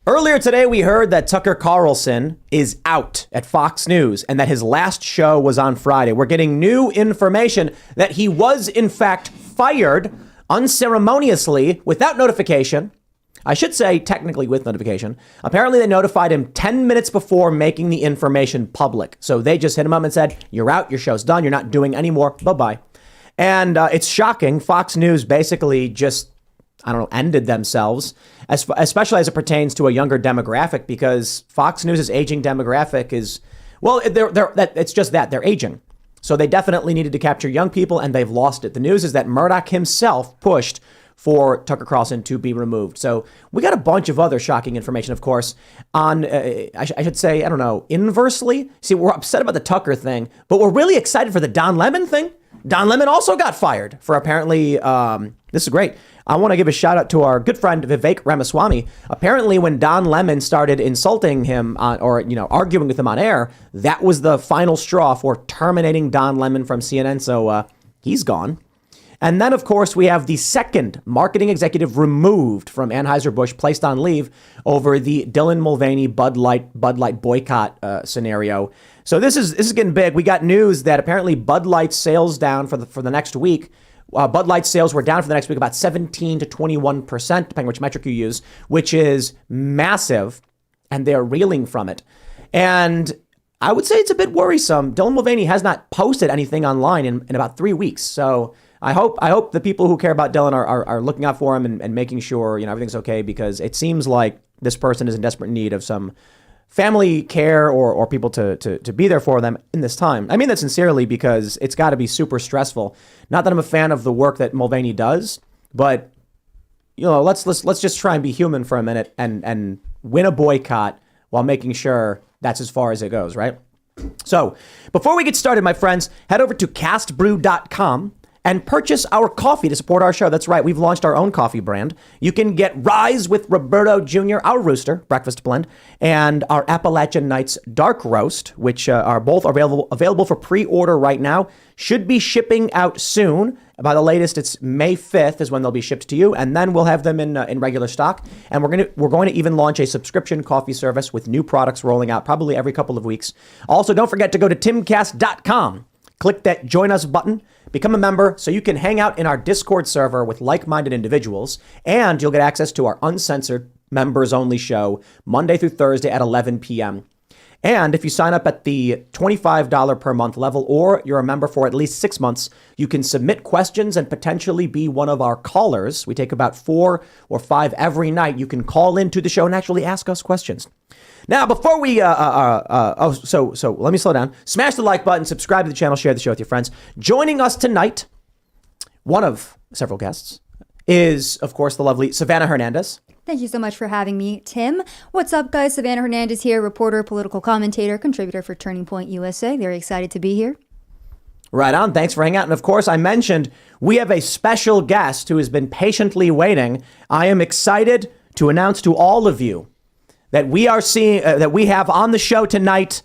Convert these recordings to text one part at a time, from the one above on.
Earlier today, we heard that Tucker Carlson is out at Fox News and that his last show was on Friday. We're getting new information that he was, in fact, fired unceremoniously without notification. I should say technically with notification. Apparently, they notified him 10 minutes before making the information public. So they just hit him up and said, you're out, your show's done, you're not doing any more, bye-bye. And it's shocking. Fox News basically just, ended themselves, especially as it pertains to a younger demographic, because Fox News' aging demographic is, well, it's just that, they're aging. So they definitely needed to capture young people, and they've lost it. The news is that Murdoch himself pushed for Tucker Carlson to be removed. So we got a bunch of other shocking information, of course, on, I should say, inversely. See, we're upset about the Tucker thing, but we're really excited for the Don Lemon thing. Don Lemon also got fired for apparently, this is great. I want to give a shout out to our good friend Vivek Ramaswamy. Apparently, when Don Lemon started insulting him arguing with him on air, that was the final straw for terminating Don Lemon from CNN. So he's gone. And then, of course, we have the second marketing executive removed from Anheuser-Busch, placed on leave over the Dylan Mulvaney Bud Light boycott scenario. So this is getting big. We got news that apparently Bud Light sales down for the next week. Bud Light sales were down for the next week about 17 to 21%, depending which metric you use, which is massive, and they're reeling from it. And I would say it's a bit worrisome. Dylan Mulvaney has not posted anything online in about 3 weeks. So I hope the people who care about Dylan are looking out for him and making sure everything's okay, because it seems like this person is in desperate need of some family care or people to be there for them in this time. I mean that sincerely, because it's got to be super stressful. Not that I'm a fan of the work that Mulvaney does, but let's just try and be human for a minute and win a boycott while making sure that's as far as it goes, right? So before we get started, my friends, head over to castbrew.com and purchase our coffee to support our show. That's right. We've launched our own coffee brand. You can get Rise with Roberto Jr., our rooster, breakfast blend, and our Appalachian Nights Dark Roast, which are both available for pre-order right now. Should be shipping out soon. By the latest, it's May 5th is when they'll be shipped to you, and then we'll have them in regular stock. And we're going to even launch a subscription coffee service with new products rolling out probably every couple of weeks. Also, don't forget to go to timcast.com. Click that Join Us button, become a member so you can hang out in our Discord server with like-minded individuals, and you'll get access to our uncensored members-only show Monday through Thursday at 11 p.m. And if you sign up at the $25 per month level, or you're a member for at least 6 months, you can submit questions and potentially be one of our callers. We take about 4 or 5 every night. You can call into the show and actually ask us questions. Now, before we, so let me slow down. Smash the like button, subscribe to the channel, share the show with your friends. Joining us tonight, one of several guests, is, of course, the lovely Savanah Hernandez. Thank you so much for having me, Tim. What's up, guys? Savanah Hernandez here, reporter, political commentator, contributor for Turning Point USA. Very excited to be here. Right on. Thanks for hanging out. And of course, I mentioned we have a special guest who has been patiently waiting. I am excited to announce to all of you that we are seeing, that we have on the show tonight,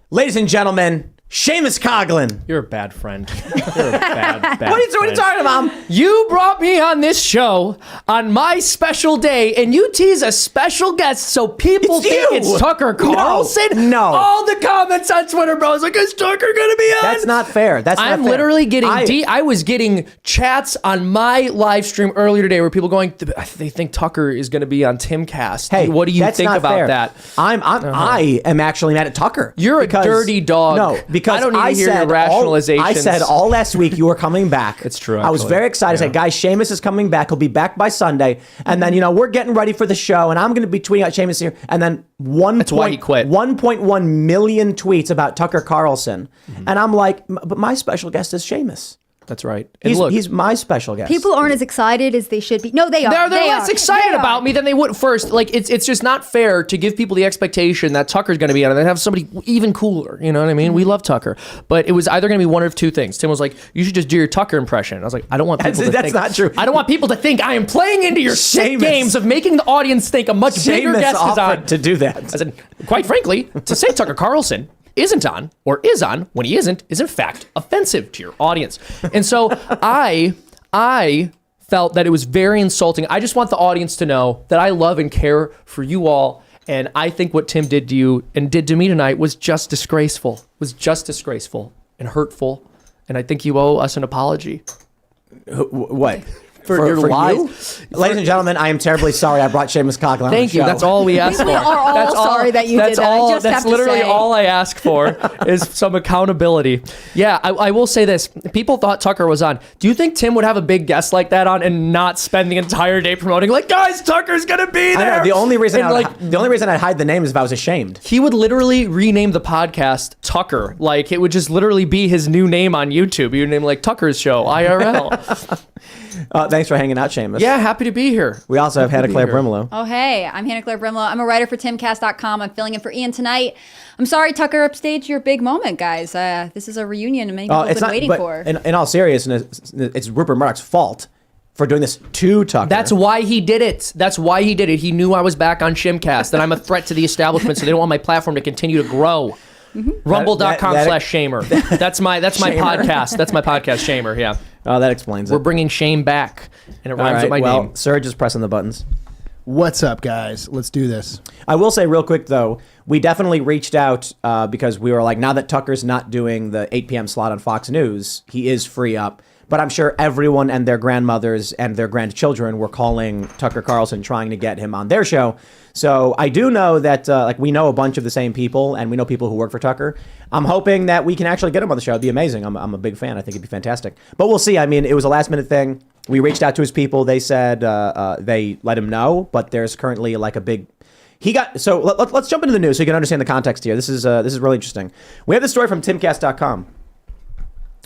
ladies and gentlemen, Seamus Coughlin. You're a bad friend. You're a bad What are you talking about? You brought me on this show on my special day, and you tease a special guest so people think it's Tucker Carlson? No. All the comments on Twitter, bro, is like, is Tucker going to be on? That's not fair. I'm literally getting I was getting chats on my live stream earlier today where people going, they think Tucker is going to be on Timcast. Hey, what do you think about that? I am actually mad at Tucker. You're a dirty dog. No, because I don't need to hear your rationalizations. I said all last week you were coming back. It's true. I was very excited. I said, guys, Seamus is coming back. He'll be back by Sunday. And then, we're getting ready for the show, and I'm going to be tweeting out Seamus here. And then That's why he quit. 1.1 million tweets about Tucker Carlson. Mm-hmm. And I'm like, but my special guest is Seamus. That's right. He's my special guest. People aren't as excited as they should be. No, they are. They're less excited about me than they would first. Like, it's just not fair to give people the expectation that Tucker's going to be on and then have somebody even cooler. You know what I mean? Mm-hmm. We love Tucker. But it was either going to be one of two things. Tim was like, you should just do your Tucker impression. I was like, I don't want people to think. That's not true. I don't want people to think I am playing into your sick games of making the audience think a much bigger guest is on. To do that. I said, quite frankly, to say Tucker Carlson isn't on or is on when he isn't is in fact offensive to your audience. And so I felt that it was very insulting. I just want the audience to know that I love and care for you all. And I think what Tim did to you and did to me tonight was just disgraceful, and hurtful. And I think you owe us an apology. What? For your lies. Ladies and gentlemen, I am terribly sorry I brought Seamus Coughlin on Thank the you. show. That's all we ask for. We are all sorry that you did that. I just have That's to literally say. all I ask for is some accountability. Yeah, I will say this. People thought Tucker was on. Do you think Tim would have a big guest like that on and not spend the entire day promoting, like, guys, Tucker's going to be there? I know, the only reason And, I'd hide the name is if I was ashamed. he would literally rename the podcast Tucker. Like, it would just literally be his new name on YouTube. You'd name like Tucker's Show, IRL. Thanks for hanging out, Seamus. Yeah, happy to be here. We also have Hannah Claire Brimlow. Oh, hey, I'm Hannah Claire Brimlow. I'm a writer for Timcast.com. I'm filling in for Ian tonight. I'm sorry, Tucker upstaged your big moment, guys. This is a reunion many people have been waiting for. In all seriousness, it's Rupert Murdoch's fault for doing this to Tucker. That's why he did it. He knew I was back on Shimcast, and I'm a threat to the establishment, so they don't want my platform to continue to grow. Rumble.com/shamer. That's my podcast. That's my podcast, Shamer. Yeah. Oh, that explains it. We're bringing shame back, and it rhymes with my name. Serge is pressing the buttons. What's up, guys? Let's do this. I will say real quick, though, we definitely reached out because we were like, now that Tucker's not doing the 8 p.m. slot on Fox News, he is free up. But I'm sure everyone and their grandmothers and their grandchildren were calling Tucker Carlson trying to get him on their show. So I do know that we know a bunch of the same people, and we know people who work for Tucker. I'm hoping that we can actually get him on the show. It'd be amazing. I'm a big fan. I think it'd be fantastic. But we'll see. I mean, it was a last minute thing. We reached out to his people. They said they let him know, but there's currently like a big... So let's jump into the news so you can understand the context here. This is really interesting. We have this story from Timcast.com.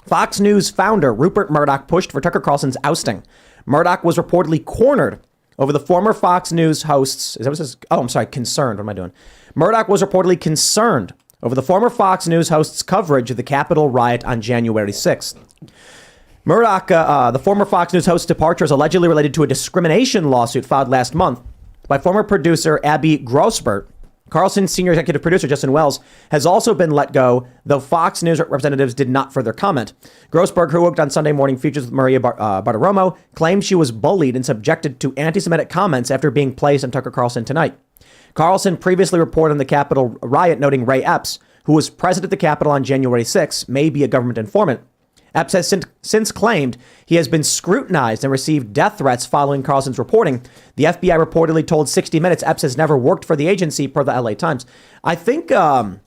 Fox News founder Rupert Murdoch pushed for Tucker Carlson's ousting. Murdoch was reportedly cornered over the former Fox News host's... Is that what it says? Oh, I'm sorry. Concerned. What am I doing? Murdoch was reportedly concerned over the former Fox News host's coverage of the Capitol riot on January 6th. Murdoch, the former Fox News host's departure is allegedly related to a discrimination lawsuit filed last month by former producer Abby Grossbert. Carlson's senior executive producer, Justin Wells, has also been let go, though Fox News representatives did not further comment. Grossberg, who worked on Sunday Morning Features with Maria Bartiromo, claimed she was bullied and subjected to anti-Semitic comments after being placed on Tucker Carlson Tonight. Carlson previously reported on the Capitol riot, noting Ray Epps, who was present at the Capitol on January 6, may be a government informant. Epps has since claimed he has been scrutinized and received death threats following Carlson's reporting. The FBI reportedly told 60 Minutes Epps has never worked for the agency, per the LA Times. I think, I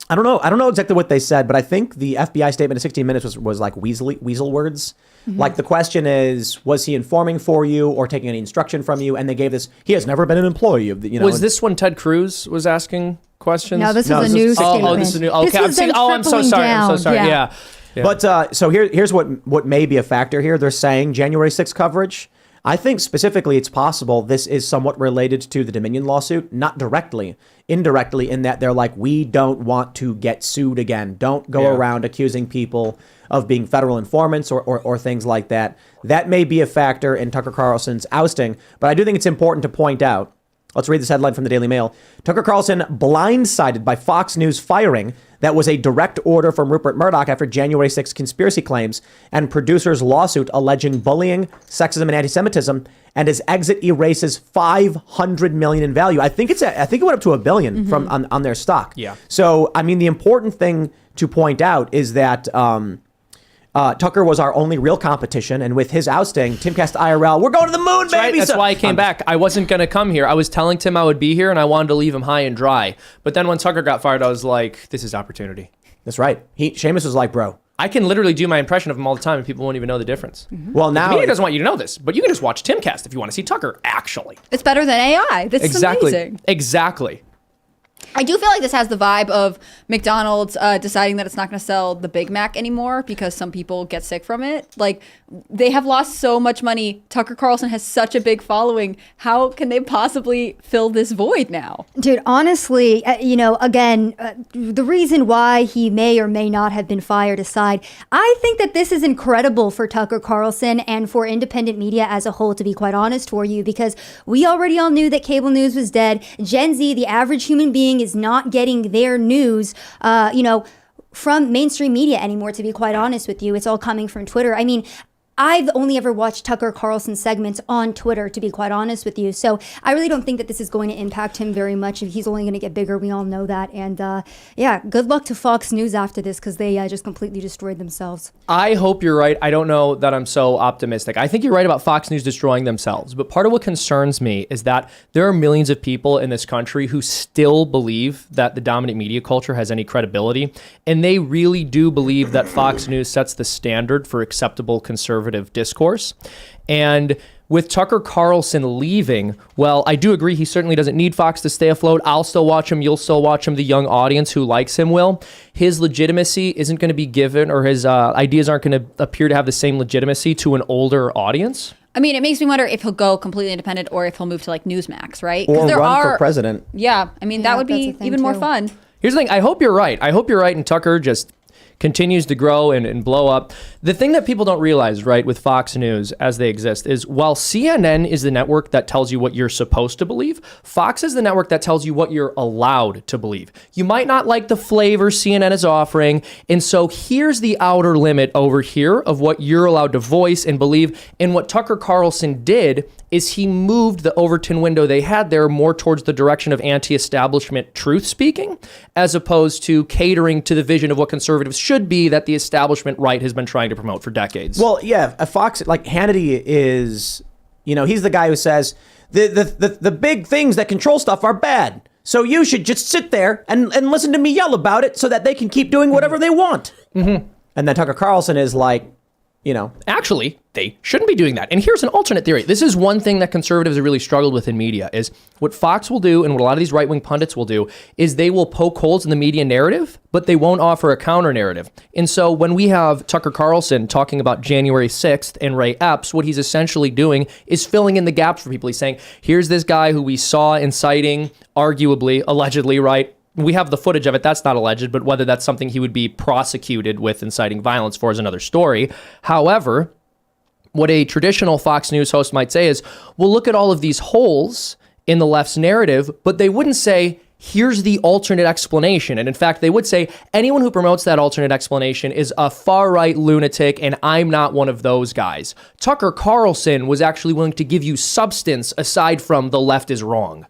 don't know exactly what they said, but I think the FBI statement of 60 Minutes was like weasel words. Mm-hmm. Like the question is, was he informing for you or taking any instruction from you? And they gave this, he has never been an employee of the, Was this when Ted Cruz was asking questions? No, this is a new statement. Oh, this is a new, okay. I'm so sorry. I'm so sorry. Yeah. But so here's what may be a factor here. They're saying January 6th coverage. I think specifically it's possible this is somewhat related to the Dominion lawsuit, not directly, indirectly, in that they're like, we don't want to get sued again. Don't go around accusing people of being federal informants or things like that. That may be a factor in Tucker Carlson's ousting. But I do think it's important to point out. Let's read this headline from the Daily Mail. Tucker Carlson blindsided by Fox News firing that was a direct order from Rupert Murdoch after January 6 conspiracy claims and producer's lawsuit alleging bullying, sexism, and anti-Semitism, and his exit erases $500 million in value. I think it went up to $1 billion from on their stock. Yeah. So I mean, the important thing to point out is that Tucker was our only real competition, and with his ousting, Timcast IRL, we're going to the moon, baby! Right. That's why I came back. I wasn't going to come here. I was telling Tim I would be here, and I wanted to leave him high and dry. But then when Tucker got fired, I was like, this is opportunity. That's right. Seamus was like, bro. I can literally do my impression of him all the time, and people won't even know the difference. Mm-hmm. Well, now... The media doesn't want you to know this, but you can just watch Timcast if you want to see Tucker, actually. It's better than AI. This is amazing. Exactly. I do feel like this has the vibe of McDonald's deciding that it's not going to sell the Big Mac anymore because some people get sick from it. Like, they have lost so much money. Tucker Carlson has such a big following. How can they possibly fill this void now? Dude, honestly, the reason why he may or may not have been fired aside, I think that this is incredible for Tucker Carlson and for independent media as a whole, to be quite honest for you, because we already all knew that cable news was dead. Gen Z, the average human being, is not getting their news, from mainstream media anymore, to be quite honest with you. It's all coming from Twitter. I mean, I've only ever watched Tucker Carlson segments on Twitter, to be quite honest with you. So I really don't think that this is going to impact him very much. He's only going to get bigger. We all know that. And yeah, good luck to Fox News after this, because they just completely destroyed themselves. I hope you're right. I don't know that I'm so optimistic. I think you're right about Fox News destroying themselves. But part of what concerns me is that there are millions of people in this country who still believe that the dominant media culture has any credibility. And they really do believe that Fox News sets the standard for acceptable conservative discourse. And with Tucker Carlson leaving, well, I do agree he certainly doesn't need Fox to stay afloat. I'll still watch him. You'll still watch him. The young audience who likes him will. His legitimacy isn't going to be given, or his ideas aren't going to appear to have the same legitimacy to an older audience. I mean, it makes me wonder if he'll go completely independent or if he'll move to like Newsmax, right? Or run for president. Yeah, I mean, that would that's be a thing, even more too. fun. Here's the thing. I hope you're right. I hope you're right, and Tucker just continues to grow and blow up. The thing that people don't realize, right, with Fox News as they exist is while CNN is the network that tells you what you're supposed to believe, Fox is the network that tells you what you're allowed to believe. You might not like the flavor CNN is offering, and so here's the outer limit over here of what you're allowed to voice and believe. And what Tucker Carlson did is he moved the Overton window they had there more towards the direction of anti-establishment truth speaking, as opposed to catering to the vision of what conservatives should be that the establishment right has been trying to promote for decades. Well, yeah, a Fox, like Hannity is, he's the guy who says the big things that control stuff are bad. So you should just sit there and listen to me yell about it so that they can keep doing whatever they want. Mm-hmm. And then Tucker Carlson is like, Actually, they shouldn't be doing that. And here's an alternate theory. This is one thing that conservatives have really struggled with in media is what Fox will do and what a lot of these right-wing pundits will do is they will poke holes in the media narrative, but they won't offer a counter narrative. And so when we have Tucker Carlson talking about January 6th and Ray Epps, what he's essentially doing is filling in the gaps for people. He's saying, here's this guy who we saw inciting, arguably, allegedly, right? We have the footage of it. That's not alleged, but whether that's something he would be prosecuted with inciting violence for is another story. However, what a traditional Fox News host might say is, well, look at all of these holes in the left's narrative, but they wouldn't say, here's the alternate explanation. And in fact, they would say, anyone who promotes that alternate explanation is a far-right lunatic, and I'm not one of those guys. Tucker Carlson was actually willing to give you substance aside from the left is wrong.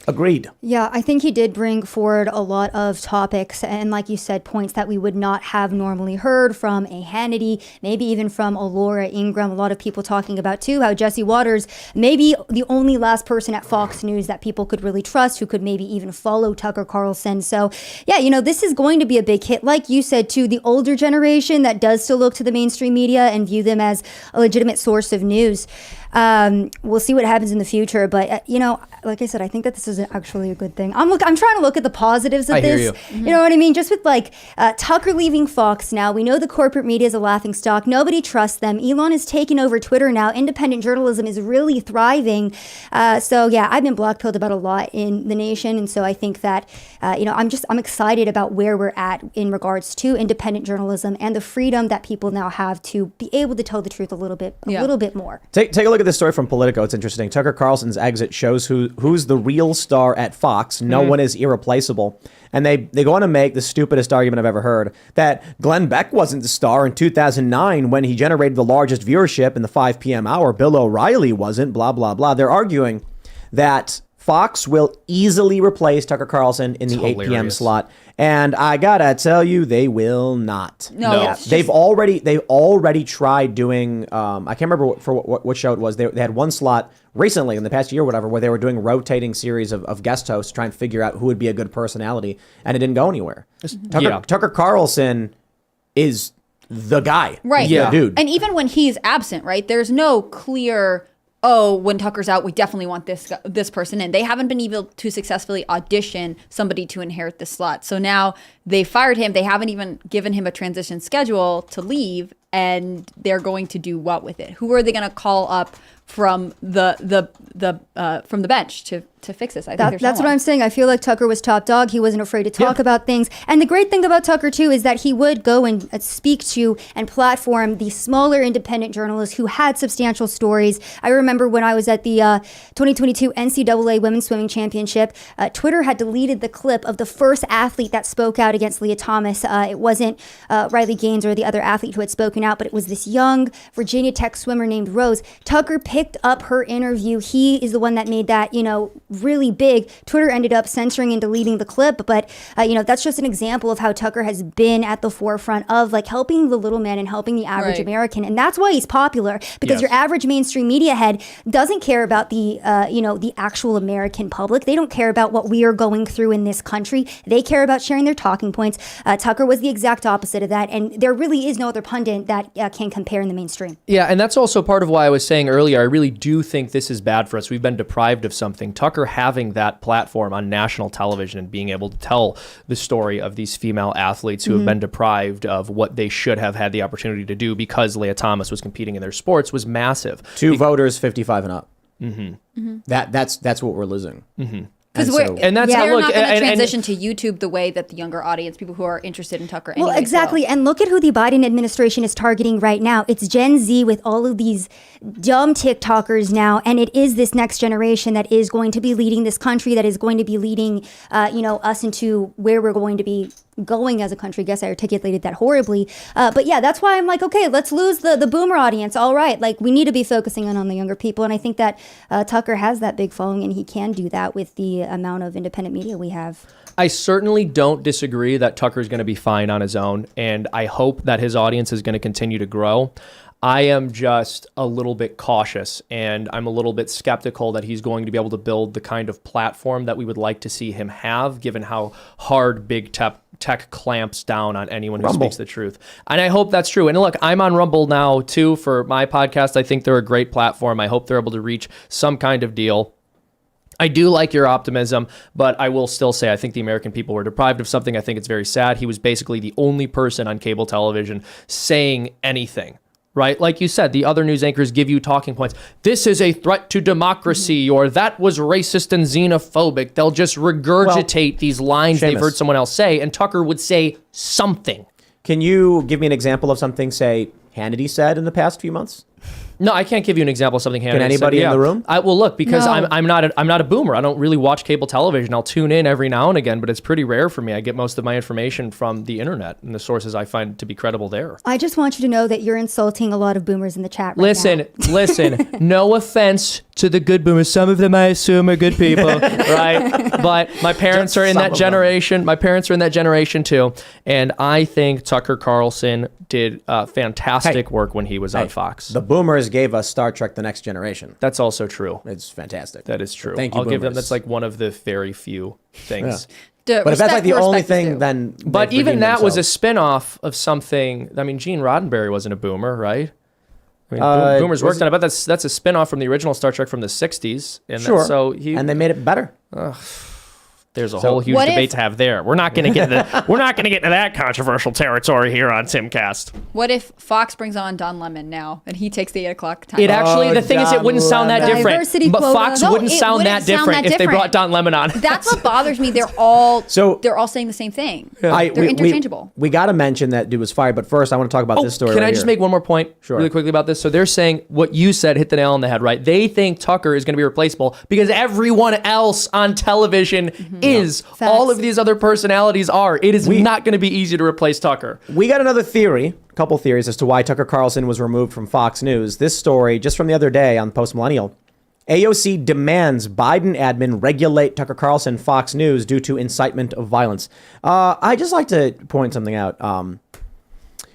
agreed. Yeah, I think he did bring forward a lot of topics and, like you said, points that we would not have normally heard from a Hannity, maybe even from a Laura Ingraham. A lot of people talking about, too, how Jesse Waters may be the only last person at Fox News that people could really trust, who could maybe even follow Tucker Carlson. So, yeah, this is going to be a big hit. Like you said, too, the older generation that does still look to the mainstream media and view them as a legitimate source of news. We'll see what happens in the future, but like I said, I think that this is actually a good thing. I'm trying to look at the positives of this. Hear you. You know what I mean? Just with Tucker leaving Fox now, we know the corporate media is a laughing stock. Nobody trusts them. Elon is taking over Twitter now. Independent journalism is really thriving. So yeah, I've been blackpilled about a lot in the nation, and so I think that I'm excited about where we're at in regards to independent journalism and the freedom that people now have to be able to tell the truth a little bit more. Take a look at this story from Politico. It's interesting. Tucker Carlson's exit shows who's the real star at Fox. No one is irreplaceable. And they go on to make the stupidest argument I've ever heard, that Glenn Beck wasn't the star in 2009 when he generated the largest viewership in the 5 p.m. hour. Bill O'Reilly wasn't, blah, blah, blah. They're arguing that Fox will easily replace Tucker Carlson in the 8 p.m. slot. And I gotta tell you, they will not. No. Yeah, they've already tried doing, I can't remember what show it was. They had one slot recently in the past year or whatever, where they were doing rotating series of guest hosts, trying to figure out who would be a good personality, and it didn't go anywhere. Tucker Carlson is the guy. Right. The dude. And even when he's absent, right, there's no clear, when Tucker's out, we definitely want this person in. They haven't been able to successfully audition somebody to inherit this slot. So now they fired him. They haven't even given him a transition schedule to leave, and they're going to do what with it? Who are they going to call up from the bench to fix this. I think That's what I'm saying. I feel like Tucker was top dog. He wasn't afraid to talk about things. And the great thing about Tucker, too, is that he would go and speak to and platform the smaller independent journalists who had substantial stories. I remember when I was at the 2022 NCAA Women's Swimming Championship, Twitter had deleted the clip of the first athlete that spoke out against Leah Thomas. It wasn't Riley Gaines or the other athlete who had spoken out, but it was this young Virginia Tech swimmer named Rose. Tucker picked up her interview. He is the one that made that, really big. Twitter ended up censoring and deleting the clip, but that's just an example of how Tucker has been at the forefront of like helping the little man and helping the average American, and that's why he's popular, because your average mainstream media head doesn't care about the the actual American public. They don't care about what we are going through in this country. They care about sharing their talking points. Tucker was the exact opposite of that, and there really is no other pundit that can compare in the mainstream. Yeah, and that's also part of why I was saying earlier, I really do think this is bad for us. We've been deprived of something. Tucker having that platform on national television and being able to tell the story of these female athletes who have been deprived of what they should have had the opportunity to do because Leah Thomas was competing in their sports was massive. Two voters 55 and up. That's what we're losing. Because And we're so- And that's- we're look, not going to and- transition to YouTube the way that the younger audience, people who are interested in Tucker. Well, anyway, exactly. will. And look at who the Biden administration is targeting right now. It's Gen Z with all of these dumb TikTokers now. And it is this next generation that is going to be leading this country, that is going to be leading, us into where we're going to be going as a country. I guess I articulated that horribly. But yeah, that's why I'm like, okay, let's lose the boomer audience. All right. Like, we need to be focusing on the younger people. And I think that Tucker has that big following, and he can do that with the amount of independent media we have. I certainly don't disagree that Tucker's going to be fine on his own, and I hope that his audience is going to continue to grow. I am just a little bit cautious, and I'm a little bit skeptical that he's going to be able to build the kind of platform that we would like to see him have, given how hard big tech clamps down on anyone who speaks the truth. And I hope that's true. And look, I'm on Rumble now too for my podcast. I think they're a great platform. I hope they're able to reach some kind of deal. I do like your optimism, but I will still say I think the American people were deprived of something. I think it's very sad. He was basically the only person on cable television saying anything. Right? Like you said, the other news anchors give you talking points. This is a threat to democracy, or that was racist and xenophobic. They'll just regurgitate these lines they've heard someone else say, and Tucker would say something. Can you give me an example of something, say, Hannity said in the past few months? No, I can't give you an example of something. Can anybody in the room? I will look because No. I'm not a boomer. I don't really watch cable television. I'll tune in every now and again, but it's pretty rare for me. I get most of my information from the internet and the sources I find to be credible there. I just want you to know that you're insulting a lot of boomers in the chat right now. Listen, no offense to the good boomers. Some of them I assume are good people, right? But my parents are in that generation. My parents are in that generation too. And I think Tucker Carlson did fantastic work when he was on Fox. The boomers gave us Star Trek: The Next Generation. That's also true. It's fantastic. That is true. Thank you, I'll give them. boomers. That's like one of the very few things. But if that's like the only thing, then But they've even redeemed that was a themselves. spin-off of something. I mean, Gene Roddenberry wasn't a boomer, right? I mean, boomers was worked on it, but that's a spin-off from the original Star Trek from the 60s. And Sure. so and they made it better. there's a whole huge What debate if- to have there. We're not going to get into that controversial territory here on Timcast. What if Fox brings on Don Lemon now, and he takes the 8 o'clock time? It actually, the thing is, it wouldn't sound that Lemon. different. Diversity But quota. Fox No, wouldn't it sound wouldn't that sound different that if they different. brought Don Lemon on. That's what bothers me. They're all saying the same thing. They're interchangeable. We got to mention that dude was fired, but first I want to talk about this story. Can right I just here. make one more point really quickly about this? So they're saying what you said hit the nail on the head, right? They think Tucker is going to be replaceable because everyone else on television is. All of these other personalities are. It is not going to be easy to replace Tucker. We got another theory, a couple theories as to why Tucker Carlson was removed from Fox News. This story, just from the other day on Post Millennial, AOC demands Biden admin regulate Tucker Carlson Fox News due to incitement of violence. I just like to point something out.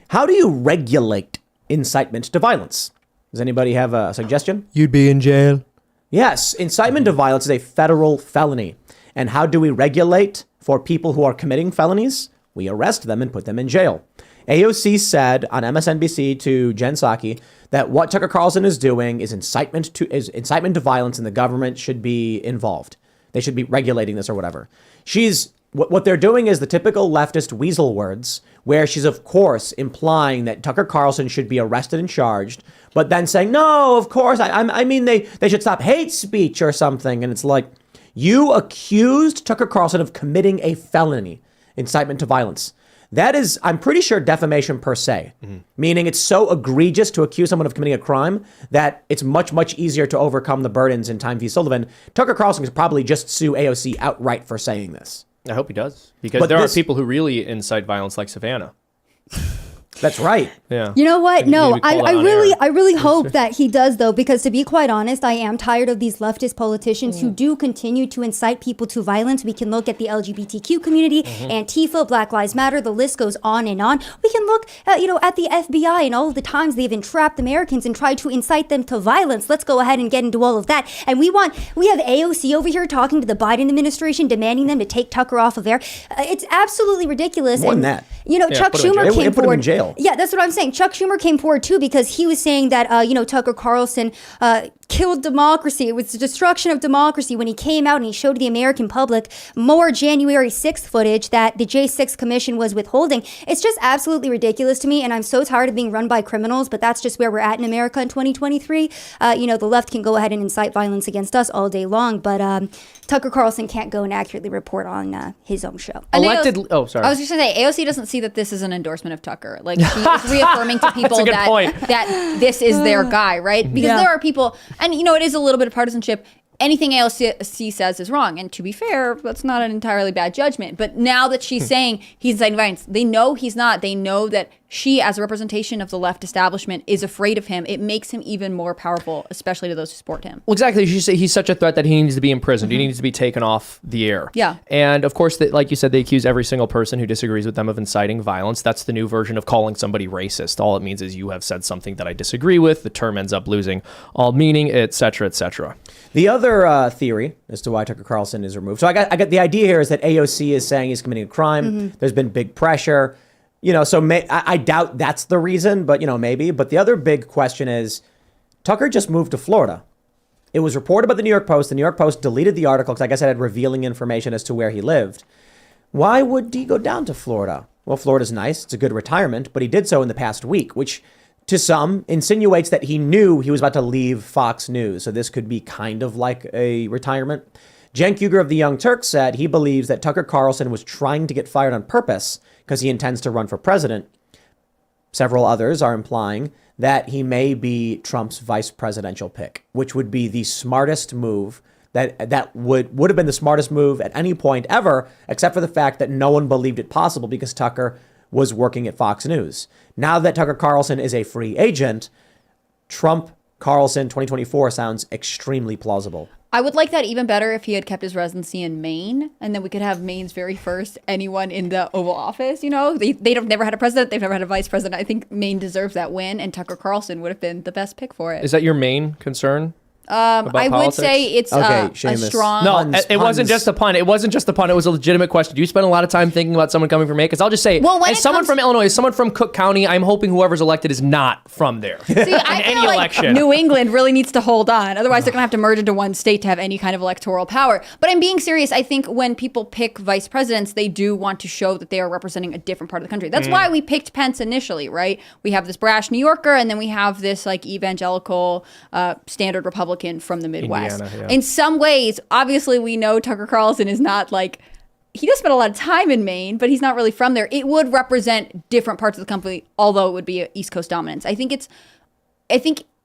How do you regulate incitement to violence? Does anybody have a suggestion? You'd be in jail. Yes, incitement to violence is a federal felony. And how do we regulate for people who are committing felonies? We arrest them and put them in jail. AOC said on MSNBC to Jen Psaki that what Tucker Carlson is doing is incitement to violence, and the government should be involved. They should be regulating this or whatever. What they're doing is the typical leftist weasel words where she's, of course, implying that Tucker Carlson should be arrested and charged, but then saying, no, of course, I mean, they should stop hate speech or something. And it's like, you accused Tucker Carlson of committing a felony, incitement to violence. That is, I'm pretty sure, defamation per se, meaning it's so egregious to accuse someone of committing a crime that it's much, much easier to overcome the burdens in Time v. Sullivan. Tucker Carlson could probably just sue AOC outright for saying this. I hope he does, because there are people who really incite violence, like Savanah. That's right. Yeah. You know what? No, I I really hope that he does, though, because to be quite honest, I am tired of these leftist politicians who do continue to incite people to violence. We can look at the LGBTQ community, Antifa, Black Lives Matter. The list goes on and on. We can look at, at the FBI and all of the times they've entrapped Americans and tried to incite them to violence. Let's go ahead and get into all of that. And we have AOC over here talking to the Biden administration, demanding them to take Tucker off of air. It's absolutely ridiculous. More than that. Chuck Schumer came put him in jail. Yeah, that's what I'm saying. Chuck Schumer came forward too because he was saying that Tucker Carlson killed democracy. It was the destruction of democracy when he came out and he showed the American public more January 6th footage that the J6 Commission was withholding. It's just absolutely ridiculous to me, and I'm so tired of being run by criminals, but that's just where we're at in America in 2023. The left can go ahead and incite violence against us all day long, but Tucker Carlson can't go and accurately report on his own show. Sorry. I was just going to say, AOC doesn't see that this is an endorsement of Tucker. Like, she is reaffirming to people that this is their guy, right? Because there are people, and it is a little bit of partisanship. Anything AOC says is wrong. And to be fair, that's not an entirely bad judgment. But now that she's saying he's inciting violence, they know he's not. They know that she, as a representation of the left establishment, is afraid of him. It makes him even more powerful, especially to those who support him. Well, exactly. She said he's such a threat that he needs to be imprisoned. He needs to be taken off the air. Yeah. And of course, like you said, they accuse every single person who disagrees with them of inciting violence. That's the new version of calling somebody racist. All it means is you have said something that I disagree with. The term ends up losing all meaning, et cetera, et cetera. The other theory as to why Tucker Carlson is removed. So I got the idea here is that AOC is saying he's committing a crime. There's been big pressure. I doubt that's the reason, but, maybe. But the other big question is, Tucker just moved to Florida. It was reported by the New York Post. The New York Post deleted the article because I guess it had revealing information as to where he lived. Why would he go down to Florida? Well, Florida's nice. It's a good retirement, but he did so in the past week, which to some insinuates that he knew he was about to leave Fox News. So this could be kind of like a retirement. Cenk Uygur of the Young Turks said he believes that Tucker Carlson was trying to get fired on purpose because he intends to run for president. Several others are implying that he may be Trump's vice presidential pick, which would be the smartest move that would have been the smartest move at any point ever, except for the fact that no one believed it possible because Tucker was working at Fox News. Now that Tucker Carlson is a free agent, Trump Carlson 2024 sounds extremely plausible. I would like that even better if he had kept his residency in Maine, and then we could have Maine's very first anyone in the Oval Office. They've never had a president. They've never had a vice president. I think Maine deserves that win, and Tucker Carlson would have been the best pick for it. Is that your main concern? I would say it's a strong. No, it wasn't just a pun. It wasn't just a pun. It was a legitimate question. Do you spend a lot of time thinking about someone coming from Maine? Because I'll just say, as someone from Illinois, as someone from Cook County, I'm hoping whoever's elected is not from there. See, I feel like election. New England really needs to hold on. Otherwise, they're going to have to merge into one state to have any kind of electoral power. But I'm being serious. I think when people pick vice presidents, they do want to show that they are representing a different part of the country. That's why we picked Pence initially, right? We have this brash New Yorker, and then we have this evangelical standard Republican from the Midwest. Indiana, yeah. In some ways, obviously, we know Tucker Carlson is not he does spend a lot of time in Maine, but he's not really from there. It would represent different parts of the country, although it would be an East Coast dominance. I think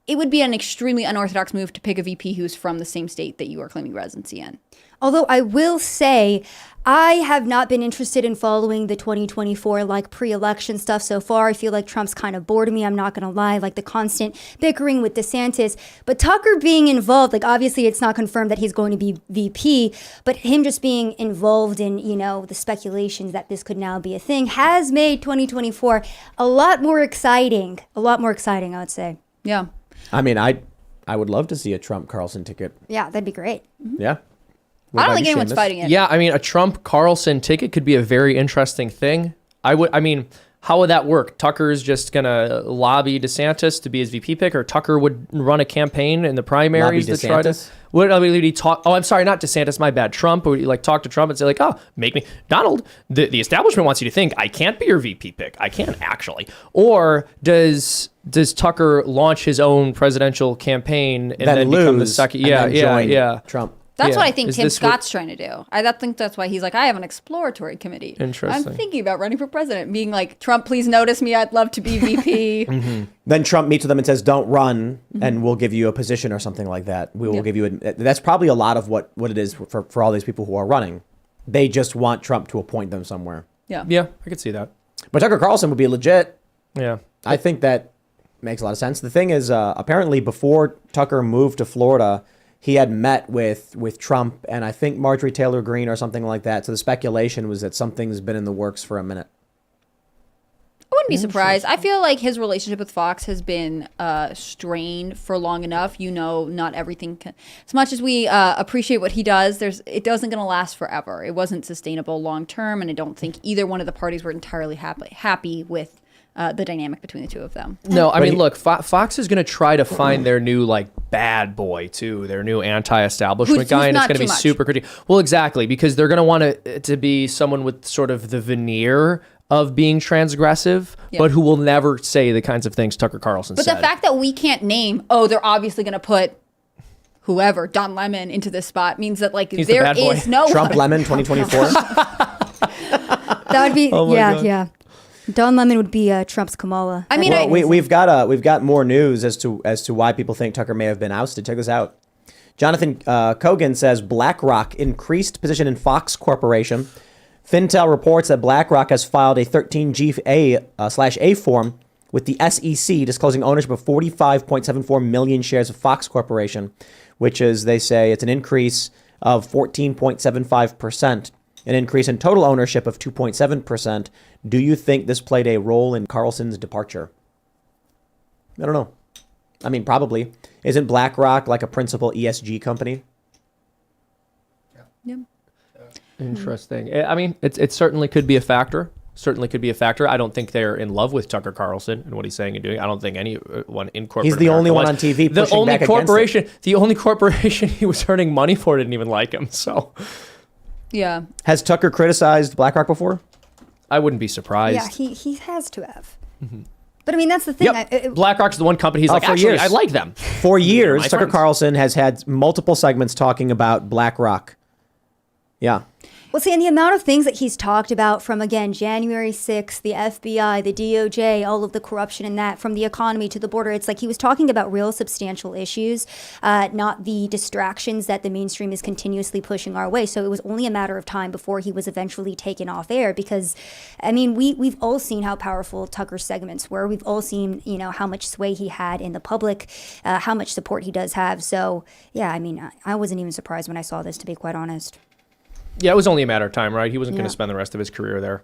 it would be an extremely unorthodox move to pick a VP who's from the same state that you are claiming residency in. Although I will say, I have not been interested in following the 2024 pre-election stuff so far. I feel like Trump's kind of bored me. I'm not going to lie, the constant bickering with DeSantis. But Tucker being involved, obviously it's not confirmed that he's going to be VP, but him just being involved in, the speculations that this could now be a thing has made 2024 a lot more exciting. I would say. Yeah. I mean, I would love to see a Trump Carlson ticket. Yeah, that'd be great. Yeah. I don't think anyone's fighting it. Yeah, I mean, a Trump Carlson ticket could be a very interesting thing. how would that work? Tucker's just gonna lobby DeSantis to be his VP pick, or Tucker would run a campaign in the primaries Lobby to try to. DeSantis? Would he talk? Oh, I'm sorry, not DeSantis. My bad. Trump. Would he like talk to Trump and say like, "Oh, make me Donald"? The establishment wants you to think I can't be your VP pick. I can't actually. Or does Tucker launch his own presidential campaign and then become the second? and then join Yeah. Trump. That's Yeah. what I think Is Tim this Scott's trying to do. I think that's why he's like, I have an exploratory committee. Interesting. I'm thinking about running for president, being like, Trump, please notice me. I'd love to be VP. Then Trump meets with them and says, "Don't run, and we'll give you a position or something like that. We will give you." That's probably a lot of what it is for all these people who are running. They just want Trump to appoint them somewhere. Yeah. Yeah, I could see that. But Tucker Carlson would be legit. Yeah. I think that makes a lot of sense. The thing is, apparently, before Tucker moved to Florida, he had met with Trump and I think Marjorie Taylor Greene or something like that. So the speculation was that something's been in the works for a minute. I wouldn't be surprised. I feel like his relationship with Fox has been strained for long enough. Not everything can, as much as we appreciate what he does, it doesn't going to last forever. It wasn't sustainable long term, and I don't think either one of the parties were entirely happy with the dynamic between the two of them. No, I mean, look, Fox is going to try to find their new bad boy too, their new anti-establishment Who's guy, and it's not going to be too much. super critical. Well, exactly, because they're going to want it to be someone with sort of the veneer of being transgressive, but who will never say the kinds of things Tucker Carlson said. But the fact that we can't name, they're obviously going to put whoever, Don Lemon, into this spot means that He's the there bad boy. is no Trump Lemon 2024. That would be God. yeah. Don Lemon would be Trump's Kamala. I mean, Well, we've got more news as to why people think Tucker may have been ousted. Check this out. Jonathan Kogan says BlackRock increased position in Fox Corporation. Fintel reports that BlackRock has filed a 13G/A form with the SEC disclosing ownership of 45.74 million shares of Fox Corporation, which is, they say, it's an increase of 14.75%, an increase in total ownership of 2.7%. Do you think this played a role in Carlson's departure? I don't know. I mean, probably. Isn't BlackRock like a principal ESG company? Yeah. Interesting. I mean, it certainly could be a factor. Certainly could be a factor. I don't think they're in love with Tucker Carlson and what he's saying and doing. I don't think anyone in corporate He's the America only one was. on TV The pushing only back against corporation, the only corporation he was earning money for didn't even like him. So Yeah. Has Tucker criticized BlackRock before? I wouldn't be surprised. Yeah, he has to have. But I mean, that's the thing. Yep. BlackRock's the one company he's like, for actually, years. I like them. For years, my Tucker friends. Carlson has had multiple segments talking about BlackRock. Yeah. Well, see, and the amount of things that he's talked about from, again, January 6th, the FBI, the DOJ, all of the corruption in that, from the economy to the border, it's like he was talking about real substantial issues, not the distractions that the mainstream is continuously pushing our way. So it was only a matter of time before he was eventually taken off air because, I mean, we've all seen how powerful Tucker's segments were. We've all seen, how much sway he had in the public, how much support he does have. So, yeah, I mean, I wasn't even surprised when I saw this, to be quite honest. Yeah, it was only a matter of time, right? He wasn't going Yeah. to spend the rest of his career there.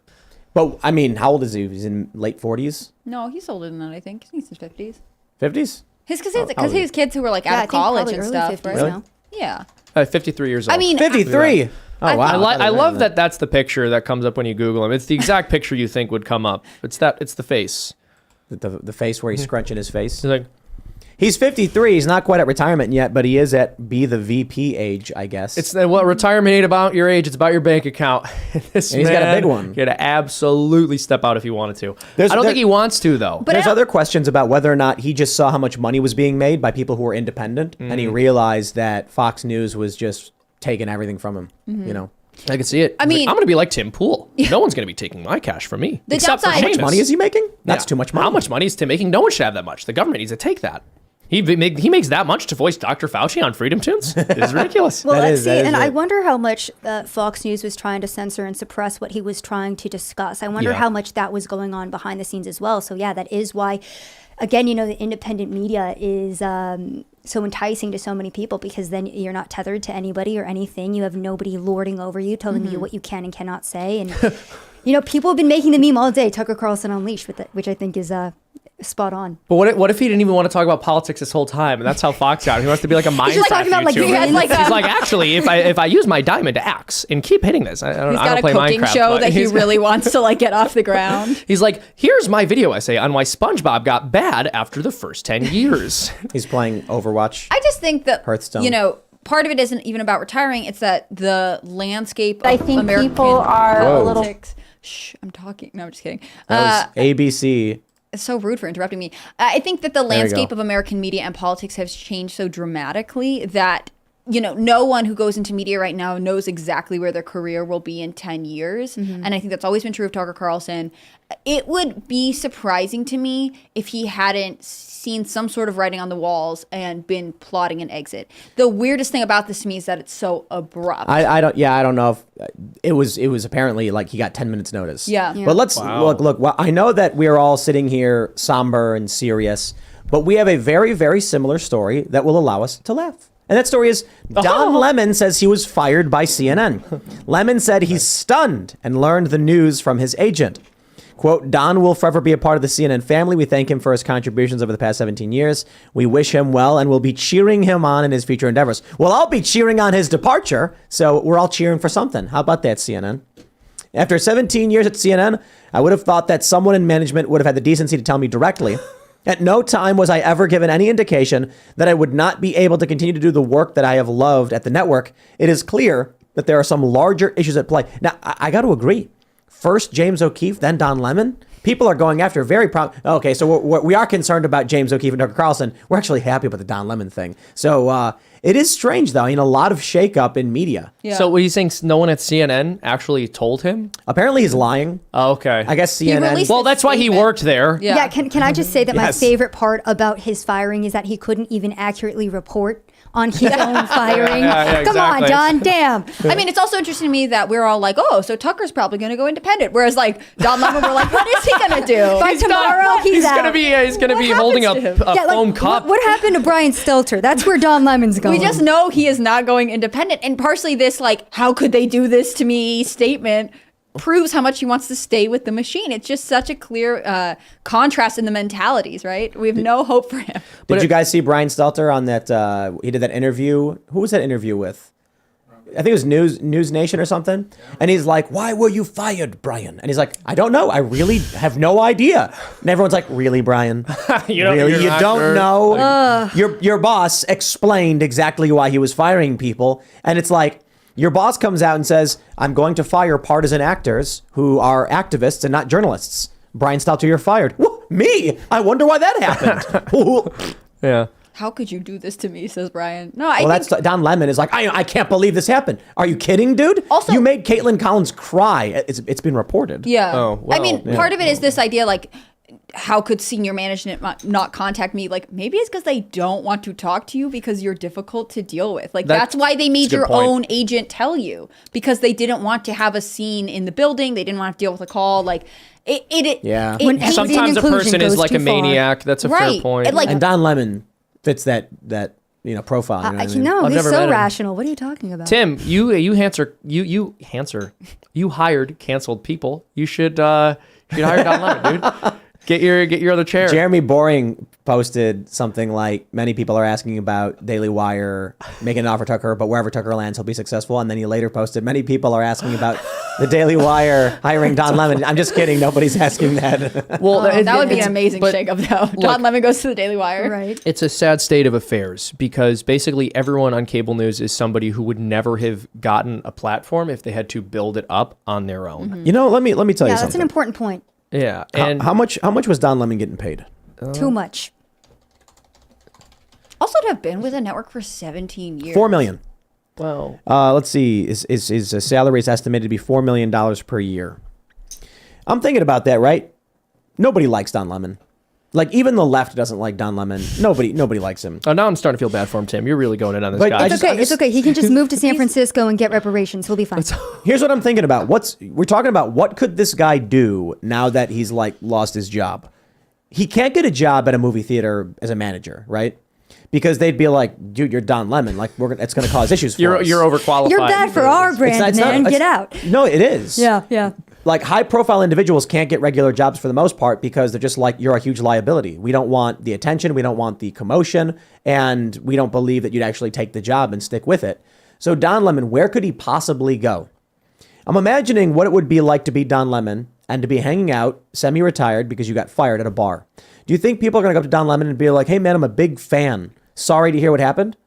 But, I mean, how old is he? He's in late 40s? No, he's older than that, I think. He's in his 50s. 50s? Because he has kids who were like Yeah, out I of think college probably and early stuff, 50s right? Really? now. Yeah. 53 years old. I mean, 53! Oh, wow. I love that that's the picture that comes up when you Google him. It's the exact picture you think would come up. It's the face. The face where he's scrunching his face. He's like, He's 53. He's not quite at retirement yet, but he is at be the VP age, I guess. it's what retirement ain't about your age. It's about your bank account. This And he's got a man, big one. He had to absolutely step out if he wanted to. There's- I don't there- think he wants to though. But There's I- other questions about whether or not he just saw how much money was being made by people who were independent, and he realized that Fox News was just taking everything from him. I can see it. I He's like, mean- I'm going to be like Tim Pool. No one's going to be taking my cash from me. The except for downside- How much Seamus. Money is he making? That's Yeah. too much money. How much money is Tim making? No one should have that much. The government needs to take that. He makes that much to voice Dr. Fauci on Freedom Tunes? It's ridiculous. Well, That let's is- see, that is and I it. wonder how much Fox News was trying to censor and suppress what he was trying to discuss. I wonder Yeah. how much that was going on behind the scenes as well. So yeah, that is why, again, the independent media is so enticing to so many people because then you're not tethered to anybody or anything. You have nobody lording over you, telling you what you can and cannot say. And people have been making the meme all day, Tucker Carlson Unleashed, which I think is spot on. But what if he didn't even want to talk about politics this whole time, and that's how Fox got him? He wants to be like a Minecraft just talking about, like, YouTuber. he has, like, He's like, actually, if I use my diamond axe and keep hitting this, I don't He's got play a cooking Minecraft, show but that he he's- really wants to like get off the ground. He's like, here's my video essay on why SpongeBob got bad after the first 10 years. He's playing Overwatch. I just think that Hearthstone. part of it isn't even about retiring. It's that the landscape I of think American people are a little- politics. Shh, I'm talking. No, I'm just kidding. That was ABC. It's so rude for interrupting me. I think that the we landscape go. of American media and politics has changed so dramatically that no one who goes into media right now knows exactly where their career will be in 10 years. And I think that's always been true of Tucker Carlson. It would be surprising to me if he hadn't seen some sort of writing on the walls and been plotting an exit. The weirdest thing about this to me is that it's so abrupt. I don't know if it was apparently like he got 10 minutes notice. Yeah. But let's look. Well, I know that we are all sitting here somber and serious, but we have a very, very similar story that will allow us to laugh. And that story is Don Lemon says he was fired by CNN. Lemon said he's stunned and learned the news from his agent. Quote, Don will forever be a part of the CNN family. We thank him for his contributions over the past 17 years. We wish him well and we'll be cheering him on in his future endeavors. Well, I'll be cheering on his departure, so we're all cheering for something. How about that, CNN? After 17 years at CNN, I would have thought that someone in management would have had the decency to tell me directly. At no time was I ever given any indication that I would not be able to continue to do the work that I have loved at the network. It is clear that there are some larger issues at play. Now, I got to agree. First James O'Keefe, then Don Lemon. People are going after very okay, so we are concerned about James O'Keefe and Tucker Carlson. We're actually happy about the Don Lemon thing. So it is strange, though. I mean, a lot of shakeup in media. Yeah. So what you saying? No one at CNN actually told him? Apparently, he's lying. Oh, okay. I guess He CNN. released Well, that's why he statement. worked there. Yeah. Can I just say that my Yes. favorite part about his firing is that he couldn't even accurately report on his own firing. yeah, Come on, exactly. Don, damn. I mean, it's also interesting to me that we're all like, oh, so Tucker's probably going to go independent. Whereas, like, Don Lemon, we're like, what is he going to do? By tomorrow, he's out. gonna be What holding a, happens to him? a foam cup. What happened to Brian Stelter? That's where Don Lemon's going. We just know he is not going independent. And partially this, like, how could they do this to me statement proves how much he wants to stay with the machine. It's just such a clear contrast in the mentalities, right? We have no hope for him. Did you guys see Brian Stelter on that? He did that interview. Who was that interview with? I think it was News Nation or something. And he's like, why were you fired, Brian? And he's like, I don't know. I really have no idea. And everyone's like, really, Brian? You don't- really? you're You not don't sure? know? Your boss explained exactly why he was firing people. And it's like, your boss comes out and says, I'm going to fire partisan actors who are activists and not journalists. Brian Stelter, you're fired. Whoa, me? I wonder why that happened. Yeah. How could you do this to me, says Brian. No, Well, that's Don Lemon is like, I can't believe this happened. Are you kidding, dude? Also- you made Caitlin Collins cry. It's been reported. Yeah. Oh, I mean, well, part of it is this idea, like, how could senior management not contact me? Like, maybe it's because they don't want to talk to you because you're difficult to deal with. Like, that's why they made that's a good your point. own agent tell you, because they didn't want to have a scene in the building. They didn't want to deal with a call. Like, Yeah. When paints- Sometimes a inclusion person is goes like a too far. maniac. That's a Right. fair point. And, like, And Don Lemon fits that profile. You know what I mean? No, I've he's never met so him. rational. What are you talking about? Tim, you hired canceled people. You should hire Don Lemon, dude. Get your other chair. Jeremy Boring posted something like, many people are asking about Daily Wire making an offer to Tucker, but wherever Tucker lands, he'll be successful. And then he later posted, many people are asking about the Daily Wire hiring Don Lemon. I'm just kidding. Nobody's asking that. Well, that would be an amazing but shakeup, though. Don Lemon goes to the Daily Wire. Right. It's a sad state of affairs because basically everyone on cable news is somebody who would never have gotten a platform if they had to build it up on their own. You know, let me tell you Yeah, something. that's an important point. Yeah, and how much was Don Lemon getting paid? Too much. Also, to have been with a network for 17 years. $4 million. well, Let's see. His salary is estimated to be $4 million per year. I'm thinking about that, right? Nobody likes Don Lemon. Like, even the left doesn't like Don Lemon. Nobody likes him. oh, now I'm starting to feel bad for him, Tim. You're really going in on this But guy. I It's okay. It's okay. He can just move to San Francisco and get reparations. He'll be fine. Here's what I'm thinking about. We're talking about what could this guy do now that he's like lost his job? He can't get a job at a movie theater as a manager, right? Because they'd be like, dude, you're Don Lemon. Like, it's going to cause issues for us. You're overqualified. You're bad for our brand, It's not- man. it's- Get out. No, it is. Yeah, yeah. like high profile individuals can't get regular jobs for the most part because they're just like, you're a huge liability. We don't want the attention. We don't want the commotion. And we don't believe that you'd actually take the job and stick with it. So Don Lemon, where could he possibly go? I'm imagining what it would be like to be Don Lemon and to be hanging out, semi-retired because you got fired at a bar. Do you think people are going to go up to Don Lemon and be like, hey man, I'm a big fan. Sorry to hear what happened?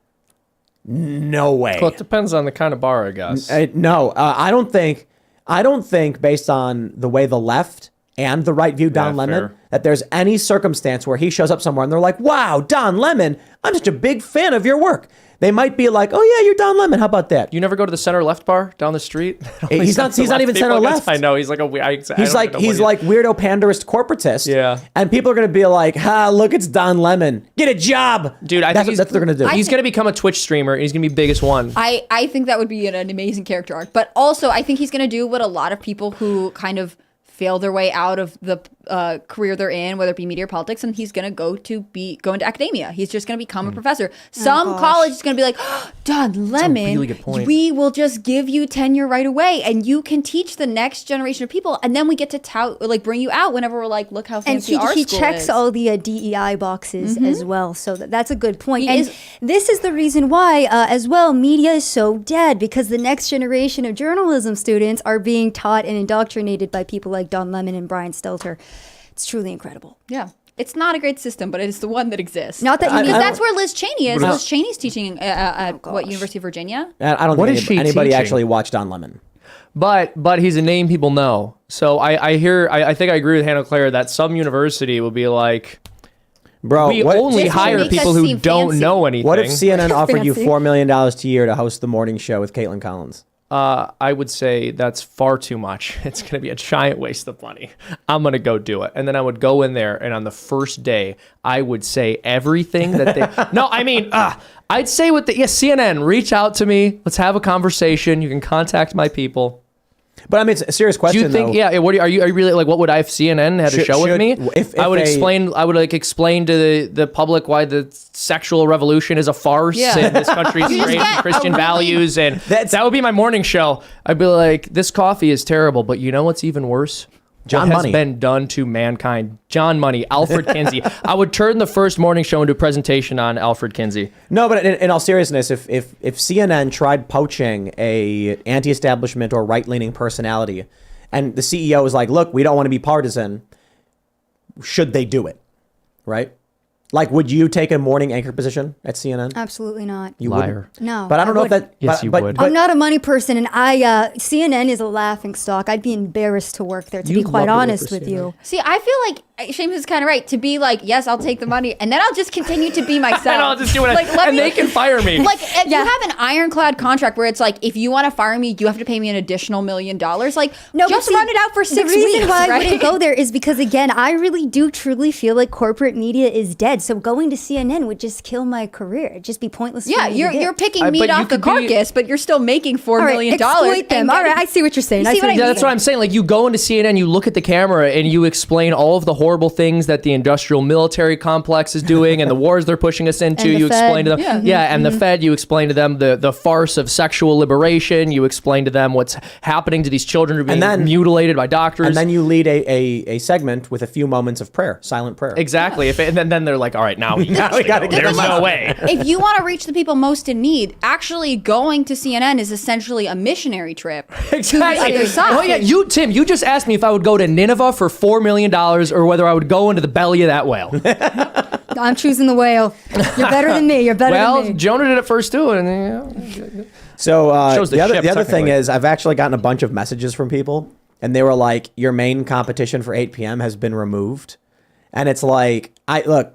No way. Well, it depends on the kind of bar, I guess. No, I don't think based on the way the left and the right view Don Lemon, fair. that there's any circumstance where he shows up somewhere and they're like, wow, Don Lemon, I'm just a big fan of your work. They might be like, oh yeah, you're Don Lemon. How about that? You never go to the center left bar down the street? He's not even center left. I know. He's like He's like weirdo panderist corporatist. Yeah. And people are going to be like, look, it's Don Lemon. Get a job. Dude, I that's think what they're going to do. He's going to become a Twitch streamer. And he's going to be biggest one. I think that would be an amazing character arc. But also, I think he's going to do what a lot of people who kind of fail their way out of the career they're in, whether it be media or politics, and he's going to go into academia. He's just going to become a professor. Some college is going to be like, oh, Don Lemon, really good point. we will just give you tenure right away, and you can teach the next generation of people, and then we get to bring you out whenever we're like, look how fancy our he school checks is. all the DEI boxes as well, so that's a good point. He And is- this is the reason why, as well, media is so dead, because the next generation of journalism students are being taught and indoctrinated by people like Don Lemon and Brian Stelter. It's truly incredible. Yeah. It's not a great system, but it's the one that exists. Not that you because need- that's where Liz Cheney is. No. Liz Cheney's teaching at University of Virginia? And I don't What think is she anybody teaching? actually watched Don Lemon. But he's a name people know. So I think I agree with Hannah Claire that some university will be like, Bro, we what, only Just to hire make people us who seem don't fancy. know anything. what if CNN offered you Fancy. $4 million a year to host the morning show with Caitlin Collins? I would say that's far too much. It's going to be a giant waste of money. I'm going to go do it. And then I would go in there, and on the first day, I would say everything that they... No, I mean, I'd say CNN, reach out to me. Let's have a conversation. You can contact my people. But I mean, it's a serious Do question, you think? though. Yeah. What are you really like? What would I have CNN had a Should- show with should- me? if I would a- explain. I would explain to the public why the sexual revolution is a farce Yeah. and this country's You just great get Christian a really- values, and that would be my morning show. I'd be like, this coffee is terrible, but you know what's even worse? John what Money. has been done to mankind. John Money, Alfred Kinsey. I would turn the first morning show into a presentation on Alfred Kinsey. No, but in all seriousness, if CNN tried poaching a anti-establishment or right-leaning personality, and the CEO was like, look, we don't want to be partisan, should they do it? Right? Like, would you take a morning anchor position at CNN? Absolutely not. You Liar. wouldn't? No, But I don't know if wouldn't. that... Yes, but, you but, would. But, I'm not a money person, and CNN is a laughing stock. I'd be embarrassed to work there, to You be quite love to work honest for with you. See, I feel like Seamus is kind of right to be like, yes, I'll take the money, and then I'll just continue to be myself. And I'll just do it. Like, let And me- they can fire me. Like, if you have an ironclad contract where it's like, if you want to fire me, you have to pay me an additional $1 million. Like, No, just but see, run it out for 6 weeks. The reason why I right? wouldn't go there is because, again, I really do truly feel like corporate media is dead. So going to CNN would just kill my career. It'd just be pointless. Yeah, for me to you're do. picking but meat you off the could be- carcass, but you're still making $4 All right, million. exploit them. and All right, getting- I see what you're saying. You see what I Yeah, that's mean? what I'm saying. Like, you go into CNN, you look at the camera, and you explain all of the horrible things that the industrial military complex is doing and the wars they're pushing us into. And the You explain Fed. to them, Yeah. and the Fed. You explain to them the farce of sexual liberation. You explain to them what's happening to these children who are being then- mutilated by doctors. and then you lead a segment with a few moments of prayer, silent prayer. exactly. And then they're like, all right, now we gotta get There's him no out. way. If you want to reach the people most in need, actually going to CNN is essentially a missionary trip Exactly. to the other side. Oh yeah, Tim, you just asked me if I would go to Nineveh for $4 million or whether I would go into the belly of that whale. I'm choosing the whale. You're better than me. You're better Well, than me. Jonah did it first too, and you know. So Shows the the other ship, thing technically. is, I've actually gotten a bunch of messages from people, and they were like, "Your main competition for 8 p.m. has been removed," and it's like, look,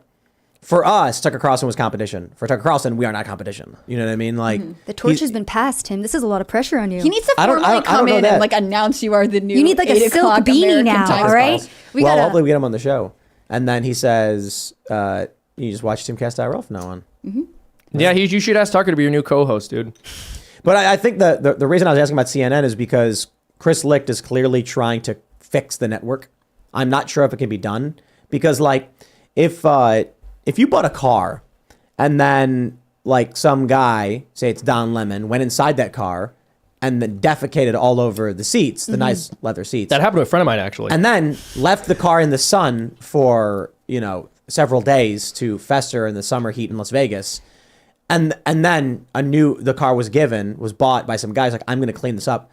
for us, Tucker Carlson was competition. For Tucker Carlson, we are not competition. You know what I mean? Like The torch he's- has been passed, Tim. This is a lot of pressure on you. He needs to I don't- formally I don't come know in that. and like announce you are the new. You need, like, a 8 silk o'clock beanie American now, Time. all right? We well, gotta- hopefully we get him on the show, and then he says, "You just watch Timcast IRL from now on." Yeah, you should ask Tucker to be your new co-host, dude. But I think the reason I was asking about CNN is because Chris Licht is clearly trying to fix the network. I'm not sure if it can be done because, like, if you bought a car and then like some guy, say it's Don Lemon, went inside that car and then defecated all over the seats, the nice leather seats. That happened to a friend of mine, actually. And then left the car in the sun for, several days to fester in the summer heat in Las Vegas. And then the car was bought by some guys like, I'm going to clean this up.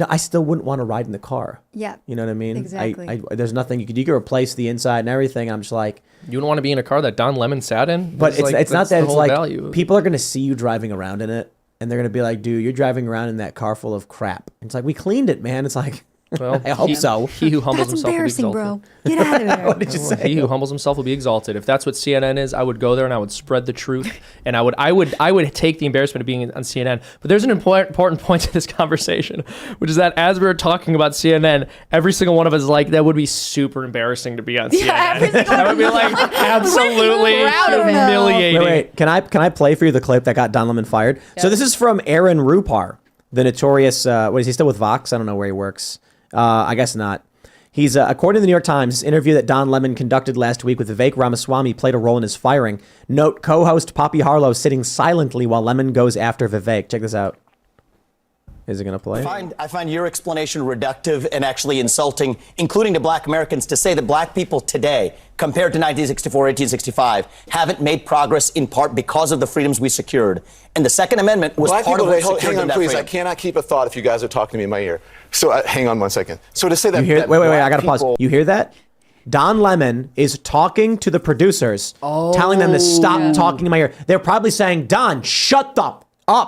I still wouldn't want to ride in the car. Yeah. You know what I mean? Exactly. There's nothing you could replace the inside and everything. I'm just like, you don't want to be in a car that Don Lemon sat in? but it's not that. It's like value. people are going to see you driving around in it, and they're going to be like, dude, you're driving around in that car full of crap. It's like, we cleaned it, man. It's like, Well, I hope so. He who humbles That's himself will be embarrassing, exalted. bro. Get out of there. What did you say? He who humbles himself will be exalted. If that's what CNN is, I would go there and I would spread the truth, and I would take the embarrassment of being on CNN. But there's an important point to this conversation, which is that as we were talking about CNN, every single one of us is like, that would be super embarrassing to be on CNN. every single That would be like absolutely proud of it. humiliating. Wait. Can I play for you the clip that got Don Lemon fired? So this is from Aaron Rupar, the notorious. What is he still with Vox? I don't know where he works. I guess not. He's according to the New York Times, this interview that Don Lemon conducted last week with Vivek Ramaswamy played a role in his firing. Note, co-host Poppy Harlow sitting silently while Lemon goes after Vivek. Check this out. Is it going to play? I find your explanation reductive and actually insulting, including to black Americans, to say that black people today, compared to 1964, 1865, haven't made progress in part because of the freedoms we secured. And the Second Amendment was Black part people, of what secured hang them on, that please. freedom. I cannot keep a thought if you guys are talking to me in my ear. So hang on 1 second. So to say that, You hear? that Wait. black I gotta pause. people- You hear that? Don Lemon is talking to the producers, telling them to stop talking in my ear. They're probably saying, "Don, shut up,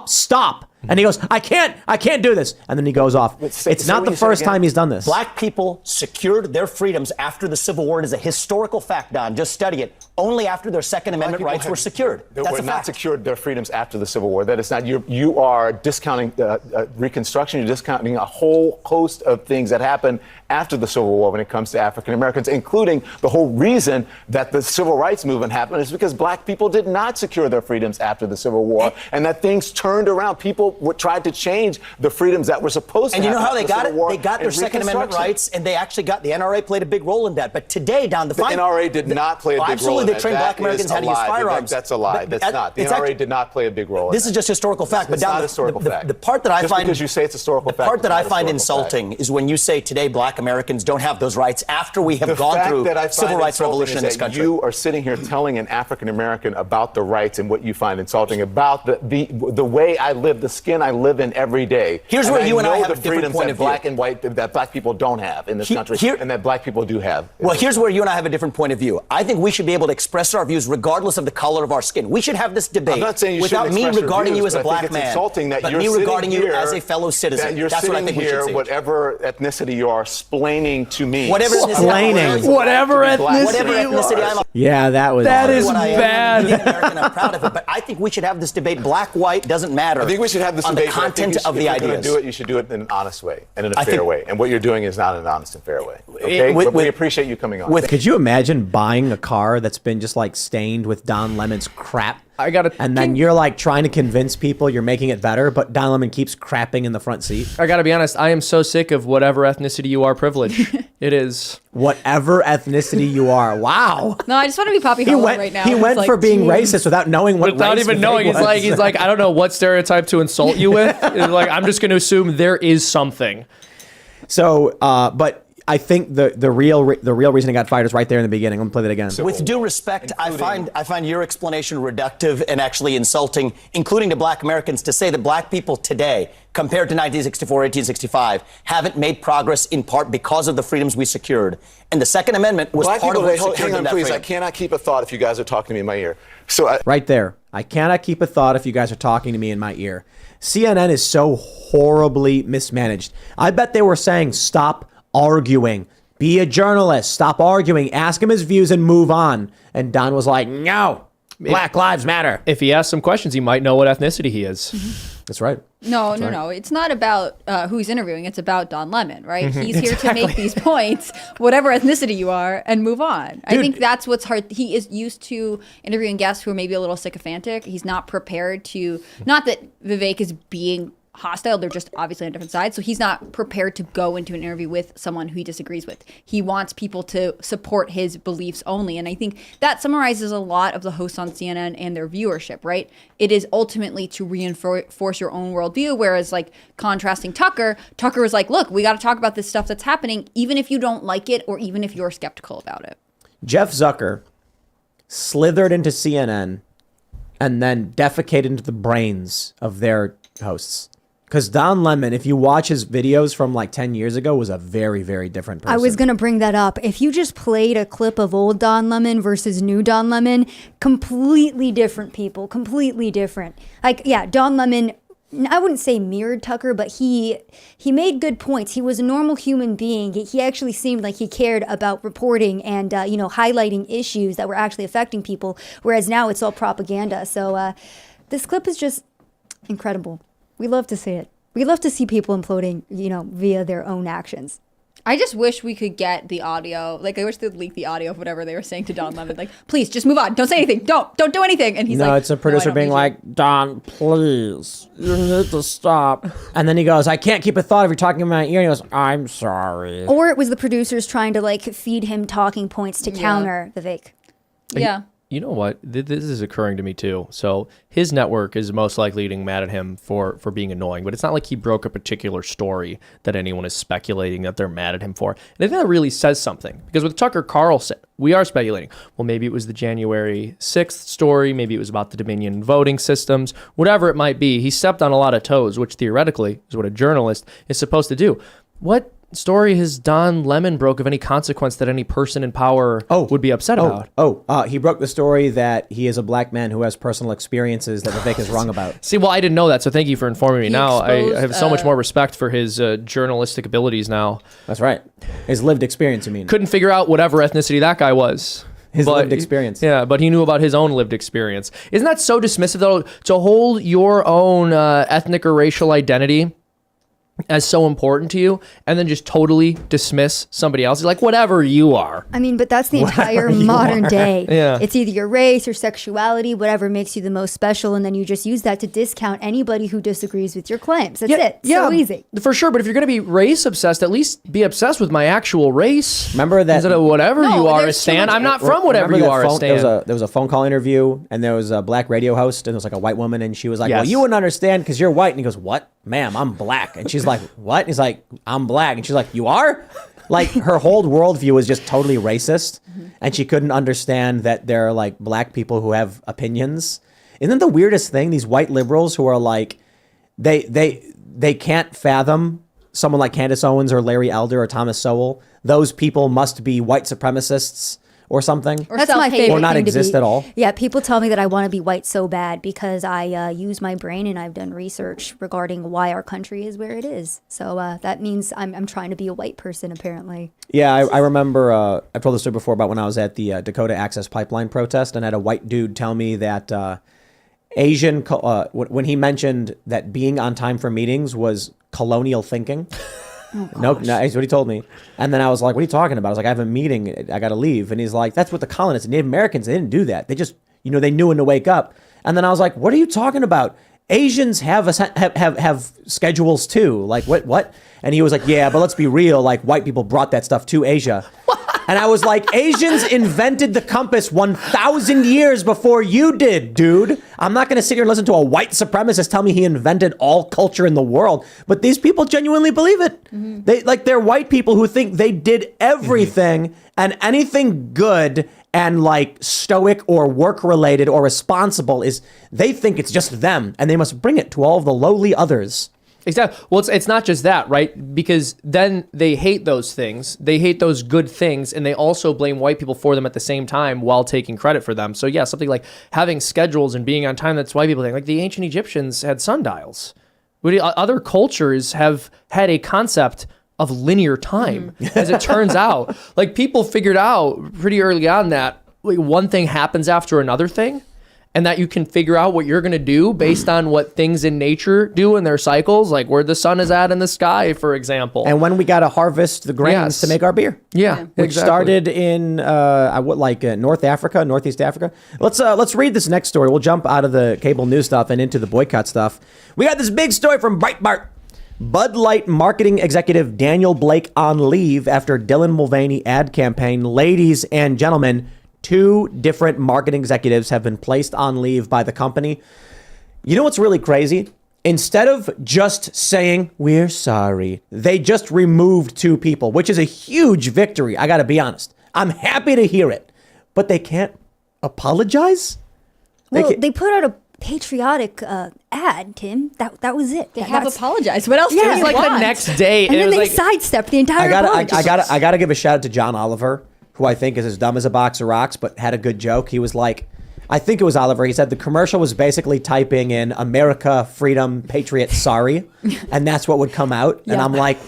stop." And he goes, I can't do this. And then he goes off. It's not the first time he's done this. Black people secured their freedoms after the Civil War. It is a historical fact, Don. Just study it. Only after their Second Amendment rights were secured. They That's were a not fact. secured their freedoms after the Civil War. That is not. You are discounting Reconstruction. You're discounting a whole host of things that happened after the Civil War when it comes to African Americans, including the whole reason that the Civil Rights Movement happened is because black people did not secure their freedoms after the Civil War, and that things turned around. People tried to change the freedoms that were supposed to And you happen know how they after the got Civil it? War They got their and Second Amendment Reconstruction. rights, and they actually got the NRA played a big role in that. But today, Don, the NRA did not play a big role absolutely, in they that. trained black That Americans is how to a use lie. firearms. That's a lie. But That's not. The NRA did not play a big role in This that. is just historical fact. It's but not Don, a historical fact. The part that I Just find because you say it's historical the fact, part it's that not I a find historical insulting is when you say today black Americans don't have those rights after we have The gone fact through that I find civil rights insulting revolution is in this that country. You are sitting here telling an African American about the rights and what you find insulting about the way I live, the skin I live in every day. Here's where you and I know have the a different freedoms point that of view. black and white that black people don't have in this country, and that black people do have. Well, here's where you and I have a different point of view. I think we should be able to express our views regardless of the color of our skin. We should have this debate I'm not saying you without shouldn't me express your regarding you views, as a but I black think it's man, insulting that but you're me sitting regarding you here, as a fellow citizen. That you're That's what I sitting think we should here, see. whatever ethnicity you are, splaining to me. Whatever ethnicity, Whatever whatever ethnicity. ethnicity I'm. Yeah, that was. That is what I am. bad. I'm American, I'm proud of it. But I think we should have this debate. Black, white doesn't matter. I think we should have this on debate. the but I think content you should- of the if you're gonna ideas. do it, you should do it in an honest way and in a I fair think- way. And what you're doing is not an honest and fair way. Okay, with- but we appreciate you coming on. Could you imagine buying a car that's been just like stained with Don Lemon's crap? And then you're like trying to convince people you're making it better, but Don Lemon keeps crapping in the front seat. I gotta be honest, I am so sick of whatever ethnicity you are privilege. It is. Whatever ethnicity you are. Wow. No, I just want to be Poppy He Hollow went, right now. he It's went like, for being geez. racist without knowing what Without race even Vivek knowing, was. he's like, I don't know what stereotype to insult you with. It's like, I'm just gonna assume there is something. So, but I think the real reason he got fired is right there in the beginning. Let me play that again. With due respect, I find your explanation reductive and actually insulting, including to black Americans, to say that black people today, compared to 1964, 1865, haven't made progress in part because of the freedoms we secured. And the Second Amendment was Black part people, of what secured hang them on, that please. freedom. I cannot keep a thought if you guys are talking to me in my ear. So Right there. I cannot keep a thought if you guys are talking to me in my ear. CNN is so horribly mismanaged. I bet they were saying, stop arguing. Be a journalist. Stop arguing. Ask him his views and move on. And Don was like, no, Black Lives Matter. If he asks some questions, he might know what ethnicity he is. That's right. No. It's not about who he's interviewing. It's about Don Lemon, right? He's here to make these points, whatever ethnicity you are, and move on. I think that's what's hard. He is used to interviewing guests who are maybe a little sycophantic. He's not prepared to, not that Vivek is being hostile. They're just obviously on different sides. So he's not prepared to go into an interview with someone who he disagrees with. He wants people to support his beliefs only. And I think that summarizes a lot of the hosts on CNN and their viewership, right? It is ultimately to reinforce your own worldview. Whereas like contrasting Tucker was like, look, we got to talk about this stuff that's happening, even if you don't like it or even if you're skeptical about it. Jeff Zucker slithered into CNN and then defecated into the brains of their hosts. Because Don Lemon, if you watch his videos from like 10 years ago, was a very, very different person. I was going to bring that up. If you just played a clip of old Don Lemon versus new Don Lemon, completely different people, completely different. Like, yeah, Don Lemon, I wouldn't say mirrored Tucker, but he made good points. He was a normal human being. He actually seemed like he cared about reporting and, highlighting issues that were actually affecting people, whereas now it's all propaganda. So this clip is just incredible. We love to see it. We love to see people imploding, via their own actions. I just wish we could get the audio. Like, I wish they'd leak the audio of whatever they were saying to Don Lemon. Like, please, just move on. Don't say anything. Don't do anything. And he's like, it's a producer being like, Don, please, you need to stop. And then he goes, I can't keep a thought if you're talking in my ear. And he goes, I'm sorry. Or it was the producers trying to feed him talking points to counter the fake. Yeah. You know what? This is occurring to me too. So his network is most likely getting mad at him for being annoying, but it's not like he broke a particular story that anyone is speculating that they're mad at him for. And I think that really says something, because with Tucker Carlson, we are speculating. Well, maybe it was the January 6th story. Maybe it was about the Dominion voting systems, whatever it might be. He stepped on a lot of toes, which theoretically is what a journalist is supposed to do. What story has Don Lemon broke of any consequence that any person in power would be upset about? He broke the story that he is a black man who has personal experiences that Vivek is wrong about. See, well, I didn't know that, so thank you for informing me. Now I exposed, have so much more respect for his journalistic abilities now. That's right. His lived experience, you mean. Couldn't figure out whatever ethnicity that guy was. His lived experience. Yeah, but he knew about his own lived experience. Isn't that so dismissive, though, to hold your own ethnic or racial identity as so important to you and then just totally dismiss somebody else? It's like, whatever you are. I mean, but that's the entire modern day. Yeah. It's either your race or sexuality, whatever makes you the most special, and then you just use that to discount anybody who disagrees with your claims. That's it. So easy. For sure, but if you're going to be race obsessed, at least be obsessed with my actual race. Remember that? Instead of whatever you are as Stan. I'm not from whatever you are as Stan. There was a phone call interview, and there was a black radio host, and there was like a white woman, and she was like, Yes. well, you wouldn't understand because you're white. And he goes, what? Ma'am, I'm black. And she's like, what? And he's like, I'm black. And she's like, you are? Like, her whole worldview was just totally racist, and she couldn't understand that there are like black people who have opinions. Isn't the weirdest thing? These white liberals who are like, they can't fathom someone like Candace Owens or Larry Elder or Thomas Sowell. Those people must be white supremacists or something. Or That's my self-hate. favorite Or not thing to exist be. at all. Yeah, people tell me that I want to be white so bad because I use my brain and I've done research regarding why our country is where it is. So that means I'm trying to be a white person, apparently. Yeah, I remember, I've told this story before about when I was at the Dakota Access Pipeline protest and had a white dude tell me that when he mentioned that being on time for meetings was colonial thinking. No, that's what he told me. And then I was like, what are you talking about? I was like, I have a meeting. I got to leave. And he's like, that's what the colonists, Native Americans, they didn't do that. They just, they knew when to wake up. And then I was like, what are you talking about? Asians have schedules too. Like, what? And he was like, yeah, but let's be real. Like, white people brought that stuff to Asia. And I was like, Asians invented the compass 1,000 years before you did, dude. I'm not going to sit here and listen to a white supremacist tell me he invented all culture in the world. But these people genuinely believe it. Mm-hmm. They're white people who think they did everything and anything good and like stoic or work related or responsible they think it's just them and they must bring it to all of the lowly others. Exactly. Well, it's not just that, right? Because then they hate those things. They hate those good things, and they also blame white people for them at the same time while taking credit for them. So yeah, something like having schedules and being on time, that's why people think. Like the ancient Egyptians had sundials. Other cultures have had a concept of linear time, as it turns out. Like people figured out pretty early on that one thing happens after another thing. and that you can figure out what you're going to do based on what things in nature do in their cycles, like where the sun is at in the sky, for example. And when we got to harvest the grains Yes. to make our beer. Yeah, Which exactly. started in North Africa, Northeast Africa. Let's read this next story. We'll jump out of the cable news stuff and into the boycott stuff. We got this big story from Breitbart. Bud Light marketing executive Daniel Blake on leave after Dylan Mulvaney ad campaign. Ladies and gentlemen, 2 different marketing executives have been placed on leave by the company. You know what's really crazy? Instead of just saying, we're sorry, they just removed 2 people, which is a huge victory. I got to be honest. I'm happy to hear it, but they can't apologize? Well, they put out a patriotic ad, Tim. That was it. They have apologized. What else? Yeah. do It was you like want? the next day. And it then was they like, sidestepped the entire apology. I gotta give a shout out to John Oliver, who I think is as dumb as a box of rocks, but had a good joke. He was like, I think it was Oliver. He said the commercial was basically typing in America, freedom, patriot, sorry. And that's what would come out. And Yeah. I'm like,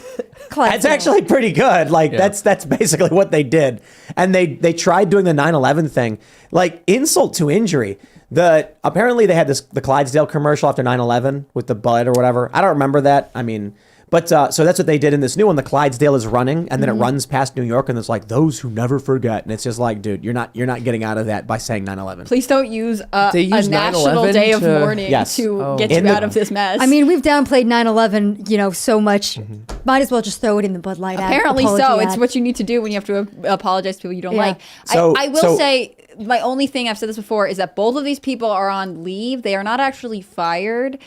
Classic. that's actually pretty good. Like that's basically what they did. And they tried doing the 9/11 thing, like insult to injury. Apparently they had the Clydesdale commercial after 9/11 with the Bud or whatever. I don't remember that. I mean, but so that's what they did in this new one. The Clydesdale is running, and then it runs past New York, and it's like those who never forget. And it's just like, dude, you're not getting out of that by saying 9/11. Please don't use They a use national 9/11 day of to- mourning Yes. to get In you the- out of this mess. I mean, we've downplayed 9/11, so much. Might as well just throw it in the Bud Light ad. apparently so. apology It's ad. what you need to do when you have to apologize to people you don't Yeah. like. So- I will so- say my only thing, I've said this before, is that both of these people are on leave. They are not actually fired.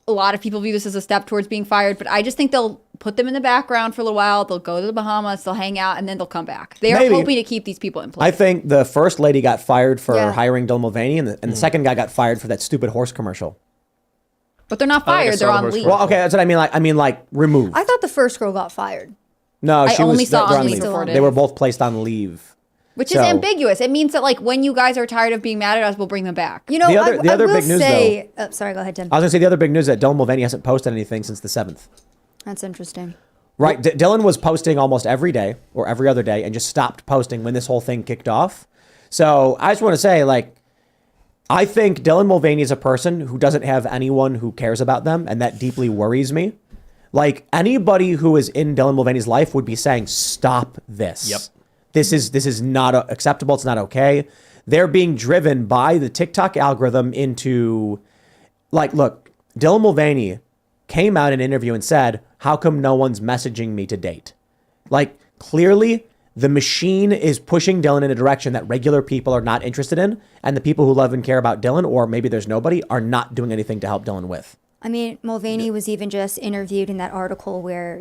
A lot of people view this as a step towards being fired, but I just think they'll put them in the background for a little while. They'll go to the Bahamas, they'll hang out, and then they'll come back. They are Maybe. hoping to keep these people in place. I think the first lady got fired for Yeah. hiring Dylan Mulvaney, and the second guy got fired for that stupid horse commercial. but they're not I think I fired. saw They're the on horse leave. Well, okay, that's what I mean. I mean, removed. I thought the first girl got fired. No, I she only was saw they're on on leave leave. reported. They were both placed on leave. Which So- is ambiguous. It means that when you guys are tired of being mad at us, we'll bring them back. The other- I the other will big news, say, sorry, go ahead, Tim. I was gonna say the other big news is that Dylan Mulvaney hasn't posted anything since the 7th. That's interesting. Right, Dylan was posting almost every day or every other day, and just stopped posting when this whole thing kicked off. So I just want to say, I think Dylan Mulvaney is a person who doesn't have anyone who cares about them, and that deeply worries me. Anybody who is in Dylan Mulvaney's life would be saying, "Stop this. Yep. This is not acceptable. It's not okay." They're being driven by the TikTok algorithm into, look, Dylan Mulvaney came out in an interview and said, "How come no one's messaging me to date?" Clearly, the machine is pushing Dylan in a direction that regular people are not interested in, and the people who love and care about Dylan, or maybe there's nobody, are not doing anything to help Dylan with. I mean, Mulvaney was even just interviewed in that article where,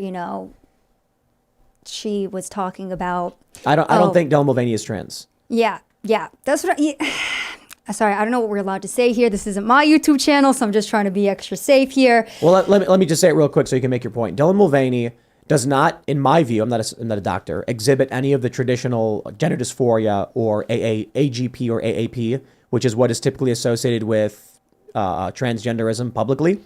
she was talking about. I don't think Dylan Mulvaney is trans. Yeah. That's what sorry, I don't know what we're allowed to say here. This isn't my YouTube channel, so I'm just trying to be extra safe here. Well, let me just say it real quick so you can make your point. Dylan Mulvaney does not, in my view, I'm not a doctor, exhibit any of the traditional gender dysphoria or AGP or AAP, which is what is typically associated with transgenderism publicly.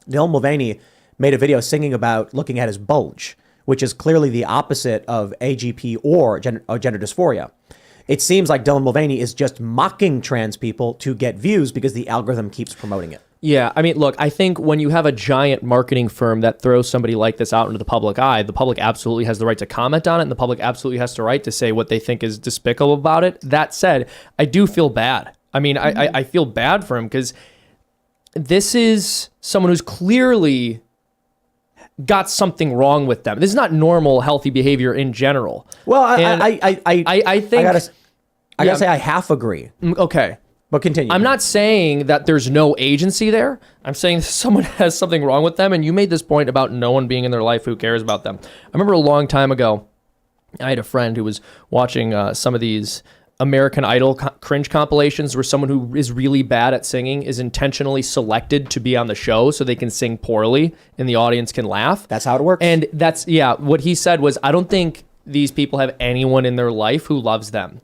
Dylan Mulvaney made a video singing about looking at his bulge, which is clearly the opposite of AGP or gender dysphoria. It seems like Dylan Mulvaney is just mocking trans people to get views because the algorithm keeps promoting it. Yeah, I mean, look, I think when you have a giant marketing firm that throws somebody like this out into the public eye, the public absolutely has the right to comment on it, and the public absolutely has the right to say what they think is despicable about it. That said, I do feel bad. I mean, I feel bad for him because this is someone who's clearly got something wrong with them. This is not normal, healthy behavior in general. Well, And I think I gotta say I half agree, okay. but continue. I'm not saying that there's no agency there. I'm saying someone has something wrong with them. And you made this point about no one being in their life who cares about them. I remember a long time ago, I had a friend who was watching some of these American Idol cringe compilations where someone who is really bad at singing is intentionally selected to be on the show so they can sing poorly and the audience can laugh. That's how it works. And what he said was, I don't think these people have anyone in their life who loves them.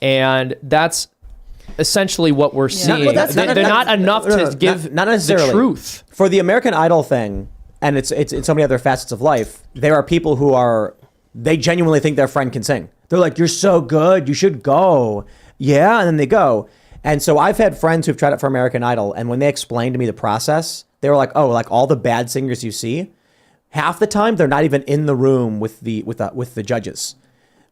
And that's essentially what we're seeing. well, that's They're not enough to give not necessarily the truth. For the American Idol thing, and it's in so many other facets of life, there are people who they genuinely think their friend can sing. They're like, "You're so good, you should go." Yeah, and then they go. And so I've had friends who've tried it for American Idol, and when they explained to me the process, they were like, "Oh, like all the bad singers you see, half the time they're not even in the room with the judges.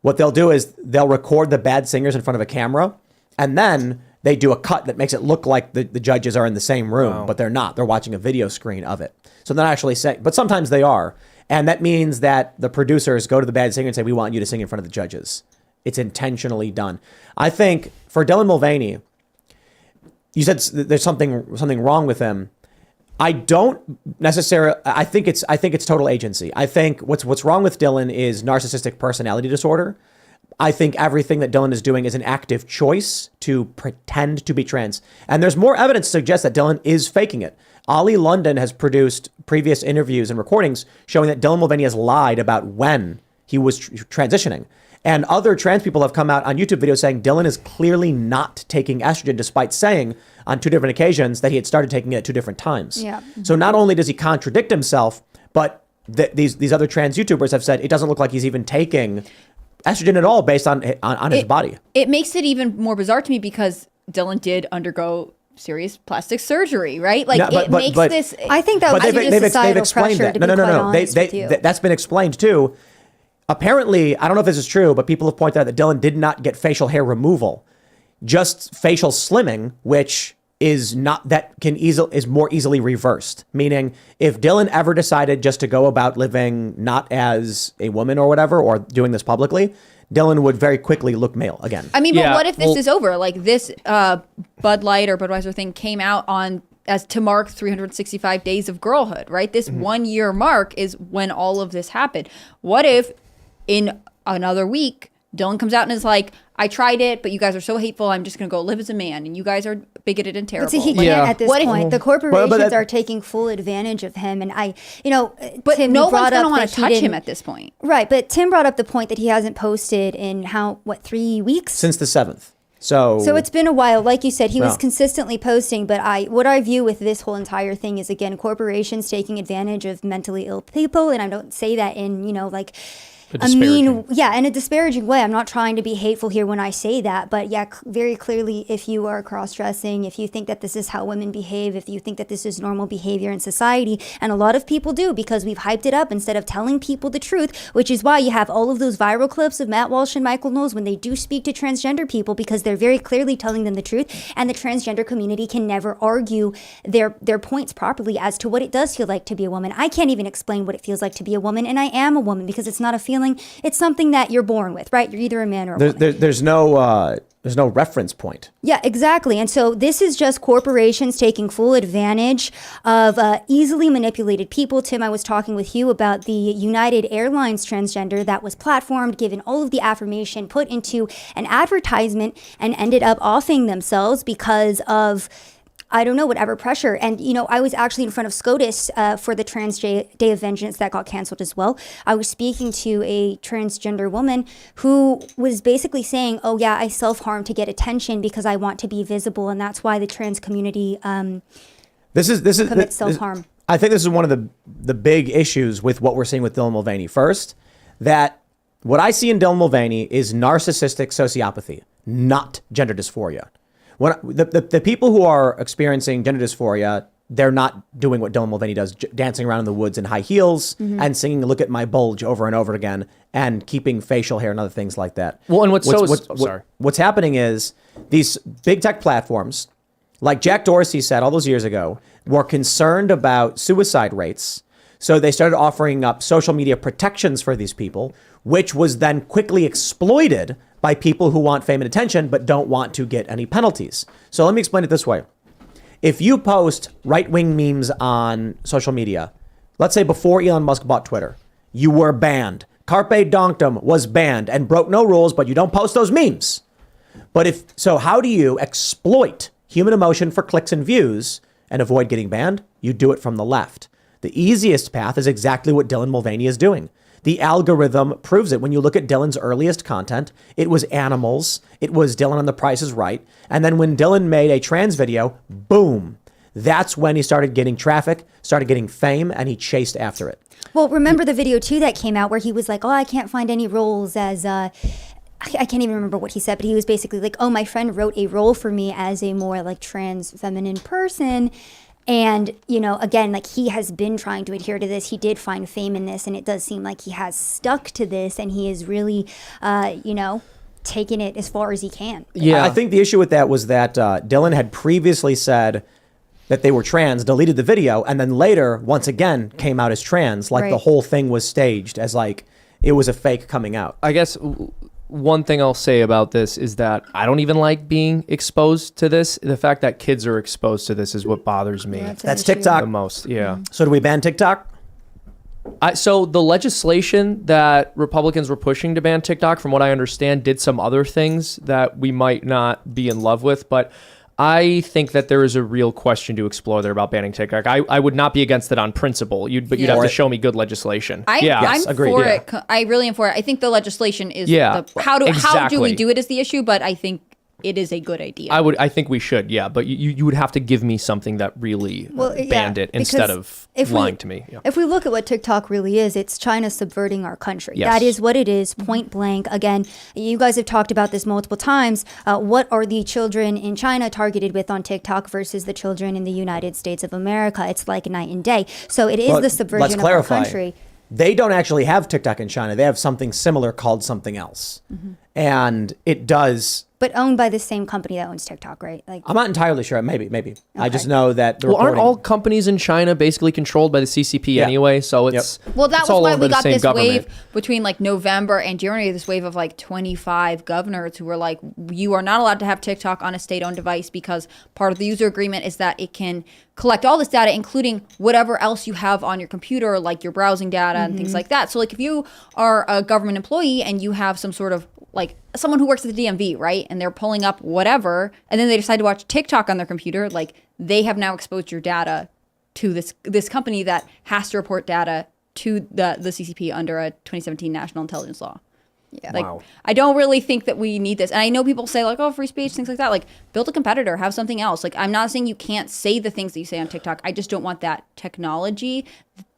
What they'll do is they'll record the bad singers in front of a camera, and then they do a cut that makes it look like the judges are in the same room, but they're not. They're watching a video screen of it. So they're not actually saying, but sometimes they are. And that means that the producers go to the bad singer and say, we want you to sing in front of the judges. It's intentionally done. I think for Dylan Mulvaney, you said there's something wrong with him. I don't necessarily. I think it's total agency. I think what's wrong with Dylan is narcissistic personality disorder. I think everything that Dylan is doing is an active choice to pretend to be trans. And there's more evidence to suggest that Dylan is faking it. Ollie London has produced previous interviews and recordings showing that Dylan Mulvaney has lied about when he was transitioning. And other trans people have come out on YouTube videos saying Dylan is clearly not taking estrogen, despite saying on 2 different occasions that he had started taking it at 2 different times. Yeah. So not only does he contradict himself, but these other trans YouTubers have said it doesn't look like he's even taking estrogen at all based on his body. It makes it even more bizarre to me because Dylan did undergo serious plastic surgery, right? Like No, it makes this. I think that was But just societal pressure. that. To be quite honest with you. That's been explained too. Apparently, I don't know if this is true, but people have pointed out that Dylan did not get facial hair removal, just facial slimming, which is more easily reversed. Meaning, if Dylan ever decided just to go about living not as a woman or whatever, or doing this publicly, Dylan would very quickly look male again. I mean, but what if this is over? Like this Bud Light or Budweiser thing came out as to mark 365 days of girlhood, right? This 1 year mark is when all of this happened. What if in another week, Dylan comes out and is like, I tried it, but you guys are so hateful. I'm just going to go live as a man. And you guys are bigoted and terrible. But see, he can't at this point. The corporations But are taking full advantage of him. And but Tim, no you one's brought going to up want that to he touch him didn't- at this point. Right. But Tim brought up the point that he hasn't posted in 3 weeks? Since the 7th. So it's been a while. Like you said, he was consistently posting. But what I view with this whole entire thing is, again, corporations taking advantage of mentally ill people. And I don't say that in, in a disparaging way. I'm not trying to be hateful here when I say that, but yeah, very clearly, if you are cross-dressing, if you think that this is how women behave, if you think that this is normal behavior in society, and a lot of people do because we've hyped it up instead of telling people the truth, which is why you have all of those viral clips of Matt Walsh and Michael Knowles when they do speak to transgender people, because they're very clearly telling them the truth, and the transgender community can never argue their points properly as to what it does feel like to be a woman. I can't even explain what it feels like to be a woman, and I am a woman because it's not a feeling. It's something that you're born with, right? You're either a man or a woman. There's no reference point. Yeah, exactly. And so this is just corporations taking full advantage of easily manipulated people. Tim, I was talking with you about the United Airlines transgender that was platformed, given all of the affirmation, put into an advertisement, and ended up offing themselves because of, I don't know, whatever pressure. And, I was actually in front of SCOTUS for the Trans Day of Vengeance that got canceled as well. I was speaking to a transgender woman who was basically saying, oh, yeah, I self-harm to get attention because I want to be visible. And that's why the trans community commits self-harm. I think this is one of the big issues with what we're seeing with Dylan Mulvaney. First, that what I see in Dylan Mulvaney is narcissistic sociopathy, not gender dysphoria. When the people who are experiencing gender dysphoria, they're not doing what Dylan Mulvaney does, dancing around in the woods in high heels and singing "Look at My Bulge" over and over again, and keeping facial hair and other things like that. Well, and what's happening is these big tech platforms, like Jack Dorsey said all those years ago, were concerned about suicide rates. So they started offering up social media protections for these people, which was then quickly exploited by people who want fame and attention but don't want to get any penalties. So let me explain it this way. If you post right-wing memes on social media, let's say before Elon Musk bought Twitter, you were banned. Carpe Donktum was banned and broke no rules, but you don't post those memes. So how do you exploit human emotion for clicks and views and avoid getting banned? You do it from the left. The easiest path is exactly what Dylan Mulvaney is doing. The algorithm proves it. When you look at Dylan's earliest content, it was animals. It was Dylan on The Price is Right. And then when Dylan made a trans video, boom, that's when he started getting traffic, started getting fame, and he chased after it. Well, remember the video too that came out where he was like, oh, I can't find any roles as I can't even remember what he said, but he was basically like, oh, my friend wrote a role for me as a more like trans feminine person. And, you know, again, like he has been trying to adhere to this. He did find fame in this, and it does seem like he has stuck to this, and he is really, you know, taking it as far as he can. Yeah. I think the issue with that was that Dylan had previously said that they were trans, deleted the video, and then later, once again, came out as trans. Like the Right. whole thing was staged as like it was a fake coming out. I guess one thing I'll say about this is that I don't even like being exposed to this. The fact that kids are exposed to this is what bothers me That's an That's issue. TikTok. the most. Yeah. So do we ban TikTok? So the legislation that Republicans were pushing to ban TikTok, from what I understand, did some other things that we might not be in love with. But I think that there is a real question to explore there about banning TikTok. I would not be against it on principle, but you'd have to show me good legislation. I'm agreed, for yeah. it. I really am for it. I think the legislation is Yeah, how do we exactly. do it is the issue, but I think it is a good idea. I think we should, yeah. But you would have to give me something that really banned it instead of lying to me. Yeah. If we look at what TikTok really is, it's China subverting our country. Yes. That is what it is, point blank. Again, you guys have talked about this multiple times. What are the children in China targeted with on TikTok versus the children in the United States of America? It's like night and day. So it is But the subversion let's of clarify. our country. They don't actually have TikTok in China. They have something similar called something else. And it does. But owned by the same company that owns TikTok, right? Like, I'm not entirely sure. Maybe. I just know that the Well, aren't reporting- all companies in China basically controlled by the CCP anyway? So it's Well, that it's was all why owned we by the got same this government. wave between like November and January, this wave of like 25 governors who were like, you are not allowed to have TikTok on a state-owned device because part of the user agreement is that it can collect all this data, including whatever else you have on your computer, like your browsing data and things like that. So like if you are a government employee and you have some sort of like someone who works at the DMV, right? And they're pulling up whatever, and then they decide to watch TikTok on their computer, like they have now exposed your data to this company that has to report data to the CCP under a 2017 National Intelligence Law. Yeah. Like, I don't really think that we need this. And I know people say like, oh, free speech, things like that. Like, build a competitor, have something else. Like, I'm not saying you can't say the things that you say on TikTok. I just don't want that technology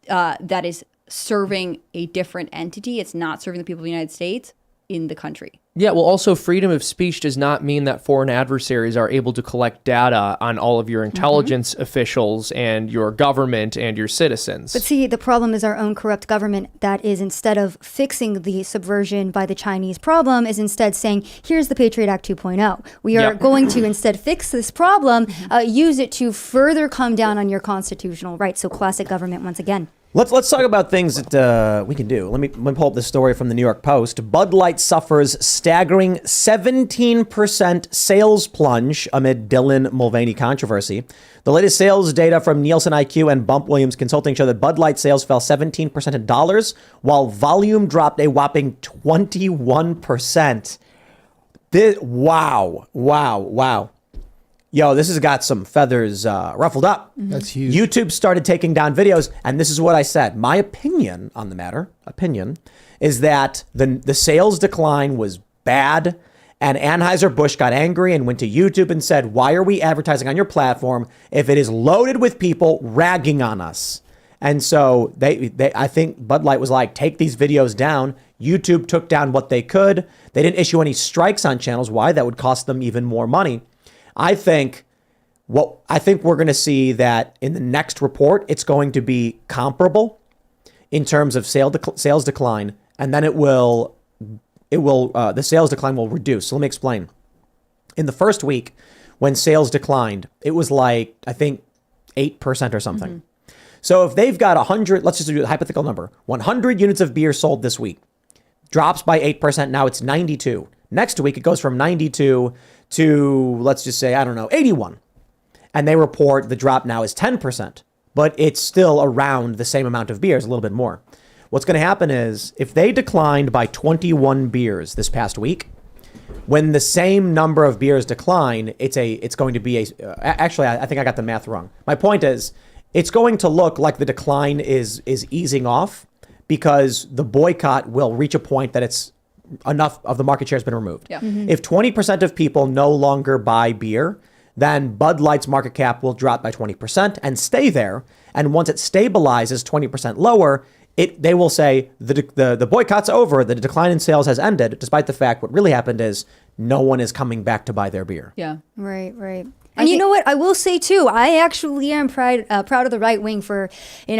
that is serving a different entity. It's not serving the people of the United States in the country. Yeah, well, also freedom of speech does not mean that foreign adversaries are able to collect data on all of your intelligence officials and your government and your citizens. but see, the problem is our own corrupt government that is, instead of fixing the subversion by the Chinese problem, is instead saying, here's the Patriot Act 2.0. We are Yep. going to instead fix this problem, use it to further come down on your constitutional rights. So classic government once again. Let's talk about things that we can do. Let me pull up this story from the New York Post. Bud Light suffers staggering 17% sales plunge amid Dylan Mulvaney controversy. The latest sales data from Nielsen IQ and Bump Williams Consulting show that Bud Light sales fell 17% in dollars, while volume dropped a whopping 21%. Wow. Yo, this has got some feathers ruffled up. That's huge. YouTube started taking down videos, and this is what I said. My opinion on the matter, is that the sales decline was bad, and Anheuser-Busch got angry and went to YouTube and said, why are we advertising on your platform if it is loaded with people ragging on us? And so I think Bud Light was like, take these videos down. YouTube took down what they could. They didn't issue any strikes on channels. Why? That would cost them even more money. I think we're going to see that in the next report, it's going to be comparable in terms of sales decline, and then the sales decline will reduce. So let me explain. In the first week, when sales declined, it was like, I think 8% or something. So if they've got 100, let's just do a hypothetical number, 100 units of beer sold this week, drops by 8%. Now it's 92. Next week, it goes from 92 to, let's just say, 81. And they report the drop now is 10%, but it's still around the same amount of beers, a little bit more. What's going to happen is if they declined by 21 beers this past week, when the same number of beers decline, it's going to be actually, I think I got the math wrong. My point is, it's going to look like the decline is easing off because the boycott will reach a point that it's enough of the market share has been removed. Yeah. If 20% of people no longer buy beer, then Bud Light's market cap will drop by 20% and stay there. And once it stabilizes 20% lower, they will say the boycott's over, the decline in sales has ended, despite the fact what really happened is no one is coming back to buy their beer. Yeah. Right, right. And you know what? I will say too, I actually am proud of the right wing for,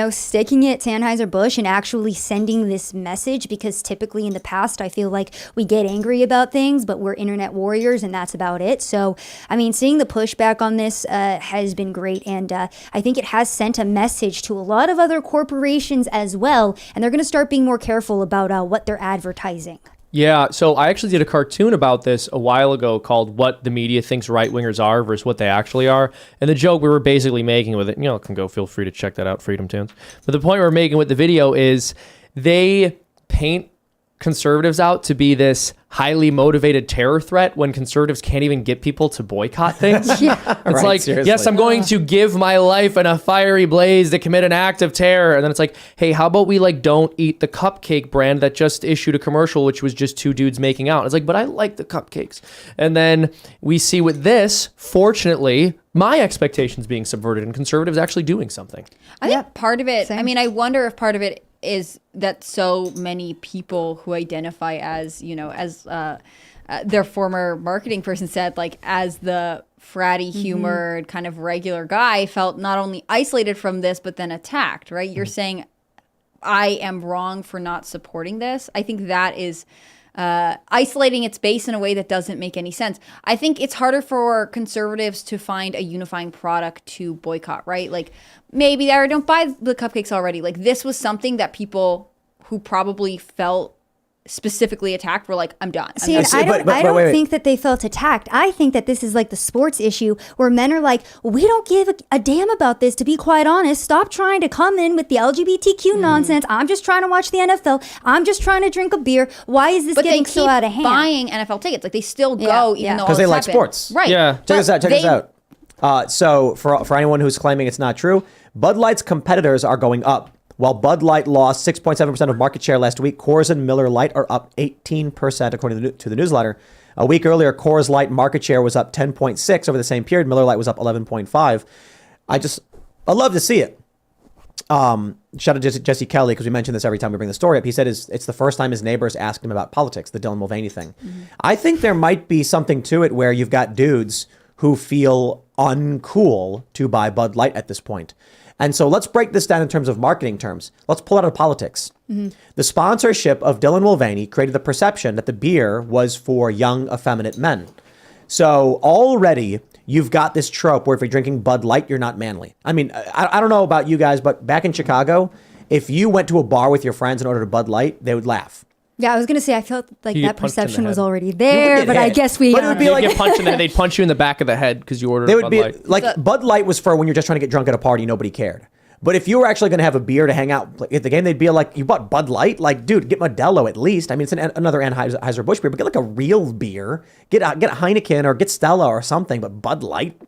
sticking it to Anheuser-Busch and actually sending this message, because typically in the past, I feel like we get angry about things, but we're internet warriors and that's about it. So, I mean, seeing the pushback on this has been great. And I think it has sent a message to a lot of other corporations as well. And they're going to start being more careful about what they're advertising. Yeah, so I actually did a cartoon about this a while ago called What the Media Thinks Right-Wingers Are versus What They Actually Are. And the joke we were basically making with it, feel free to check that out, Freedom Tunes. But the point we're making with the video is they paint conservatives out to be this highly motivated terror threat when conservatives can't even get people to boycott things. It's like, seriously. yes, I'm going to give my life in a fiery blaze to commit an act of terror. And then it's like, hey, how about we don't eat the cupcake brand that just issued a commercial, which was just two dudes making out. It's like, but I like the cupcakes. And then we see with this, fortunately, my expectations being subverted and conservatives actually doing something. I think part of it, Same. I mean, I wonder if part of it is that so many people who identify as, their former marketing person said, as the fratty, humored, kind of regular guy felt not only isolated from this, but then attacked, right? You're saying, I am wrong for not supporting this. I think that is isolating its base in a way that doesn't make any sense. I think it's harder for conservatives to find a unifying product to boycott, right? Maybe they don't buy the cupcakes already. This was something that people who probably felt specifically attacked were like, I'm done. See, and I don't think that they felt attacked. I think that this is like the sports issue where men are like, we don't give a damn about this, to be quite honest. Stop trying to come in with the LGBTQ nonsense. I'm just trying to watch the NFL. I'm just trying to drink a beer. Why is this getting so out of hand? Buying NFL tickets. They still go even though because they like happened. sports. Right. Yeah. Check this out. So for anyone who's claiming it's not true, Bud Light's competitors are going up. While Bud Light lost 6.7% of market share last week, Coors and Miller Lite are up 18%, according to the newsletter. A week earlier, Coors Light market share was up 10.6 over the same period. Miller Lite was up 11.5. I love to see it. Shout out to Jesse Kelly, because we mention this every time we bring the story up. He said it's the first time his neighbors asked him about politics, the Dylan Mulvaney thing. I think there might be something to it where you've got dudes who feel uncool to buy Bud Light at this point. And so let's break this down in terms of marketing terms. Let's pull out of politics. The sponsorship of Dylan Mulvaney created the perception that the beer was for young, effeminate men. So already you've got this trope where if you're drinking Bud Light, you're not manly. I mean, I don't know about you guys, but back in Chicago, if you went to a bar with your friends and ordered a Bud Light, they would laugh. Yeah, I was going to say, I felt like You that get punched in the perception was head. already there, but I guess we... But it would be like... Get punched in the head. They'd punch you in the back of the head because you ordered They a would Bud be Light. like Bud Light was for when you're just trying to get drunk at a party, nobody cared. But if you were actually going to have a beer to hang out at the game, they'd be like, you bought Bud Light? Like, dude, get Modelo at least. I mean, it's another Anheuser-Busch beer, but get like a real beer. Get a Heineken or get Stella or something, but Bud Light?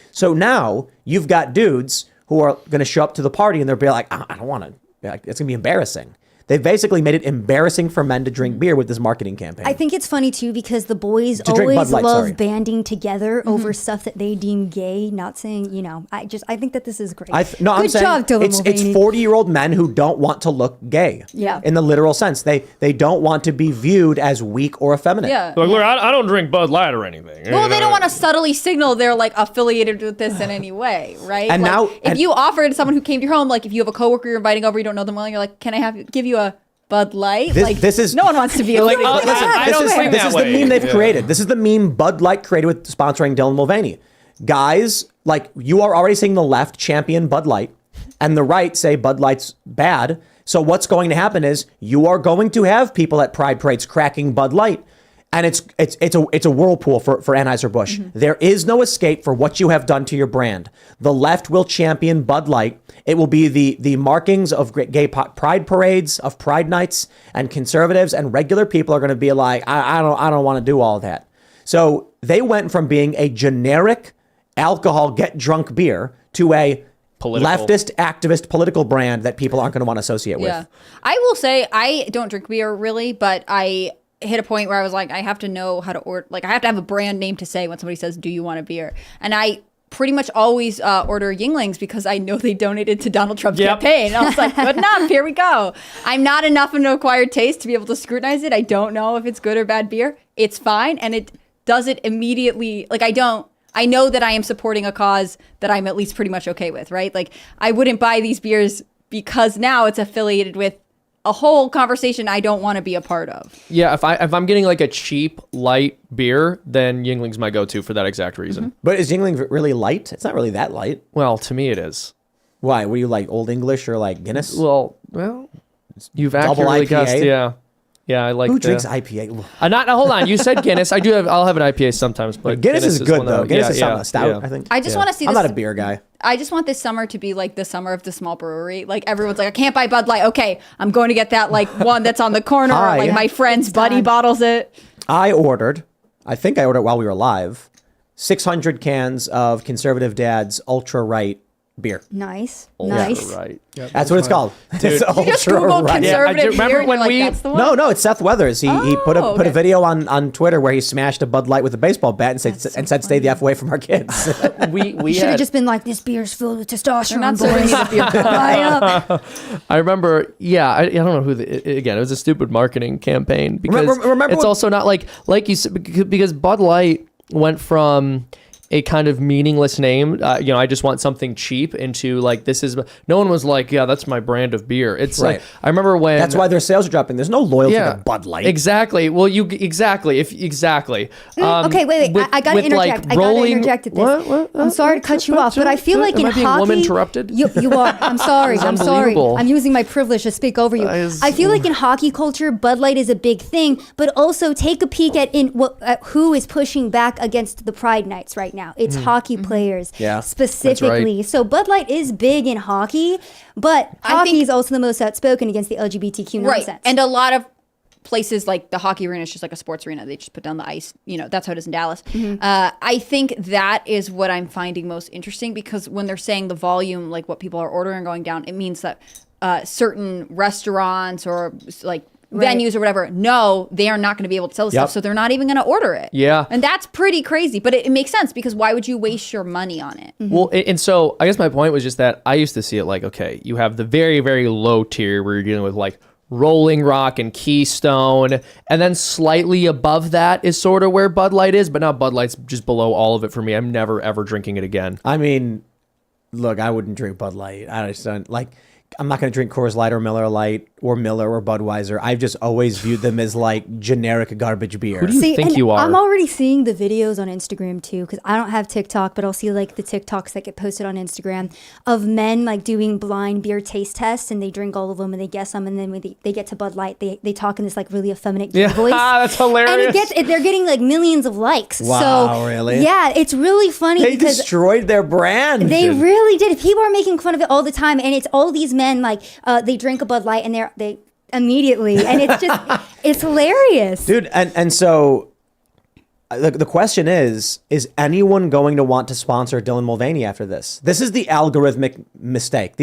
So now you've got dudes who are going to show up to the party and they'll be like, I don't want to. It's going to be embarrassing. They've basically made it embarrassing for men to drink beer with this marketing campaign. I think it's funny too because the boys To drink always Bud Light, love sorry. banding together over stuff that they deem gay. Not saying, I think that this is great. I'm Good saying job, Dylan it's Mulvaney. 40-year-old men who don't want to look gay. Yeah. In the literal sense. They don't want to be viewed as weak or effeminate. Yeah. Look, I don't drink Bud Light or anything. Well, they don't want to subtly signal they're affiliated with this in any way, right? And now- if you offered someone who came to your home, if you have a coworker you're inviting over, you don't know them well, and you're like, can I give you a Bud Light? This is no one wants to be Like, affiliated. listen, I don't swing This that is way. the meme they've Yeah. created. This is the meme Bud Light created with sponsoring Dylan Mulvaney. Guys, you are already seeing the left champion Bud Light and the right say Bud Light's bad. So what's going to happen is you are going to have people at pride parades cracking Bud Light. And it's a whirlpool for Anheuser-Busch. There is no escape for what you have done to your brand. The left will champion Bud Light. It will be the markings of gay pride parades, of pride nights, and conservatives and regular people are going to be like, I don't want to do all that. So they went from being a generic alcohol get drunk beer to a leftist activist political brand that people aren't going to want to associate with. Yeah. I will say I don't drink beer really, but I hit a point where I was like, I have to know how to order. I have to have a brand name to say when somebody says, do you want a beer? And I pretty much always order Yinglings because I know they donated to Donald Trump's Yep. campaign. And I was like, good enough, here we go. I'm not enough of an acquired taste to be able to scrutinize it. I don't know if it's good or bad beer. It's fine, and it does it immediately. Like, I know that I am supporting a cause that I'm at least pretty much okay with, right? Like, I wouldn't buy these beers because now it's affiliated with a whole conversation I don't want to be a part of. Yeah, if I'm getting like a cheap light beer, then Yingling's my go-to for that exact reason. But is Yingling really light? It's not really that light. Well, to me it is. Why? What do you like, Old English or like Guinness? Well, you've Double accurately IPA? guessed. Yeah, I like. Who drinks IPA? Hold on. You said Guinness. I'll have an IPA sometimes, but Guinness is good one though. of- Guinness is yeah, something stout, yeah. I think. I just want to see I'm this. not a beer guy. I just want this summer to be like the summer of the small brewery. Like, everyone's like, I can't buy Bud Light. Okay, I'm going to get that like one that's on the corner. Or, like, my friend's buddy bottles it. I ordered while we were live, 600 cans of Conservative Dad's Ultra Right beer. Nice. Right. That's what it's called. It's You just Ultra Googled Right. conservative Yeah, I do- remember beer and when you're like, we- that's the one? No, it's Seth Weathers. He put a okay. video on Twitter where he smashed a Bud Light with a baseball bat and said, "Stay the F away from our kids." We Should have had, just been like, this beer's filled with They're testosterone, not serving boys. me the beer. Buy up. I remember. Yeah, I don't know who. Again, it was a stupid marketing campaign because Remember it's what- also not like you said, because Bud Light went from a kind of meaningless name. I just want something cheap into like, this is, no one was like, yeah, that's my brand of beer. It's Right. like, I remember when. That's why their sales are dropping. There's no loyalty to Bud Light. Exactly. Well, exactly. Okay, wait. I gotta interject. I gotta interject at this. What? I'm sorry to cut you off, but I feel like Am in I being hockey, woman-interrupted? You are. I'm sorry. It's I'm sorry. unbelievable. I'm using my privilege to speak over you. I feel like in hockey culture, Bud Light is a big thing, but also take a peek at who is pushing back against the Pride Knights right now. It's hockey players, Yeah, specifically. So Bud Light is big in hockey, but hockey is also the most outspoken against the LGBTQ nonsense. Right. And a lot of places, like the hockey arena is just like a sports arena. They just put down the ice. That's how it is in Dallas. I think that is what I'm finding most interesting, because when they're saying the volume, like what people are ordering going down, it means that certain restaurants or like venues or whatever, no, they are not going to be able to sell the stuff, so they're not even going to order it. Yeah. And that's pretty crazy, but it makes sense, because why would you waste your money on it? Well, and so I guess my point was just that I used to see it like, okay, you have the very, very low tier where you're dealing with like Rolling Rock and Keystone, and then slightly above that is sort of where Bud Light is, but now Bud Light's just below all of it for me. I'm never, ever drinking it again. I mean, look, I wouldn't drink Bud Light. I just don't like. I'm not going to drink Coors Light or Miller Lite or Miller or Budweiser. I've just always viewed them as like generic garbage beer. Who do you think and you are? I'm already seeing the videos on Instagram too, because I don't have TikTok, but I'll see like the TikToks that get posted on Instagram of men like doing blind beer taste tests, and they drink all of them and they guess them, and then when they get to Bud Light, they talk in this like really effeminate voice. That's hilarious. And they're getting like millions of likes. Wow, so, really? Yeah, it's really funny They because destroyed their brand. they really did. People are making fun of it all the time, and it's all these men like they drink a Bud Light and they immediately, and it's just it's hilarious, Dude, and so the question is anyone going to want to sponsor Dylan Mulvaney after this? This is the algorithmic mistake.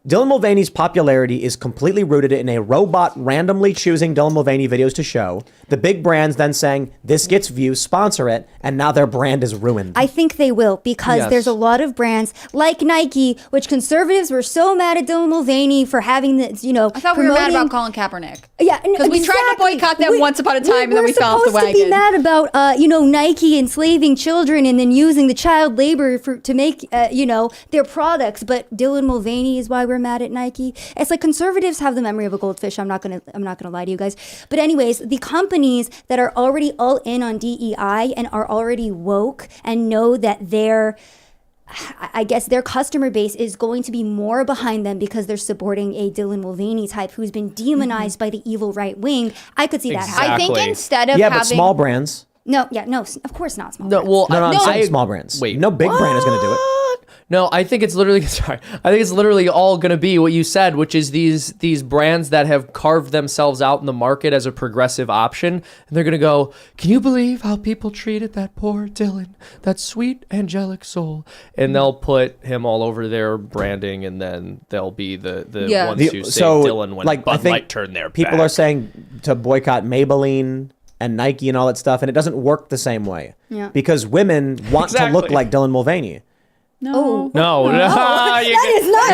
Dylan Mulvaney's popularity is completely rooted in a robot randomly choosing Dylan Mulvaney videos to show. The big brands then saying, this gets views, sponsor it, and now their brand is ruined. I think they will, because Yes. there's a lot of brands like Nike, which conservatives were so mad at Dylan Mulvaney for having this, I thought we were mad about Colin Kaepernick. Yeah, because we tried to boycott them once upon a time, and then we fell off the We're supposed to be wagon. mad about, Nike enslaving children and then using the child labor to make, their products. But Dylan Mulvaney is why we're mad at Nike. It's like conservatives have the memory of a goldfish. I'm not gonna lie to you guys. But anyways, the companies that are already all in on DEI and are already woke and know that their customer base is going to be more behind them because they're supporting a Dylan Mulvaney type who's been demonized by the evil right wing. I could see that happen. I think instead of yeah, having but small brands. No, of course not small No, brands. well, No, I'm saying I- small brands. Wait, no big brand is going to do it. No, I think it's literally all going to be what you said, which is these brands that have carved themselves out in the market as a progressive option, and they're going to go, can you believe how people treated that poor Dylan, that sweet angelic soul? And they'll put him all over their branding, and then they'll be the Yeah. ones who say Dylan when Bud Light turned their people back. are saying to boycott Maybelline and Nike and all that stuff, and it doesn't work the same way. Yeah. Because women want to look Exactly. like Dylan Mulvaney. No. No. That is not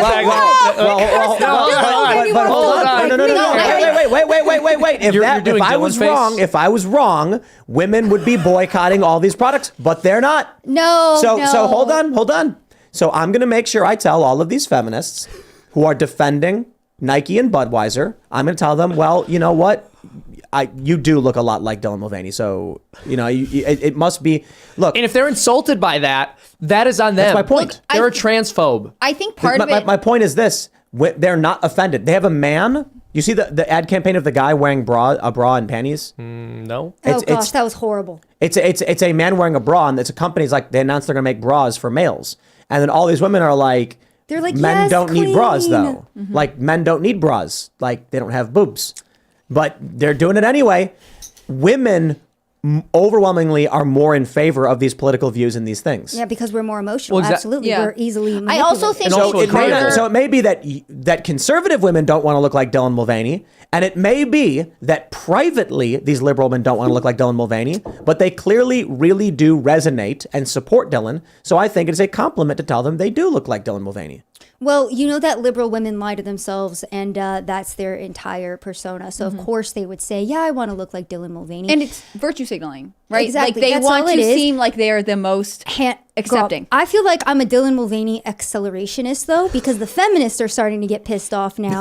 Wait. If I was wrong, women would be boycotting all these products, but they're not. No. So hold on. So I'm going to make sure I tell all of these feminists who are defending Nike and Budweiser, I'm going to tell them, well, you know what? You do look a lot like Dylan Mulvaney, so it must be. Look, and if they're insulted by that, that is on them. That's my point. Look, They're a transphobe. I think part of it. My point is this: they're not offended. They have a man. You see the ad campaign of the guy wearing a bra and panties? No. Oh gosh, that was horrible. It's a man wearing a bra, and it's a company's like they announced they're gonna make bras for males, and then all these women are like. They're like, men yes, don't need bras queen. though. Like men don't need bras. Like they don't have boobs. But they're doing it anyway. Women overwhelmingly are more in favor of these political views and these things. Yeah, because we're more emotional. Well, Absolutely, yeah. we're easily. I also think manipulated. So it may be that conservative women don't want to look like Dylan Mulvaney, and it may be that privately these liberal women don't want to look like Dylan Mulvaney, but they clearly really do resonate and support Dylan. So I think it's a compliment to tell them they do look like Dylan Mulvaney. Well, you know that liberal women lie to themselves, and that's their entire persona. So, of course, they would say, yeah, I want to look like Dylan Mulvaney. And it's virtue signaling, right? Exactly. Like they That's want all it to is. seem like they're the most accepting. Girl, I feel like I'm a Dylan Mulvaney accelerationist, though, because the feminists are starting to get pissed off now.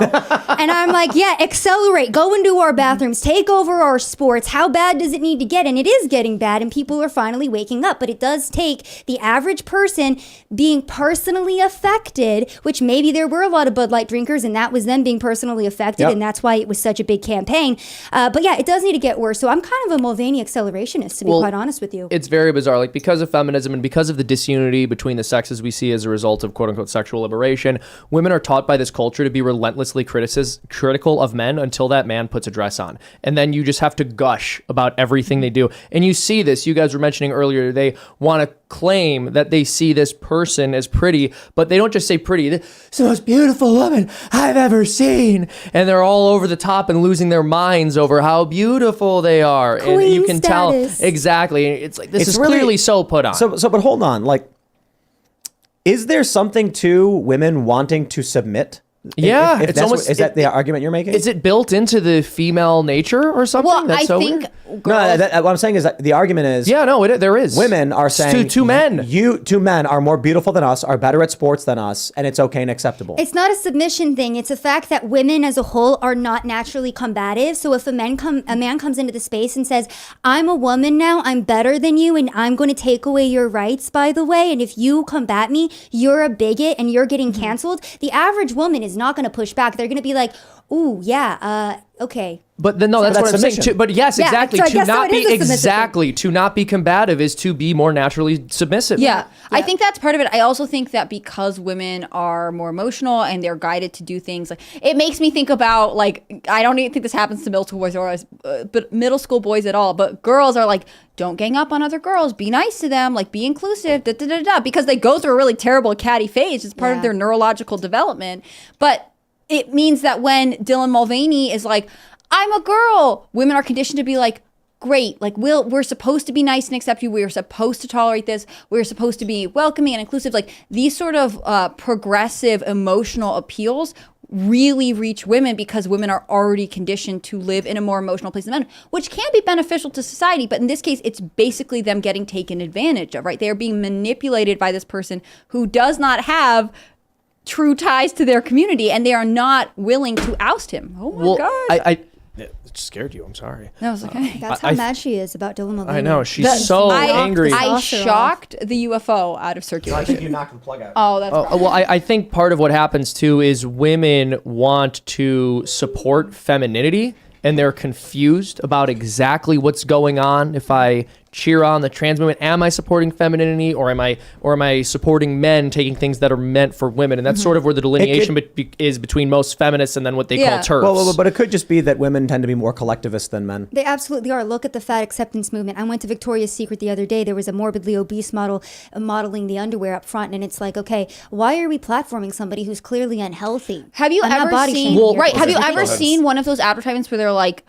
And I'm like, yeah, accelerate. Go into our bathrooms. Take over our sports. How bad does it need to get? And it is getting bad, and people are finally waking up. But it does take the average person being personally affected, which maybe there were a lot of Bud Light drinkers, and that was them being personally affected, Yep. and that's why it was such a big campaign. But yeah, it does need to get worse. So I'm kind of a Mulvaney accelerationist, to be quite honest with you. It's very bizarre. Like, because of feminism and because of the disunity between the sexes we see as a result of quote unquote sexual liberation, women are taught by this culture to be relentlessly critical of men until that man puts a dress on. And then you just have to gush about everything they do. And you see this, you guys were mentioning earlier, they want to claim that they see this person as pretty, but they don't just say pretty. It's the most beautiful woman I've ever seen. And they're all over the top and losing their minds over how beautiful they are. And you Queen can status. tell exactly. It's like, this It's is really- clearly so put on. But hold on. Like, is there something to women wanting to submit? Yeah, If it's that's almost- is that the argument you're making? Is it built into the female nature or something? Well, That's I so think weird. girls, what I'm saying is that the argument is Yeah, no, there is. women are It's saying two men. two men are more beautiful than us, are better at sports than us, and it's okay and acceptable. It's not a submission thing. It's a fact that women as a whole are not naturally combative. So if a man comes into the space and says, I'm a woman now, I'm better than you, and I'm going to take away your rights, by the way, and if you combat me, you're a bigot and you're getting canceled, the average woman is not going to push back. They're going to be like, ooh, yeah, okay. But then no, that's that's what I'm saying. submission. But yes, Yeah, exactly. so I To guess so not it be is a submissive exactly to not be combative is to be more naturally submissive. Yeah, I think that's part of it. I also think that because women are more emotional and they're guided to do things, like it makes me think about like I don't even think this happens to middle school boys or but middle school boys at all. But girls are like, don't gang up on other girls. Be nice to them. Like be inclusive. Da, da, da, da, because they go through a really terrible catty phase. It's part of their neurological development. But it means that when Dylan Mulvaney is like, I'm a girl, women are conditioned to be like, great, like we're supposed to be nice and accept you. We're supposed to tolerate this. We're supposed to be welcoming and inclusive. Like these sort of progressive emotional appeals really reach women because women are already conditioned to live in a more emotional place than men, which can be beneficial to society. But in this case, it's basically them getting taken advantage of, right? They are being manipulated by this person who does not have true ties to their community, and they are not willing to oust him. Oh my gosh. It scared you. I'm sorry. That was okay. That's how mad she is about Dylan Mulvaney. I know she's so angry. I shocked the UFO out of circulation. you knocked the plug out. Oh, that's wrong. Well, I think part of what happens too is women want to support femininity and they're confused about exactly what's going on. If I cheer on the trans movement, am I supporting femininity or am I supporting men taking things that are meant for women? And that's sort of where the delineation is between most feminists and then what they call TERFs. Well, but it could just be that women tend to be more collectivist than men. They absolutely are. Look at the fat acceptance movement. I went to Victoria's Secret the other day. There was a morbidly obese model modeling the underwear up front, and it's like, okay, why are we platforming somebody who's clearly unhealthy? Have you I'm not ever body seen? shaming here. Right. Have It's you ever ridiculous. seen one of those advertisements where they're like,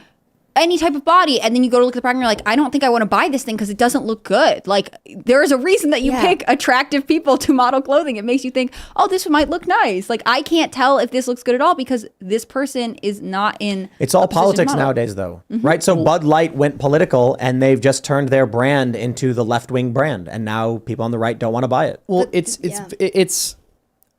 any type of body, and then you go to look at the product and you're like, I don't think I want to buy this thing because it doesn't look good. Like, there is a reason that you pick attractive people to model clothing. It makes you think, oh, this might look nice. Like, I can't tell if this looks good at all because this person is not in. It's all politics nowadays, though, right? So Bud Light went political, and they've just turned their brand into the left-wing brand, and now people on the right don't want to buy it. Well, it's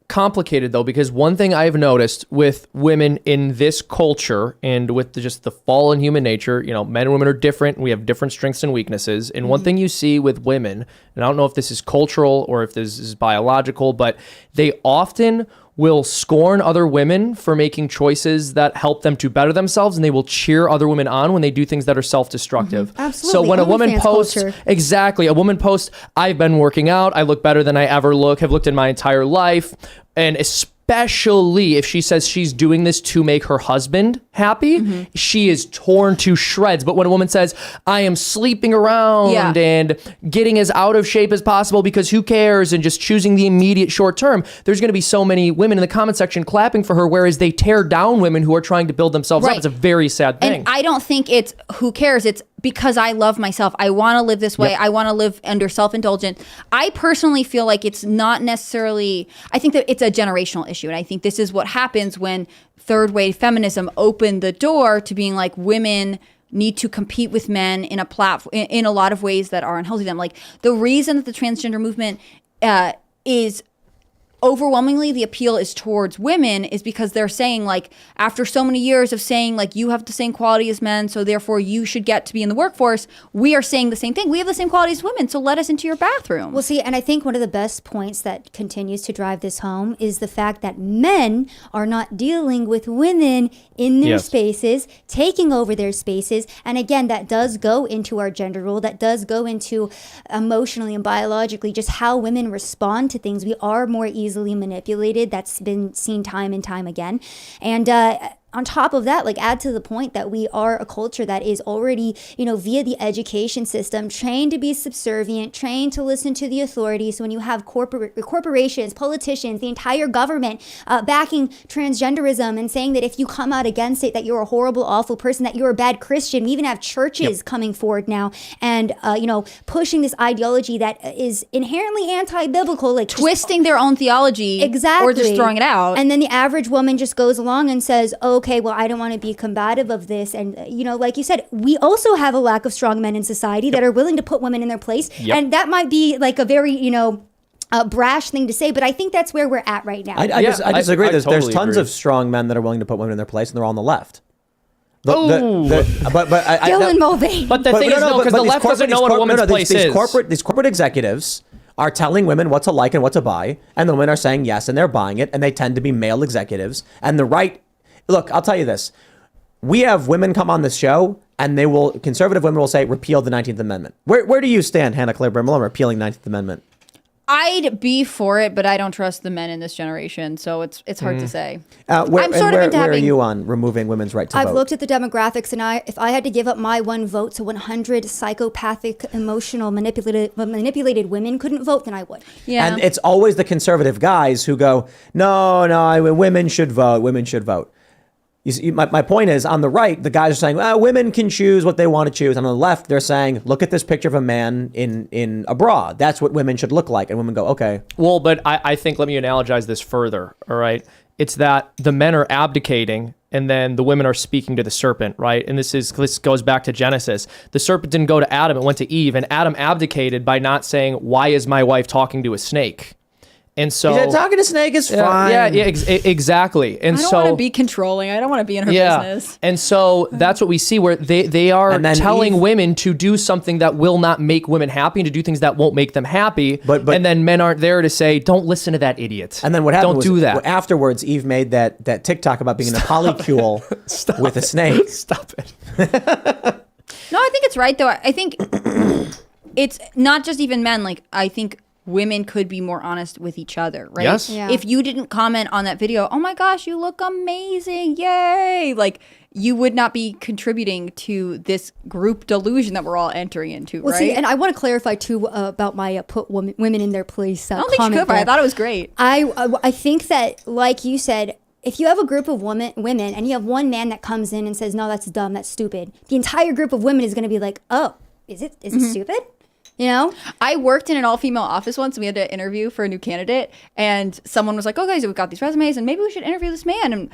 complicated though, because one thing I've noticed with women in this culture and with just the fall in human nature, you know, men and women are different. We have different strengths and weaknesses. And one thing you see with women, and I don't know if this is cultural or if this is biological, but they often will scorn other women for making choices that help them to better themselves, and they will cheer other women on when they do things that are self-destructive. Absolutely. So when a woman OnlyFans posts, culture. exactly, a woman posts, I've been working out, I look better than I ever have looked in my entire life, and especially if she says she's doing this to make her husband happy, she is torn to shreds. But when a woman says, I am sleeping around and getting as out of shape as possible because who cares, and just choosing the immediate short term, there's going to be so many women in the comment section clapping for her, whereas they tear down women who are trying to build themselves up. It's a very sad thing. And I don't think it's who cares. It's because I love myself. I want to live this way. I want to live under self-indulgence. I personally feel like it's not necessarily, I think that it's a generational issue. And I think this is what happens when third wave feminism opened the door to being like, women need to compete with men in a lot of ways that are unhealthy to them. Like, the reason that the transgender movement is overwhelmingly the appeal is towards women is because they're saying, like, after so many years of saying, like, you have the same quality as men, so therefore you should get to be in the workforce, we are saying the same thing. We have the same quality as women, so let us into your bathroom. Well, see, and I think one of the best points that continues to drive this home is the fact that men are not dealing with women in their spaces, taking over their spaces. And again, that does go into our gender role. That does go into emotionally and biologically just how women respond to things. We are more easily manipulated. That's been seen time and time again. And on top of that, like, add to the point that we are a culture that is already, you know, via the education system, trained to be subservient, trained to listen to the authorities. So when you have corporations, politicians, the entire government backing transgenderism and saying that if you come out against it, that you're a horrible, awful person, that you're a bad Christian. We even have churches coming forward now and, you know, pushing this ideology that is inherently anti-biblical, like twisting their own theology, or just throwing it out. And then the average woman just goes along and says, okay, well, I don't want to be combative of this. And, you know, like you said, we also have a lack of strong men in society that are willing to put women in their place. And that might be like a very, you know, a brash thing to say, but I think that's where we're at right now. I disagree. There's totally tons agree. of strong men that are willing to put women in their place, and they're all on the left. Dylan Mulvaney. But the thing is, no, because the left doesn't know what a woman's place is. These corporate executives are telling women what to like and what to buy, and the women are saying yes, and they're buying it, and they tend to be male executives. And the right, look, I'll tell you this. We have women come on this show, and conservative women will say, repeal the 19th Amendment. Where do you stand, Hannah Claire Brimble, on repealing the 19th Amendment? I'd be for it, but I don't trust the men in this generation, so it's hard to say. Where are you on removing women's right to vote? I've looked at the demographics, and if I had to give up my one vote to 100 psychopathic, emotional, manipulated women couldn't vote, then I would. Yeah. And it's always the conservative guys who go, no, women should vote. Women should vote. You see, my point is, on the right, the guys are saying, women can choose what they want to choose. And on the left, they're saying, look at this picture of a man in a bra. That's what women should look like. And women go, okay. Well, but I think, let me analogize this further, all right? It's that the men are abdicating, and then the women are speaking to the serpent, right? And this goes back to Genesis. The serpent didn't go to Adam, it went to Eve. And Adam abdicated by not saying, why is my wife talking to a snake? And so talking to snake is fine. Yeah, exactly. And I don't want to be controlling. I don't want to be in her business. And so that's what we see, where they are telling women to do something that will not make women happy and to do things that won't make them happy. And then men aren't there to say, don't listen to that idiot. And then what happened Don't do that. Afterwards, Eve made that TikTok about being in a polycule with a snake. Stop it. No, I think it's right, though. I think it's not just even men. Like, I think women could be more honest with each other, right? Yes. Yeah. If you didn't comment on that video, oh my gosh, you look amazing, yay! Like, you would not be contributing to this group delusion that we're all entering into, Well, right? see, and I want to clarify too about my put women in their place. I don't think you could, but I thought it was great. I think that, like you said, if you have a group of women and you have one man that comes in and says, no, that's dumb, that's stupid, the entire group of women is going to be like, oh, is it stupid? You know? I worked in an all-female office once, and we had to interview for a new candidate, and someone was like, oh, guys, we've got these resumes, and maybe we should interview this man. And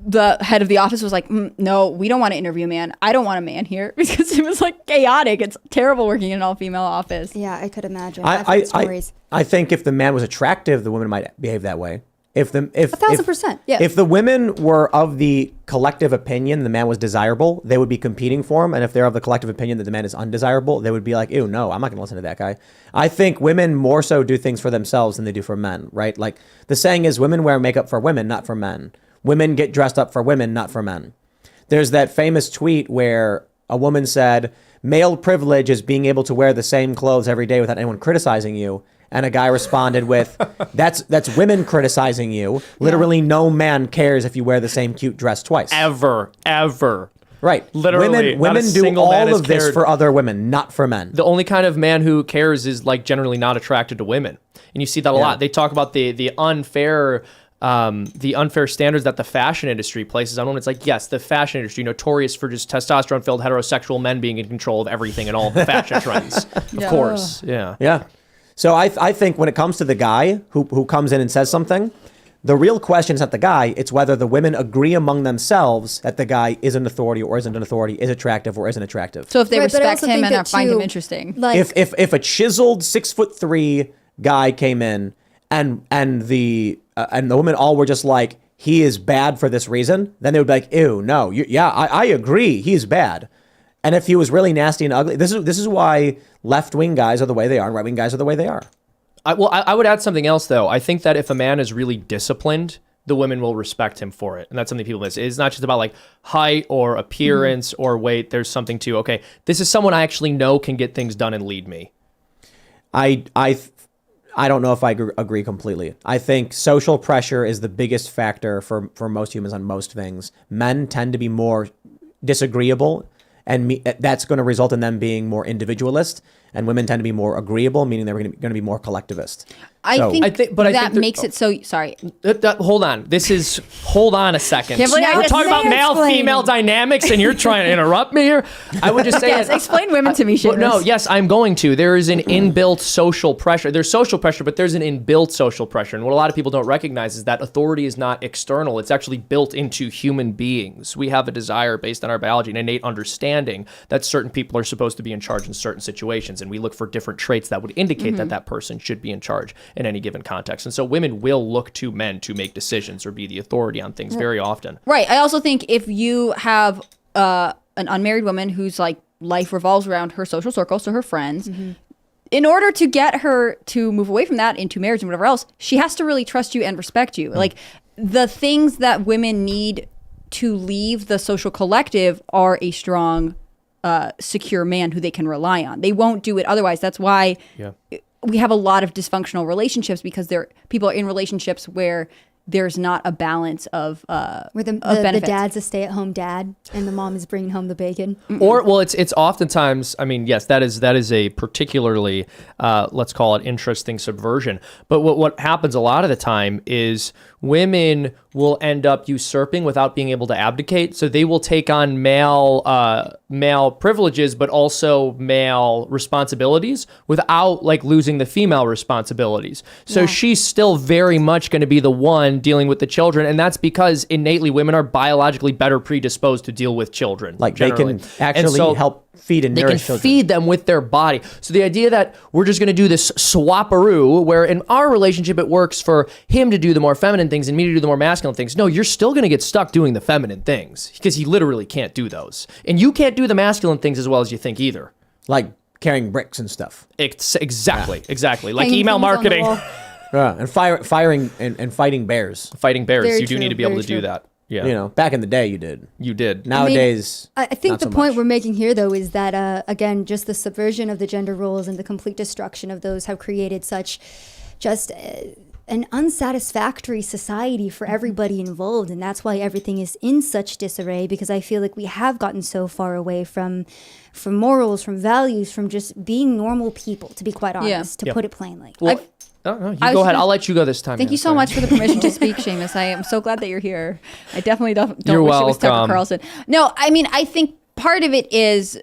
the head of the office was like, no, we don't want to interview a man. I don't want a man here, because it was like chaotic. It's terrible working in an all-female office. Yeah, I could imagine. I've heard stories. I think if the man was attractive, the women might behave that way. If 1,000%. Yeah. If the women were of the collective opinion the man was desirable, they would be competing for him. And if they're of the collective opinion that the man is undesirable, they would be like, ew, no, I'm not going to listen to that guy. I think women more so do things for themselves than they do for men, right? Like the saying is, women wear makeup for women, not for men. Women get dressed up for women, not for men. There's that famous tweet where a woman said, male privilege is being able to wear the same clothes every day without anyone criticizing you. And a guy responded with, that's women criticizing you. Literally, no man cares if you wear the same cute dress twice. Ever. Right. Literally, women do all of this for other women, not for men. The only kind of man who cares is like generally not attracted to women. And you see that a lot. They talk about the unfair standards that the fashion industry places on women. It's like, yes, the fashion industry, notorious for just testosterone-filled heterosexual men being in control of everything and all the fashion trends. Of course. Yeah. Yeah. So I think when it comes to the guy who comes in and says something, the real question is not the guy. It's whether the women agree among themselves that the guy is an authority or isn't an authority, is attractive or isn't attractive. So if they respect him and find him interesting. Like, if a chiseled 6'3" guy came in and the women all were just like, he is bad for this reason, then they would be like, ew, no, I agree, he's bad. And if he was really nasty and ugly, this is why left-wing guys are the way they are and right-wing guys are the way they are. I would add something else, though. I think that if a man is really disciplined, the women will respect him for it. And that's something people miss. It's not just about like height or appearance or weight. There's something to, okay, this is someone I actually know can get things done and lead me. I don't know if I agree completely. I think social pressure is the biggest factor for most humans on most things. Men tend to be more disagreeable, and that's going to result in them being more individualist, and women tend to be more agreeable, meaning they're going to be more collectivist. I think that makes it so. Sorry. Hold on. Hold on a second. We're talking about male-female dynamics, and you're trying to interrupt me here. I would just say, yes, explain women to me, Seamus. No, yes, I'm going to. There is an inbuilt social pressure. There's social pressure, but there's an inbuilt social pressure. And what a lot of people don't recognize is that authority is not external. It's actually built into human beings. We have a desire based on our biology, an innate understanding that certain people are supposed to be in charge in certain situations, and we look for different traits that would indicate that person should be in charge in any given context. And so women will look to men to make decisions or be the authority on things very often. Right. I also think if you have an unmarried woman whose like life revolves around her social circle, so her friends, in order to get her to move away from that into marriage and whatever else, she has to really trust you and respect you. Like the things that women need to leave the social collective are a strong, secure man who they can rely on. They won't do it otherwise. That's why we have a lot of dysfunctional relationships, because people are in relationships where there's not a balance of where the dad's a stay-at-home dad and the mom is bringing home the bacon. Or, well, it's oftentimes, I mean, yes, that is a particularly, let's call it interesting subversion. But what happens a lot of the time is women will end up usurping without being able to abdicate. So they will take on male privileges, but also male responsibilities without like losing the female responsibilities. So she's still very much going to be the one dealing with the children. And that's because innately women are biologically better predisposed to deal with children. Like generally. they can actually help feed and nourish children. They can feed them with their body. So the idea that we're just going to do this swapperoo, where in our relationship it works for him to do the more feminine things and me to do the more masculine things. No, you're still going to get stuck doing the feminine things because he literally can't do those. And you can't do the masculine things as well as you think either. Like carrying bricks and stuff. Exactly. Like Hanging email things on the marketing. wall. And firing and fighting bears. Fighting bears. Very you do true, need to be able very to do true. that. Yeah. You know, back in the day you did. You did. Nowadays, I think not the so point much. we're making here, though, is that, again, just the subversion of the gender roles and the complete destruction of those have created such just an unsatisfactory society for everybody involved. And that's why everything is in such disarray, because I feel like we have gotten so far away from morals, from values, from just being normal people, to be quite honest, to put it plainly. Well, Oh, no, you I was go ahead. just- I'll let you go this time. Thank you so much for the permission to speak, Seamus. I am so glad that you're here. I definitely don't You're wish it was Tucker welcome. Carlson. No, I mean, I think part of it is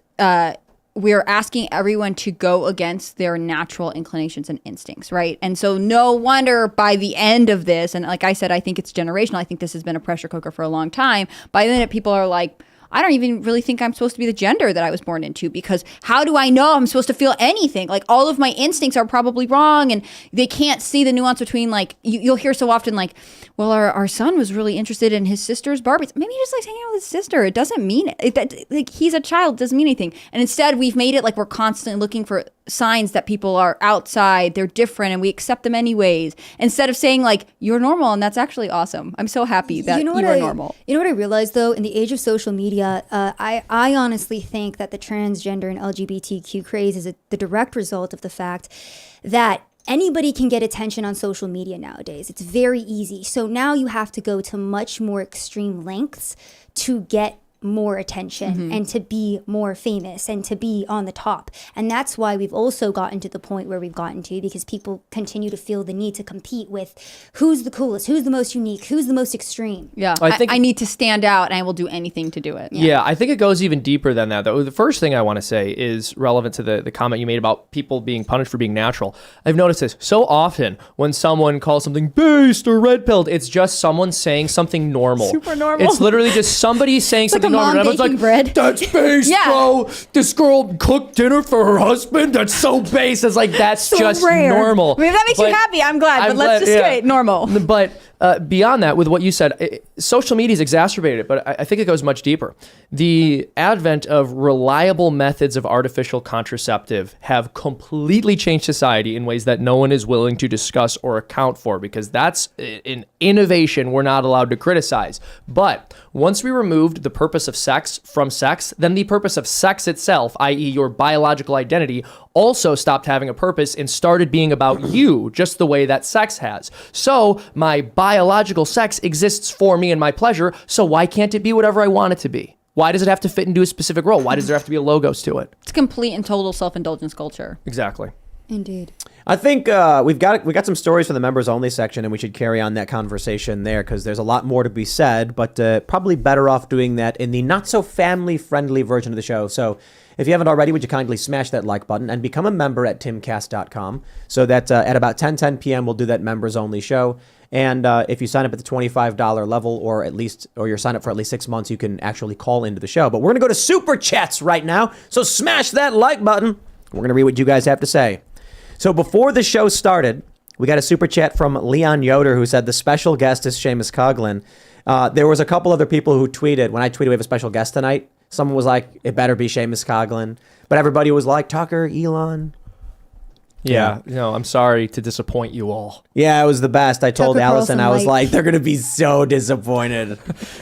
we're asking everyone to go against their natural inclinations and instincts, right? And so no wonder by the end of this, and like I said, I think it's generational. I think this has been a pressure cooker for a long time. By the end, people are like, I don't even really think I'm supposed to be the gender that I was born into, because how do I know I'm supposed to feel anything? Like, all of my instincts are probably wrong, and they can't see the nuance between, like, you'll hear so often, like, well, our son was really interested in his sister's Barbies. Maybe he just likes hanging out with his sister. It doesn't mean it. Like, he's a child, it doesn't mean anything. And instead, we've made it like we're constantly looking for signs that people are outside, they're different, and we accept them anyways. Instead of saying, like, you're normal, and that's actually awesome. I'm so happy that you are normal. You know what I realized, though? In the age of social media, I honestly think that the transgender and LGBTQ craze is the direct result of the fact that anybody can get attention on social media nowadays. It's very easy. So now you have to go to much more extreme lengths to get more attention and to be more famous and to be on the top. And that's why we've also gotten to the point where we've gotten to, because people continue to feel the need to compete with who's the coolest, who's the most unique, who's the most extreme. Yeah, I think- I need to stand out, and I will do anything to do it. Yeah, I think it goes even deeper than that, though. The first thing I want to say is relevant to the comment you made about people being punished for being natural. I've noticed this so often when someone calls something based or red-pilled, it's just someone saying something normal. Super normal. It's literally just somebody saying like something a mom normal. And everyone's baking bread. That's based, Yeah. bro. This girl cooked dinner for her husband. That's so based. It's like, that's just rare. normal. I mean, if that makes you happy, I'm glad, but let's just say normal. But beyond that, with what you said, social media has exacerbated it, but I think it goes much deeper. The advent of reliable methods of artificial contraceptive have completely changed society in ways that no one is willing to discuss or account for, because that's an innovation we're not allowed to criticize. But once we removed the purpose of sex from sex, then the purpose of sex itself, i.e. your biological identity, also stopped having a purpose and started being about you, just the way that sex has. So my biological sex exists for me and my pleasure, so why can't it be whatever I want it to be? Why does it have to fit into a specific role? Why does there have to be a logos to it? It's complete and total self-indulgence culture. Exactly. Indeed. I think we got some stories for the members only section, and we should carry on that conversation there, because there's a lot more to be said, but probably better off doing that in the not so family friendly version of the show. So if you haven't already, would you kindly smash that like button and become a member at timcast.com, so that at about 10 p.m. we'll do that members only show. And if you sign up at the $25 level, or you're signed up for at least 6 months, you can actually call into the show. But we're gonna go to super chats right now, so smash that like button. We're gonna read what you guys have to say. So before the show started, we got a super chat from Leon Yoder, who said the special guest is Seamus Coughlin. There was a couple other people who tweeted, when I tweeted we have a special guest tonight, someone was like, it better be Seamus Coughlin. But everybody was like, Tucker, Elon. Yeah. No, I'm sorry to disappoint you all. Yeah, it was the best. I told Tucker Allison, Carlson I was like- like, they're going to be so disappointed.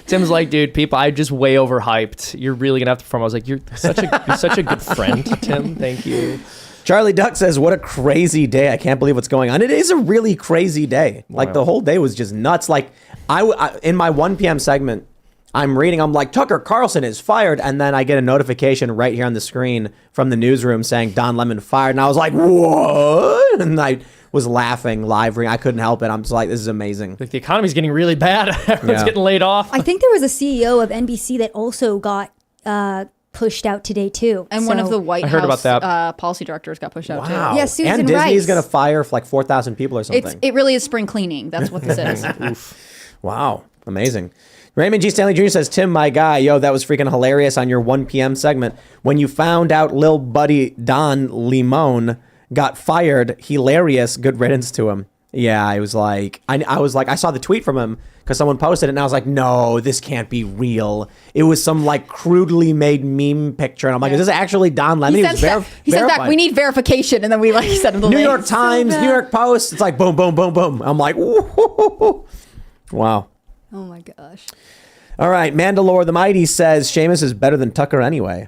Tim's like, dude, people, I just way overhyped. You're really gonna have to perform. I was like, you're such a good friend, Tim. Thank you. Charlie Duck says, what a crazy day. I can't believe what's going on. It is a really crazy day. Like, the whole day was just nuts. Like, I in my 1 p.m. segment, I'm reading, I'm like, Tucker Carlson is fired. And then I get a notification right here on the screen from the newsroom saying Don Lemon fired. And I was like, what? And I was laughing live. I couldn't help it. I'm just like, this is amazing. Like, the economy's getting really bad. Everyone's Yeah. getting laid off. I think there was a CEO of NBC that also got pushed out today too. And one of So- the White I heard House about that. policy directors got pushed out too. Wow. Yeah, Susan and Disney's Rice. going to fire for like 4,000 people or something. It really is spring cleaning. That's what this is. Wow. Amazing. Raymond G. Stanley Jr. says, Tim, my guy, yo, that was freaking hilarious on your 1 p.m. segment. When you found out Lil Buddy Don Limon got fired, hilarious, good riddance to him. Yeah, I was like, I saw the tweet from him because someone posted it, and I was like, no, this can't be real. It was some like crudely made meme picture, and I'm like, is this actually Don Lemon? He said back, verified. we need verification, and then we like sent him the New link. York Times, New York Post. It's like boom, boom, boom, boom. I'm like, woo. Wow. Oh my gosh. All right, Mandalore the Mighty says Seamus is better than Tucker anyway.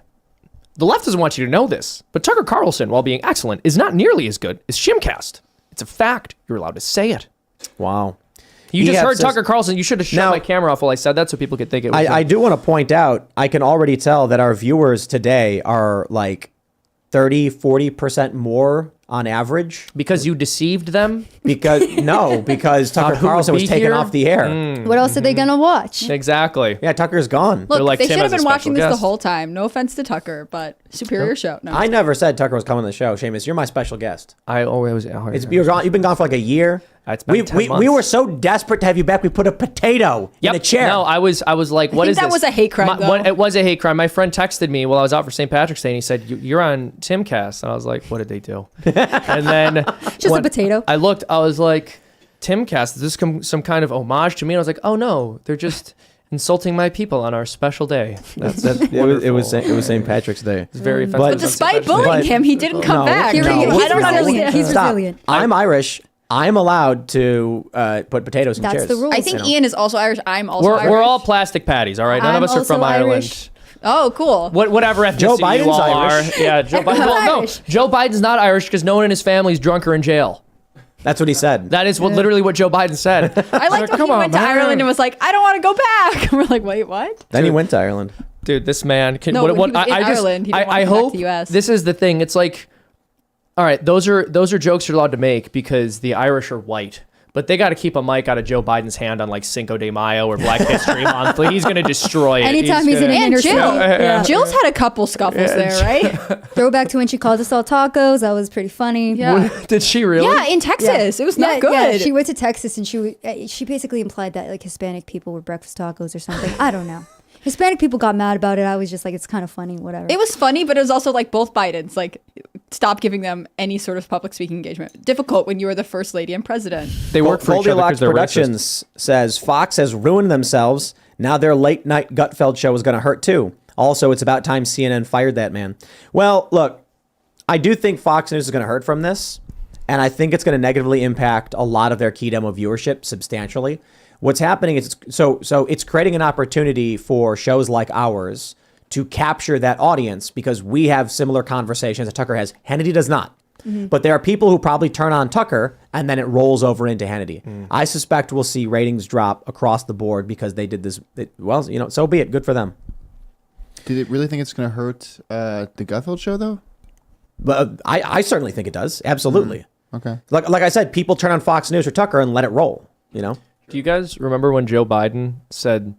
The left doesn't want you to know this, but Tucker Carlson, while being excellent, is not nearly as good as Timcast. It's a fact. You're allowed to say it. Wow. You just EF heard says- Tucker Carlson. You should have shut Now- my camera off while I said that so people could think it was I do want to point out, I can already tell that our viewers today are like 30-40% more on average. Because you deceived them? Because Tucker who would Carlson was be taken here? off the air. What else are they gonna watch? Exactly. Yeah, Tucker's gone. Look, like, they Tim should as have a been watching special this the guest. whole time. No offense to Tucker, but superior show. No, I never said Tucker was coming on the show. Seamus, you're my special guest. You've been gone for like a year. It's been 10 we months. were so desperate to have you back. We put a potato in a chair. No, I was like, what think is that this? was a hate crime, though. It was a hate crime. My friend texted me while I was out for St. Patrick's Day, and he said, "You're on Timcast," and I was like, "What did they do?" And then Just a potato. I looked. I was like, "Timcast? Is this some kind of homage to me?" And I was like, "Oh no, they're just insulting my people on our special day." It was St. Patrick's Day. It's very offensive. But But despite bullying him, he didn't come No, back. no. I don't understand. He's Stop. resilient. I'm Irish. I'm allowed to put potatoes in That's chairs. the rule. I think Ian is also Irish. I'm also We're Irish. all plastic patties, all right? None I'm of us are from also Ireland. Irish. Oh, cool. Whatever ethnicity Joe you Biden's all Irish. are. Yeah, Joe Biden. Well, no, Irish. Joe Biden's not Irish because no one in his family is drunk or in jail. That's what he said. That is literally what Joe Biden said. I liked when he went to Ireland and was like, I don't want to go back. We're like, wait, what? Then he went to Ireland. Dude, this man can. No, when he was in Ireland, he didn't want to I come back hope to the US. this is the thing. It's like, all right, those are jokes you're allowed to make because the Irish are white. But they got to keep a mic out of Joe Biden's hand on like Cinco de Mayo or Black History Month. Like, he's going to destroy it. Anytime he's in an gonna- And inner Jill. city. Yeah. Jill's had a couple scuffles there, right? Throwback to when she called us all tacos. That was pretty funny. Yeah. Did she really? Yeah, in Texas. It was not good. Yeah, she went to Texas and she basically implied that like Hispanic people were breakfast tacos or something. I don't know. Hispanic people got mad about it. I was just like, it's kind of funny, whatever. It was funny, but it was also like both Bidens. Like, stop giving them any sort of public speaking engagement. Difficult when you are the first lady and president. They work for each other Goldilocks because they're racist. Productions says Fox has ruined themselves. Now their late night Gutfeld show is going to hurt too. Also, it's about time CNN fired that man. Well, look, I do think Fox News is going to hurt from this, and I think it's going to negatively impact a lot of their key demo viewership substantially. What's happening is so it's creating an opportunity for shows like ours to capture that audience because we have similar conversations that Tucker has. Hannity does not. But there are people who probably turn on Tucker and then it rolls over into Hannity. I suspect we'll see ratings drop across the board because they did this. Well, you know, so be it. Good for them. Do they really think it's going to hurt the Gutfeld show, though? But I certainly think it does. Absolutely. Okay. Like I said, people turn on Fox News or Tucker and let it roll, you know? Do you guys remember when Joe Biden said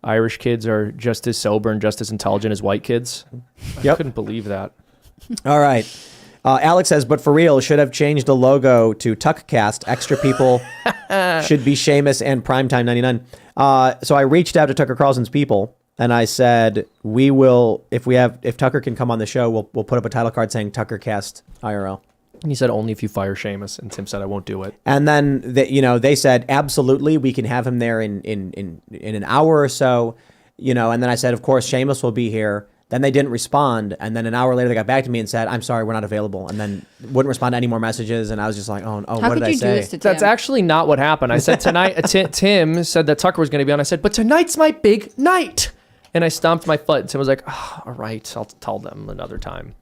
Irish kids are just as sober and just as intelligent as white kids? I couldn't believe that. All right. Alex says, but for real, should have changed the logo to Tuckcast. Extra people should be Seamus and Primetime 99. So I reached out to Tucker Carlson's people and I said, we will, if Tucker can come on the show, we'll put up a title card saying Tuckercast IRL. And he said only if you fire Seamus, and Tim said I won't do it. And then they said absolutely we can have him there in an hour or so, you know. And then I said, of course, Seamus will be here. Then they didn't respond, and then an hour later they got back to me and said, "I'm sorry, we're not available." And then wouldn't respond to any more messages. And I was just like, "Oh, How what could did I you do say?" this to Tim? That's actually not what happened. I said tonight. Tim said that Tucker was going to be on. I said, but tonight's my big night, and I stomped my foot. And Tim was like, oh, "All right, I'll tell them another time."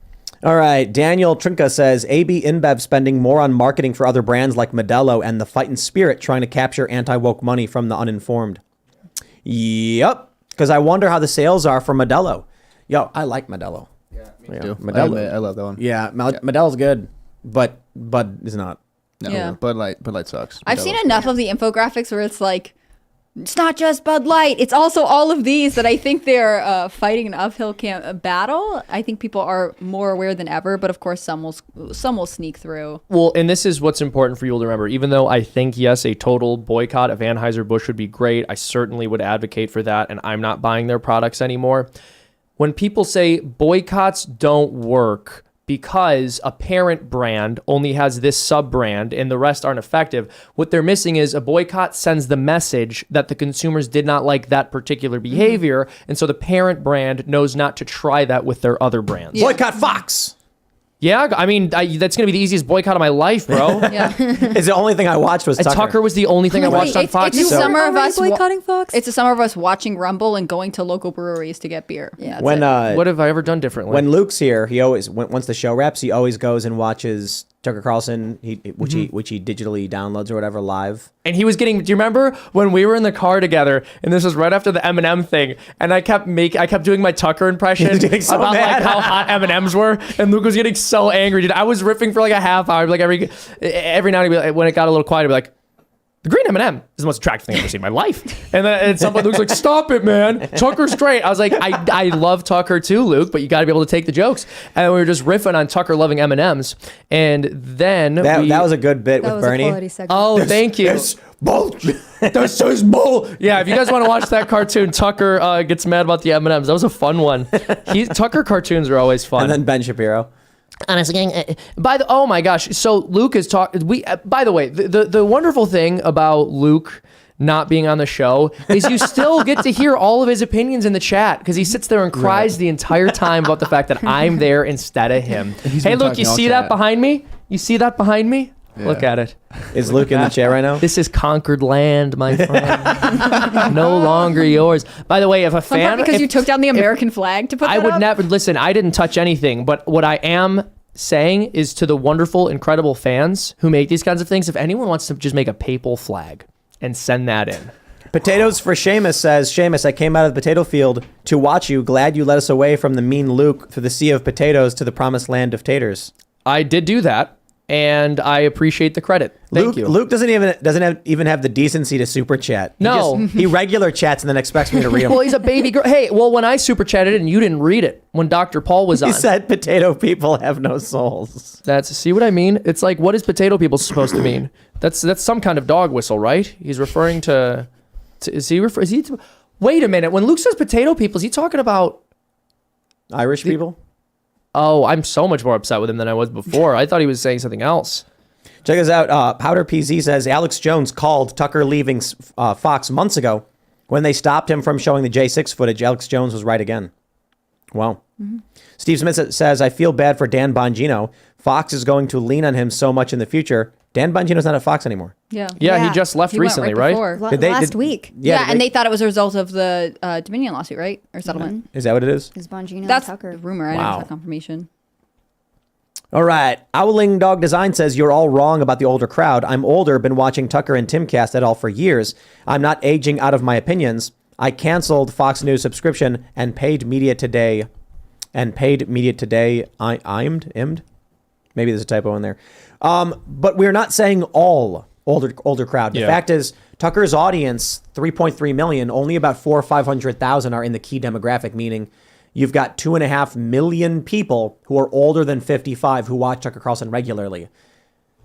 All right. Daniel Trinka says AB InBev spending more on marketing for other brands like Modelo and the Fightin' Spirit trying to capture anti-woke money from the uninformed. Yep. Because I wonder how the sales are for Modelo. Yo, I like Modelo. Yeah, me Yeah, too. Modelo. I love that one. Yeah, Modelo's good, but Bud is not. No, Yeah. Bud Light sucks. I've Modelo's seen great. enough of the infographics where it's like, it's not just Bud Light, it's also all of these that I think they're fighting an uphill battle. I think people are more aware than ever, but of course some will sneak through. Well, and this is what's important for you to remember. Even though I think, yes, a total boycott of Anheuser-Busch would be great, I certainly would advocate for that, and I'm not buying their products anymore. When people say boycotts don't work because a parent brand only has this sub-brand and the rest aren't effective, what they're missing is a boycott sends the message that the consumers did not like that particular behavior, and so the parent brand knows not to try that with their other brands. Boycott Fox. Yeah, I mean, that's going to be the easiest boycott of my life, bro. Yeah. It's the only thing I watched was And Tucker. Tucker was the only thing I watched on Fox. It's a summer of Already us boycotting Fox? It's a summer of us watching Rumble and going to local breweries to get beer. Yeah, when What have I ever done differently? when Luke's here, he always once the show wraps, he always goes and watches Tucker Carlson, which he digitally downloads or whatever live. And he was getting. Do you remember when we were in the car together? And this was right after the Eminem thing. And I kept doing my Tucker impression He was getting so about mad. like how hot M&Ms were. And Luke was getting so angry, dude. I was riffing for like a half hour. Like every now and then, when it got a little quiet, I'd be like, the green M&M is the most attractive thing I've ever seen in my life. And then at some point, Luke's like, stop it, man. Tucker's great. I was like, I love Tucker too, Luke, but you got to be able to take the jokes. And we were just riffing on Tucker loving M&Ms. And then that was a good bit That with was a Bernie. quality segment. Oh, thank you. This is bull. Yeah, if you guys want to watch that cartoon, Tucker gets mad about the M&Ms. That was a fun one. Tucker cartoons are always fun. And then Ben Shapiro. Honestly, oh my gosh. So Luke is talking. By the way, the wonderful thing about Luke not being on the show is you still get to hear all of his opinions in the chat because he sits there and cries the entire time about the fact that I'm there instead of him. Hey, been Luke, you talking all see that chat. behind me? You see that behind me? Yeah. Look at it. Is Luke in the chair right now? This is conquered land, my friend. No longer yours. By the way, if a Fun fan, part because if- you took down the American flag to put I that would up? never listen. I didn't touch anything, but what I am saying is to the wonderful, incredible fans who make these kinds of things, if anyone wants to just make a papal flag and send that in. Potatoes for Seamus says, Seamus, I came out of the potato field to watch you. Glad you led us away from the mean Luke through the sea of potatoes to the promised land of taters. I did do that, and I appreciate the credit. Thank you. Luke doesn't even have the decency to super chat. No. He regular chats and then expects me to read them. Well, he's a baby girl. Hey, well, when I super chatted it and you didn't read it when Dr. Paul was on. He said potato people have no souls. See what I mean? It's like, what is potato people supposed to mean? That's some kind of dog whistle, right? He's referring to wait a minute. When Luke says potato people, is he talking about? Irish people? Oh, I'm so much more upset with him than I was before. I thought he was saying something else. Check this out. Powder PZ says Alex Jones called Tucker leaving Fox months ago. When they stopped him from showing the J6 footage, Alex Jones was right again. Well, Steve Smith says, I feel bad for Dan Bongino. Fox is going to lean on him so much in the future. Dan Bongino's not at Fox anymore. Yeah. Yeah, Yeah. he just left He went recently, right right? before. Did they- Last did- week. Yeah, did and they thought it was a result of the Dominion lawsuit, right? Or settlement. Is that what it is? Is Bongino That's and Tucker. the rumor. I Wow. didn't have confirmation. All right. Owling Dog Design says, you're all wrong about the older crowd. I'm older, been watching Tucker and Timcast et al. For years. I'm not aging out of my opinions. I canceled Fox News subscription and paid Media Today. IM'd? Maybe there's a typo in there. But we're not saying all older crowd. The fact is, Tucker's audience, 3.3 million, only about 400,000 or 500,000 are in the key demographic, meaning you've got 2.5 million people who are older than 55 who watch Tucker Carlson regularly.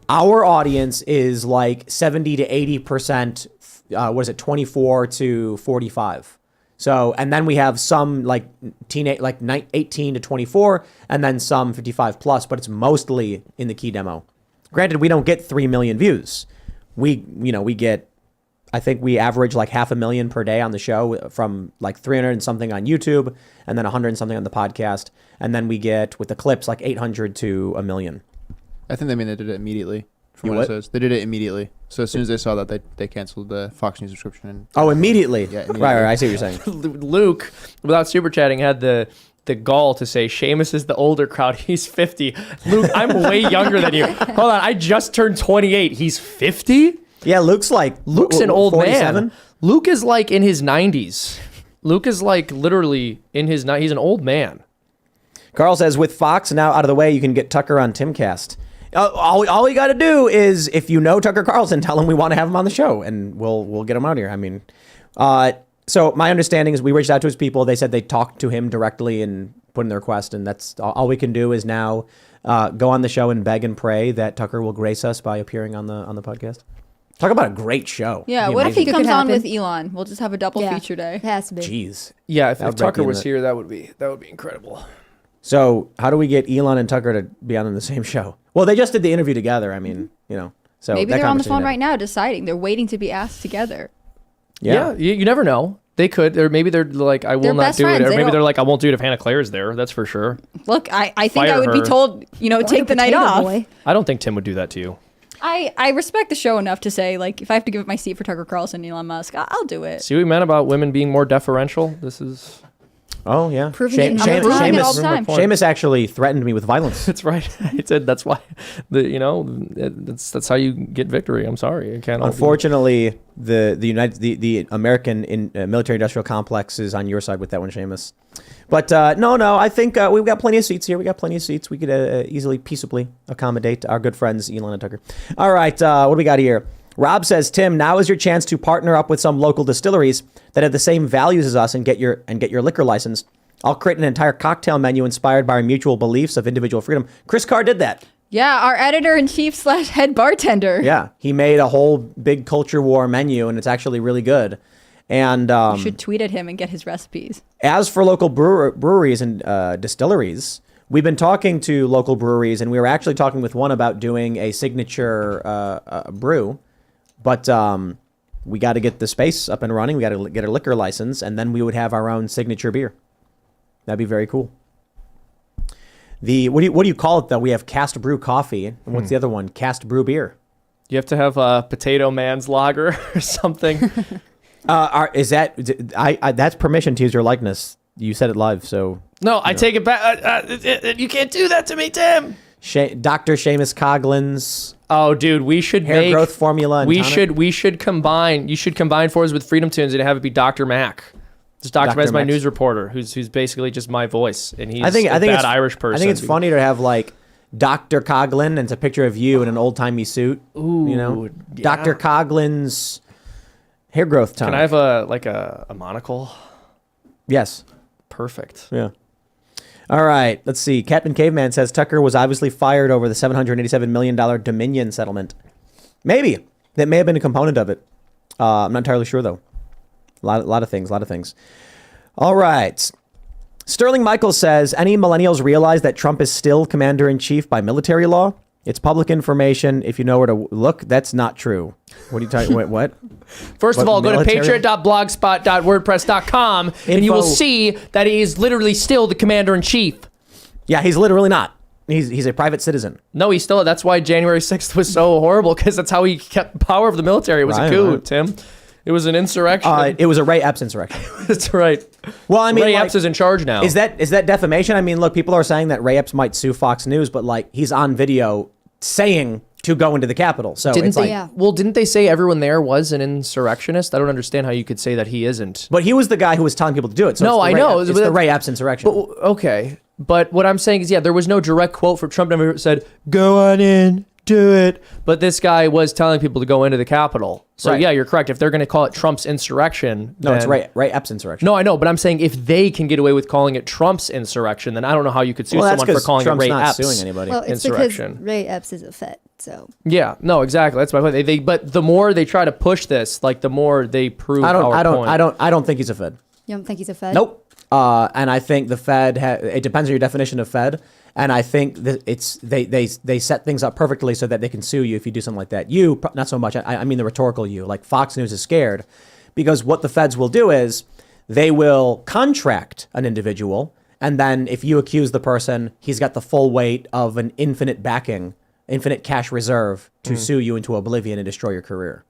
Our audience is like 70 to 80%, 24 to 45. So, and then we have some like teenage, like 18 to 24, and then some 55 plus, but it's mostly in the key demo. Granted, we don't get 3 million views. We get, I think we average like 500,000 per day on the show, from like 300 and something on YouTube, and then 100 and something on the podcast. And then we get, with the clips, like 800 to 1 million. I think they did it immediately. From You what what? it says, they did it immediately. So as soon as they saw that, they canceled the Fox News subscription. And Oh, immediately. Yeah, immediately. Right. I see what you're saying. Luke, without super chatting, had the gall to say Seamus is the older crowd. He's 50. Luke, I'm way younger than you. Hold on, I just turned 28. He's 50? Yeah, Luke's An old 47? man. Luke is like in his 90s. Luke is like literally in his he's an old man. Carl says, with Fox now out of the way, you can get Tucker on Timcast. All you got to do is, if you know Tucker Carlson, tell him we want to have him on the show, and we'll get him out here. I mean, so my understanding is we reached out to his people. They said they talked to him directly and put in their request, and that's all we can do is now go on the show and beg and pray that Tucker will grace us by appearing on the podcast. Talk about a great show. Yeah, It'd be what if he amazing. comes on happen. with Elon? We'll just have a double feature day. It has to be. Jeez. Yeah, if That would break Tucker the was internet. here, that would be incredible. So how do we get Elon and Tucker to be on the same show? Well, they just did the interview together. I mean, so Maybe that they're on the phone conversation right now deciding. They're waiting to be asked together. Yeah. You never know. They could, or maybe they're like, I will They're not best do friends. it, or They maybe don't- they're like, I won't do it if Hannah Claire's there. That's for sure. Look, I think Fire I would be her. told, take the night Potato off. boy. I don't think Tim would do that to you. I respect the show enough to say, like, if I have to give up my seat for Tucker Carlson and Elon Musk, I'll do it. See what we meant about women being more deferential? This is Oh yeah. Proving it in real time. Proving it all the time. Seamus actually threatened me with violence. That's right. He said that's why, that's how you get victory. I'm sorry, I can't. Unfortunately, the American military industrial complex is on your side with that one, Seamus. But no, I think we've got plenty of seats here. We could easily, peaceably accommodate our good friends Elon and Tucker. All right, what do we got here? Rob says, Tim, now is your chance to partner up with some local distilleries that have the same values as us and get your liquor license. I'll create an entire cocktail menu inspired by our mutual beliefs of individual freedom. Chris Carr did that. Yeah, our editor-in-chief / head bartender. Yeah, he made a whole big culture war menu, and it's actually really good. And you should tweet at him and get his recipes. As for local breweries and distilleries, we've been talking to local breweries, and we were actually talking with one about doing a signature brew. But we got to get the space up and running. We got to get a liquor license, and then we would have our own signature beer. That'd be very cool. What do you call it though? We have Cast Brew Coffee, and what's the other one? Cast Brew Beer. You have to have Potato Man's Lager or something. That's permission to use your likeness? You said it live, so no, I take it back. You can't do that to me, Tim. Dr. Seamus Coughlin's. Oh, dude, we should hair make growth formula. And we should combine. You should combine Forza with Freedom Tunes and have it be Dr. Mac. Just Dr. Mac's my news reporter, who's basically just my voice, and he's a bad Irish person. I think it's funny to have like Dr. Coughlin, and it's a picture of you in an old timey suit. Ooh, yeah. Dr. Dr. Coughlin's hair growth tonic. Can I have a monocle? Yes. Perfect. Yeah. All right, let's see. Captain Caveman says Tucker was obviously fired over the $787 million Dominion settlement. Maybe. That may have been a component of it. I'm not entirely sure, though. A lot of things. All right. Sterling Michaels says, any millennials realize that Trump is still commander-in-chief by military law? It's public information. If you know where to look, that's not true. What are you talking about? What? First of all, go to military? patriot.blogspot.wordpress.com and you will see that he is literally still the commander-in-chief. Yeah, he's literally not. He's a private citizen. No, he's still. That's why January 6th was so horrible, because that's how he kept power of the military. It was a coup, Tim. It was an insurrection. It was a Ray Epps insurrection. That's right. Well, I mean, Ray Epps is in charge now. Is that defamation? I mean, look, people are saying that Ray Epps might sue Fox News, but like he's on video saying to go into the Capitol. So didn't it's they? like, Well, didn't they say everyone there was an insurrectionist? I don't understand how you could say that he isn't. But he was the guy who was telling people to do it. So No, I know. It's the Ray Epps insurrection. But, okay. But what I'm saying is, yeah, there was no direct quote from Trump. Never said, "Go on in, do it." But this guy was telling people to go into the Capitol. So Right. yeah, you're correct. If they're going to call it Trump's insurrection, No, it's then- Ray Epps insurrection. No, I know, but I'm saying if they can get away with calling it Trump's insurrection, then I don't know how you could sue Well, that's someone for 'cause calling Trump's it Ray not Epps suing anybody. Well, it's insurrection. because Ray Epps is a Fed, so. Yeah, no, exactly. That's my point. But the more they try to push this, like the more they prove our point. I don't think he's a Fed. You don't think he's a Fed? Nope. And I think the Fed, it depends on your definition of Fed. And I think that they set things up perfectly so that they can sue you if you do something like that. You, not so much. I mean the rhetorical you. Like Fox News is scared because what the feds will do is they will contract an individual. And then if you accuse the person, he's got the full weight of an infinite backing, infinite cash reserve to sue you into oblivion and destroy your career.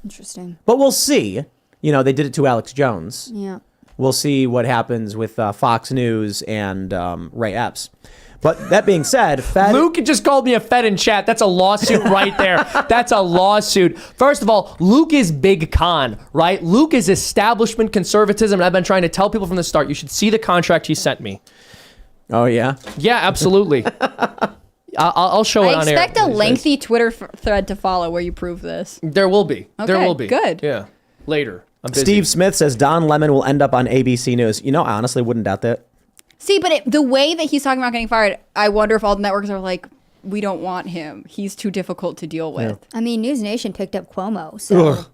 Interesting. But we'll see. You know, they did it to Alex Jones. Yeah. We'll see what happens with Fox News and Ray Epps. But that being said, Fed... Luke just called me a Fed in chat. That's a lawsuit right there. That's a lawsuit. First of all, Luke is big con, right? Luke is establishment conservatism, and I've been trying to tell people from the start, you should see the contract he sent me. Oh, yeah? Yeah, absolutely. I'll show it I on air. expect a lengthy Twitter thread to follow where you prove this. There will be. There Okay, will be. good. Yeah. Later. I'm busy. Steve Smith says Don Lemon will end up on ABC News. You know, I honestly wouldn't doubt that. See, but the way that he's talking about getting fired, I wonder if all the networks are like, we don't want him. He's too difficult to deal with. I mean, News Nation picked up Cuomo, so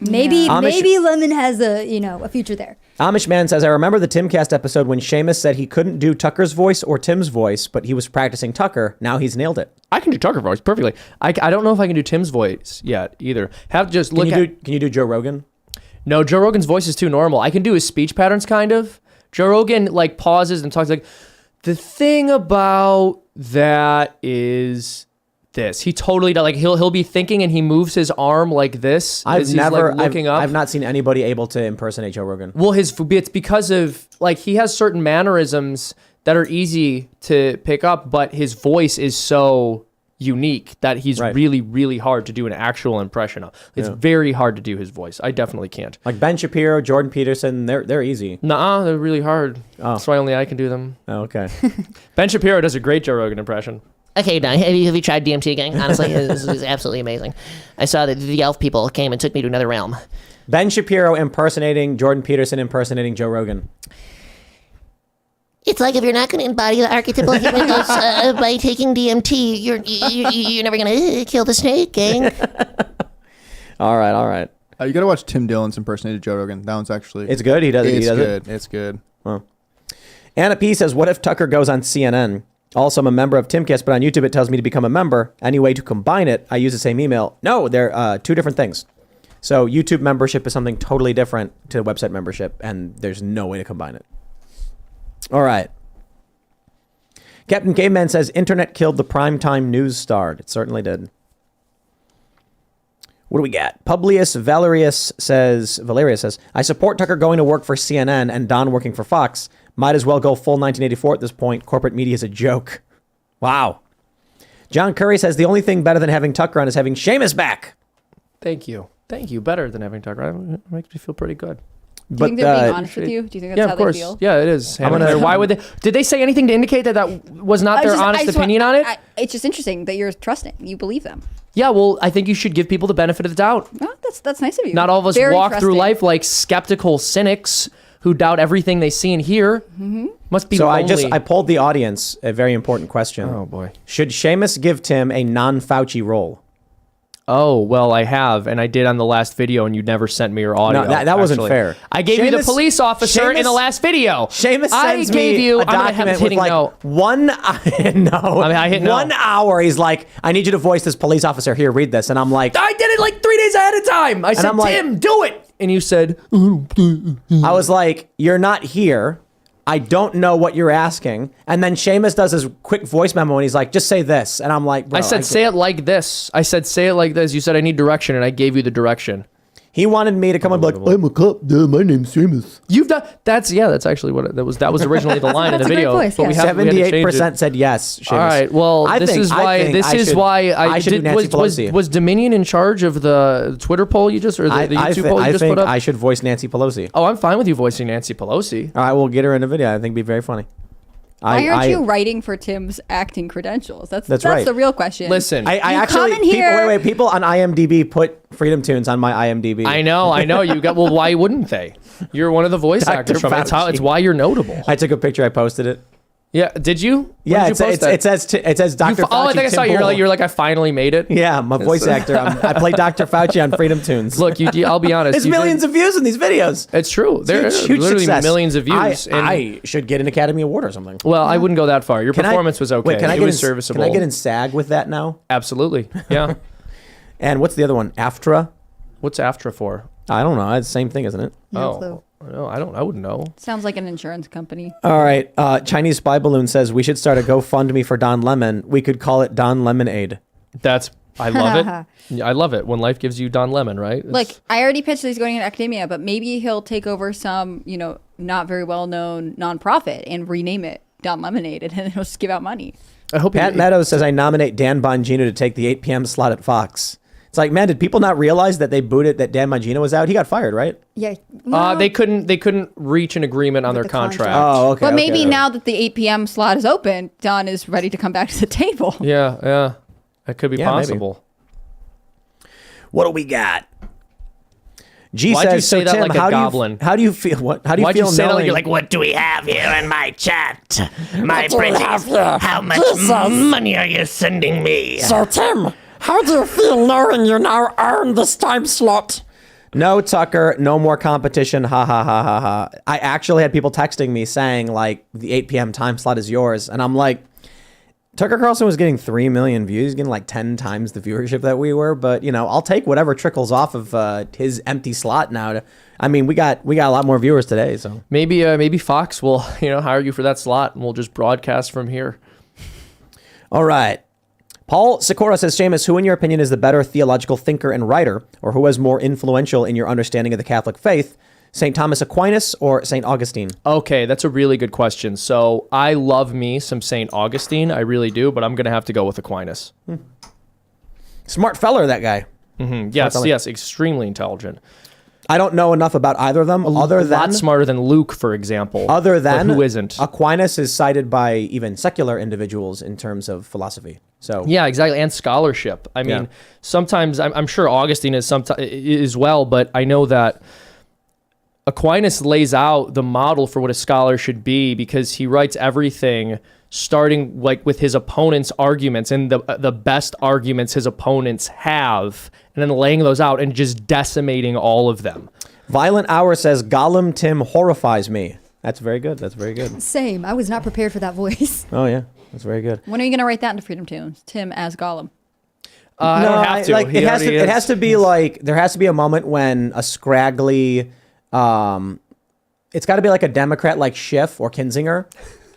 maybe Lemon has a future there. Amish Man says, I remember the Timcast episode when Seamus said he couldn't do Tucker's voice or Tim's voice, but he was practicing Tucker. Now he's nailed it. I can do Tucker's voice perfectly. I don't know if I can do Tim's voice yet either. Can you do Joe Rogan? No, Joe Rogan's voice is too normal. I can do his speech patterns kind of. Joe Rogan like pauses and talks like, the thing about that is this. He totally does. Like he'll be thinking and he moves his arm like this. I've as he's, never like, looking up. I've not seen anybody able to impersonate Joe Rogan. Well, it's because of like he has certain mannerisms that are easy to pick up, but his voice is so unique that he's really, really hard to do an actual impression of. It's very hard to do his voice. I definitely can't. Like Ben Shapiro, Jordan Peterson, they're easy. Nuh-uh, they're really hard. Oh. That's why only I can do them. Oh, okay. Ben Shapiro does a great Joe Rogan impression. Okay, Don, have you tried DMT again? Honestly, this is absolutely amazing. I saw that the elf people came and took me to another realm. Ben Shapiro impersonating Jordan Peterson impersonating Joe Rogan. It's like if you're not going to embody the archetypal human by taking DMT, you're never going to kill the snake, gang. All right. You gotta watch Tim Dillon's impersonated Joe Rogan. That one's actually It's good. He does it. It's good. Well. Anna P says, what if Tucker goes on CNN? Also, I'm a member of Timcast, but on YouTube it tells me to become a member. Any way to combine it, I use the same email. No, they're two different things. So YouTube membership is something totally different to website membership, and there's no way to combine it. All right. Captain Caveman says, internet killed the primetime news star. It certainly did. What do we got? Publius Valerius says, I support Tucker going to work for CNN and Don working for Fox. Might as well go full 1984 at this point. Corporate media is a joke. Wow. John Curry says, the only thing better than having Tucker on is having Seamus back. Thank you. Better than having Tucker. It makes me feel pretty good. Do you think they're being honest with you? Do you think that's how they feel? Yeah, it is. Why would they? Did they say anything to indicate that was not their honest opinion on it? It's just interesting that you're trusting. You believe them. Yeah, well, I think you should give people the benefit of the doubt. Oh, that's nice of you. Not all of us Very walk through trusting. life like skeptical cynics who doubt everything they see and hear. Mm-hmm. Must be so lonely. I polled the audience a very important question. Oh, boy. Should Seamus give Tim a non-Fauci role? Oh, well, I have, and I did on the last video, and you never sent me your audio. No, that wasn't fair. I gave you the police officer in the last video. Seamus sends I gave me you a document with like no. I hit no. 1 hour. He's like, I need you to voice this police officer. Here, read this. And I'm like, I did it like 3 days ahead of time. I said, Tim, do it. And you said, I was like, you're not here. I don't know what you're asking. And then Seamus does his quick voice memo and he's like, just say this. And I'm like, bro, I said, say it like this. I said, say it like this. You said, I need direction. And I gave you the direction. He wanted me to come and be like, I'm a cop. My name's Seamus. You've done that's actually what that was originally the line in the video. Voice, but yeah. 78% said yes. Seamus. All right. Well, this is why I should do Nancy Pelosi. Was Dominion in charge of the Twitter poll you just or the YouTube poll you just put up? I should voice Nancy Pelosi. Oh, I'm fine with you voicing Nancy Pelosi. All right, we'll get her in a video. I think it'd be very funny. Why aren't you writing for Tim's acting credentials? That's right. the real question. Listen, I actually people on IMDb put Freedom Tunes on my IMDb. I know. You got well. Why wouldn't they? You're one of the voice actors from it. It's why you're notable. I took a picture. I posted it. Yeah, did you? Yeah, it says Dr. Fauci. Oh, I think I saw you. You're like, I finally made it. Yeah, I'm a voice actor. I play Dr. Fauci on Freedom Tunes. Look, I'll be honest. There's millions of views in these videos. It's true. There are literally success. millions of views. I should get an Academy Award or something. Well, I wouldn't go that far. Your performance was okay. Wait, it was serviceable. Can I get in SAG with that now? Absolutely. Yeah. And what's the other one? AFTRA? What's AFTRA for? I don't know. It's the same thing, isn't it? No clue. No, I wouldn't know. Sounds like an insurance company. All right. Chinese Spy Balloon says we should start a GoFundMe for Don Lemon. We could call it Don Lemonade. I love it. I love it when life gives you Don Lemon, right? Look, I already pitched that he's going into academia, but maybe he'll take over some, not very well-known nonprofit and rename it Don Lemonade, and then he'll just give out money. I hope Pat Meadows says I nominate Dan Bongino to take the 8 p.m. slot at Fox. It's like, man, did people not realize that they booted that Dan Bongino was out? He got fired, right? Yeah. They couldn't reach an agreement on their contract. Oh, okay. But maybe now that the 8 p.m. slot is open, Don is ready to come back to the table. Yeah. That could be possible. Maybe. What do we got? G Why'd says, you say so that Tim, like a goblin? How do you feel? How do you Why'd feel you say that like knowing? you're like, What do we have here in my chat? My pretty, how much money are you sending me? So, Tim, how do you feel knowing you now earn this time slot? No, Tucker, no more competition. Ha ha ha ha ha. I actually had people texting me saying like the 8 p.m. time slot is yours, and I'm like, Tucker Carlson was getting 3 million views, He's getting like 10 times the viewership that we were. But I'll take whatever trickles off of his empty slot now. We got a lot more viewers today, so maybe Fox will hire you for that slot, and we'll just broadcast from here. All right. Paul Sikora says, Seamus, who in your opinion is the better theological thinker and writer, or who was more influential in your understanding of the Catholic faith, St. Thomas Aquinas or St. Augustine? Okay, that's a really good question. So I love me some St. Augustine. I really do, but I'm going to have to go with Aquinas. Smart feller, that guy. Yes, extremely intelligent. I don't know enough about either of them, A lot smarter than Luke, for example. Other than who isn't? Aquinas is cited by even secular individuals in terms of philosophy. So Yeah, exactly, and scholarship. I mean, sometimes I'm sure Augustine is as well, but I know that Aquinas lays out the model for what a scholar should be because he writes everything starting like with his opponent's arguments and the best arguments his opponents have, and then laying those out and just decimating all of them. Violent Hour says, Gollum Tim horrifies me. That's very good. That's very good. Same. I was not prepared for that voice. Oh, yeah. That's very good. When are you going to write that into Freedom Tunes? Tim as Gollum. I don't have to. Like, it has to be like, there has to be a moment when a scraggly, it's got to be like a Democrat like Schiff or Kinzinger,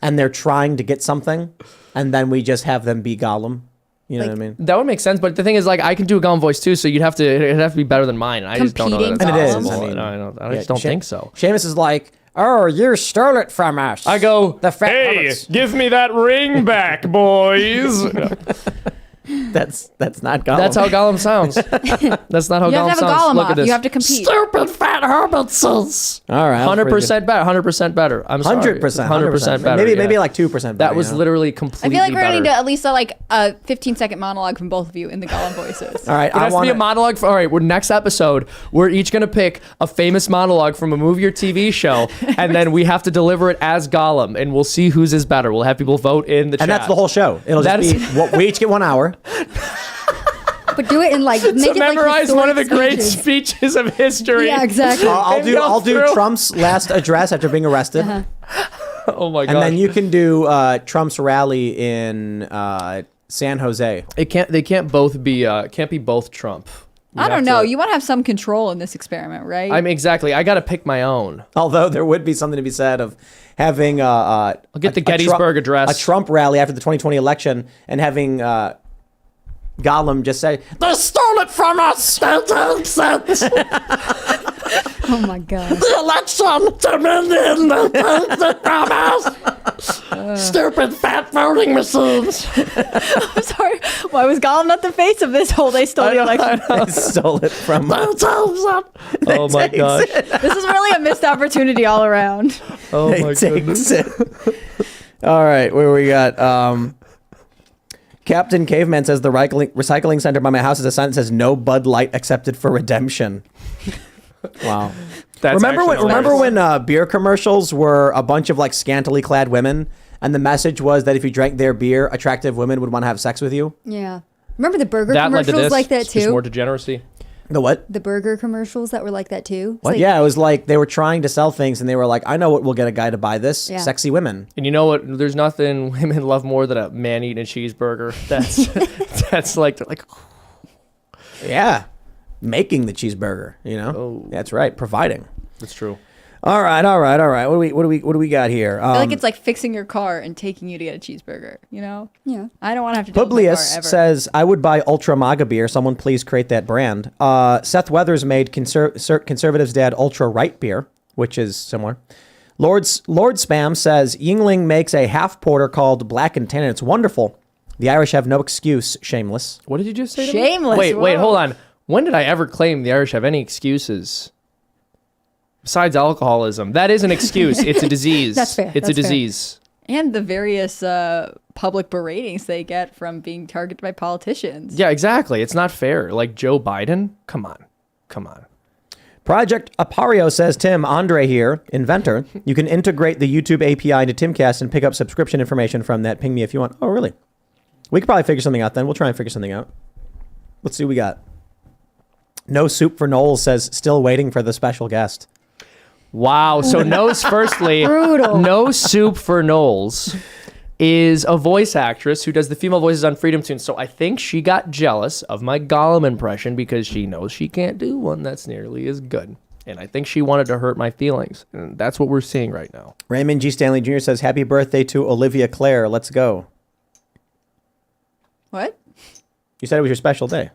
and they're trying to get something, and then we just have them be Gollum. You know what I mean? That would make sense, but the thing is, like, I can do a Gollum voice too, so it'd have to be better than mine. I just don't know that that's And it is. possible. I mean, I just don't think so. Seamus is like, oh, you stole it from us. I go, The fat hey, puppets." give me that ring back, boys. That's not Gollum. That's how Gollum sounds. That's not how You Gollum have to have a sounds. Gollum Look at off. this. You have to compete. Stupid fat hobbitses. All right. 100% better. 100% better. I'm sorry. 100%. 100% better. Maybe yeah. like 2% better. That was you know? literally I completely feel like we're better. going to need at least a 15-second monologue from both of you in the Gollum voices. All right. It has to be a monologue. All right, next episode, we're each going to pick a famous monologue from a movie or TV show, and then we have to deliver it as Gollum, and we'll see whose is better. We'll have people vote in the chat. And that's the whole show. It'll just be, we each get 1 hour. But do it in like, make to it like memorize one of the historic great speeches. speeches of history. Yeah, exactly. I'll do Trump's last address after being arrested. Oh my god! And then you can do Trump's rally in San Jose. They can't both be both Trump. I don't know. You want to have some control in this experiment, right? Exactly. I got to pick my own. Although there would be something to be said of having I'll get the Gettysburg Address. A Trump rally after the 2020 election, and having Gollum just say, They stole it from us. They didn't send Oh my god. the election to Minion. They take it from us. Stupid fat voting machines. I'm sorry. Why was Gollum not the face of this whole they stole the election? I stole it from They takes it. Oh my gosh! This is really a missed opportunity all around. Oh my takes goodness! it. All right, where we got Captain Caveman says the recycling center by my house is a sign that says no Bud Light accepted for redemption. Wow. That's Remember when beer commercials were a bunch of like scantily clad women, and the message was that if you drank their beer, attractive women would want to have sex with you? Yeah. Remember the burger that led to commercials this? like that It's just too? more degeneracy. The what? The burger commercials that were like that too? It's What? like- Yeah, it was like they were trying to sell things, and they were like, I know what will get a guy to buy this. Yeah. Sexy women. And you know what? There's nothing women love more than a man eating a cheeseburger. That's like they're like. Yeah. Making the cheeseburger, you know? Oh. That's right. Providing. That's true. All right. What do we got here? I feel like it's like fixing your car and taking you to get a cheeseburger, you know? Yeah. I don't want to have to deal with my car Publius ever. says, I would buy Ultra Maga beer. Someone please create that brand. Seth Weathers made Conservatives' Dad Ultra Right beer, which is similar. Lord Spam says, Yingling makes a half porter called Black and Tan, and it's wonderful. The Irish have no excuse. Shameless. What did you just say? Shameless, To me? Wait, whoa. hold on. When did I ever claim the Irish have any excuses? Besides alcoholism. That is an excuse. It's a disease. That's fair. It's That's a fair. disease. And the various public beratings they get from being targeted by politicians. Yeah, exactly. It's not fair. Like Joe Biden. Come on. Project Apario says, Tim, Andre here, inventor. You can integrate the YouTube API into Timcast and pick up subscription information from that. Ping me if you want. Oh, really? We could probably figure something out then. We'll try and figure something out. Let's see what we got. No Soup for Knowles says, still waiting for the special guest. Wow. So firstly, Brutal. No Soup for Knowles is a voice actress who does the female voices on Freedom Tunes. So I think she got jealous of my Gollum impression because she knows she can't do one that's nearly as good. And I think she wanted to hurt my feelings. And that's what we're seeing right now. Raymond G. Stanley Jr. says, happy birthday to Olivia Clare. Let's go. What? You said it was your special day.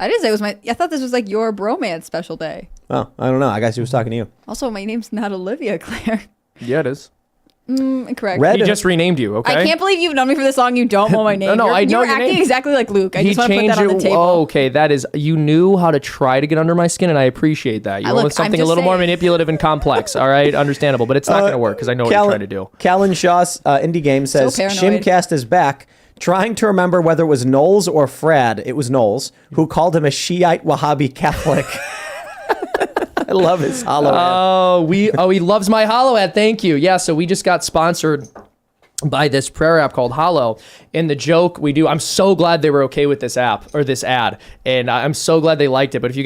I didn't say it was my. I thought this was like your bromance special day. Oh, I don't know. I guess he was talking to you. Also, my name's not Olivia Claire. Yeah, it is. Incorrect. Red- He just renamed you, okay? I can't believe you've known me for this long. You don't know my name. No, I know You're your acting name. exactly like Luke. I He just want to put changed that on the it. table. Oh, okay. That is, you knew how to try to get under my skin, and I appreciate that. You Look, went I'm with something a just little more saying. manipulative and complex. All right, understandable, but it's not going to work because I know what you're trying to do. Callan Shaw's Indie Game says, paranoid. Shimcast is back. Trying to remember whether it was Knowles or Frad. It was Knowles, who called him a Shiite Wahhabi Catholic. I love his hollow ad. He loves my Hollow ad. Thank you. Yeah, so we just got sponsored by this prayer app called Hollow. And the joke we do, I'm so glad they were okay with this app or this ad. And I'm so glad they liked it. But if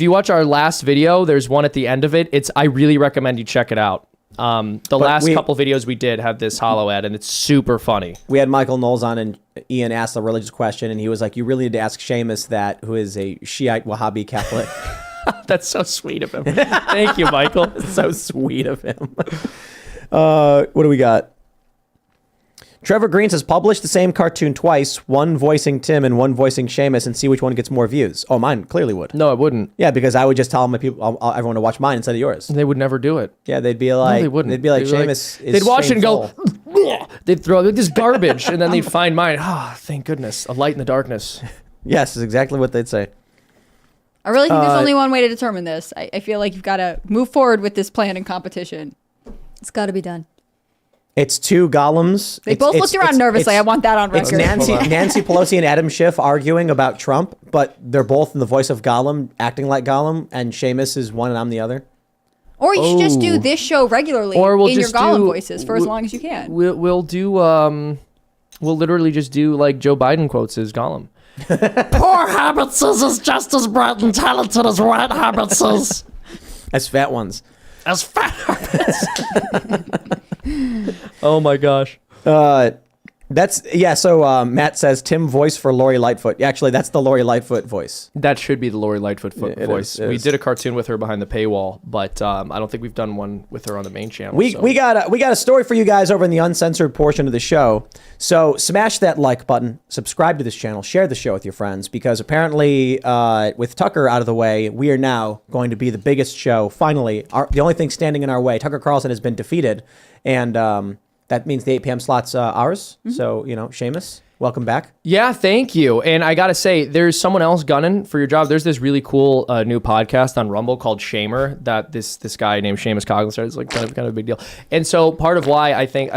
you watch our last video, there's one at the end of it. I really recommend you check it out. The last couple videos we did have this Hollow ad, and it's super funny. We had Michael Knowles on, and Ian asked a religious question, and he was like, you really need to ask Seamus that, who is a Shiite Wahhabi Catholic. That's so sweet of him. Thank you, Michael. So sweet of him. What do we got? Trevor Green says, publish the same cartoon twice, one voicing Tim and one voicing Seamus, and see which one gets more views. Oh, mine clearly would. No, it wouldn't. Yeah, because I would just tell my people, everyone to watch mine instead of yours. They would never do it. Yeah, they'd be like, No, they wouldn't. They'd be like, They'd be like- Seamus is They'd watch it and go, shameful. they'd throw this garbage, and then they'd find mine. Ah, thank goodness, a light in the darkness. Yes, is exactly what they'd say. I really think there's only one way to determine this. I feel like you've got to move forward with this plan and competition. It's got to be done. It's two golems. They both looked around nervously. I want that on It's record. Nancy Pelosi and Adam Schiff arguing about Trump, but they're both in the voice of Gollum, acting like Gollum, and Seamus is one and I'm the other. Or you should just do this show regularly Or we'll in your just Gollum do- voices for as long as you can. We'll do we'll literally just do like Joe Biden quotes as Gollum. Poor Hobbitses is just as bright and talented as white Hobbitses. As fat ones. As fat Hobbits. Oh my gosh. So Matt says Tim voice for Lori Lightfoot. Actually, that's the Lori Lightfoot voice. That should be the Lori Lightfoot It voice. is. We did a cartoon with her behind the paywall, but I don't think we've done one with her on the main channel. We got a story for you guys over in the uncensored portion of the show. So smash that like button, subscribe to this channel, share the show with your friends, because apparently with Tucker out of the way, we are now going to be the biggest show. Finally, the only thing standing in our way. Tucker Carlson has been defeated, and that means the 8 p.m. slot's ours. Mm-hmm. So, Seamus, welcome back. Yeah, thank you. And I gotta say, there's someone else gunning for your job. There's this really cool new podcast on Rumble called Shamer that this guy named Seamus Coughlin started. It's like kind of a big deal. And so part of why I think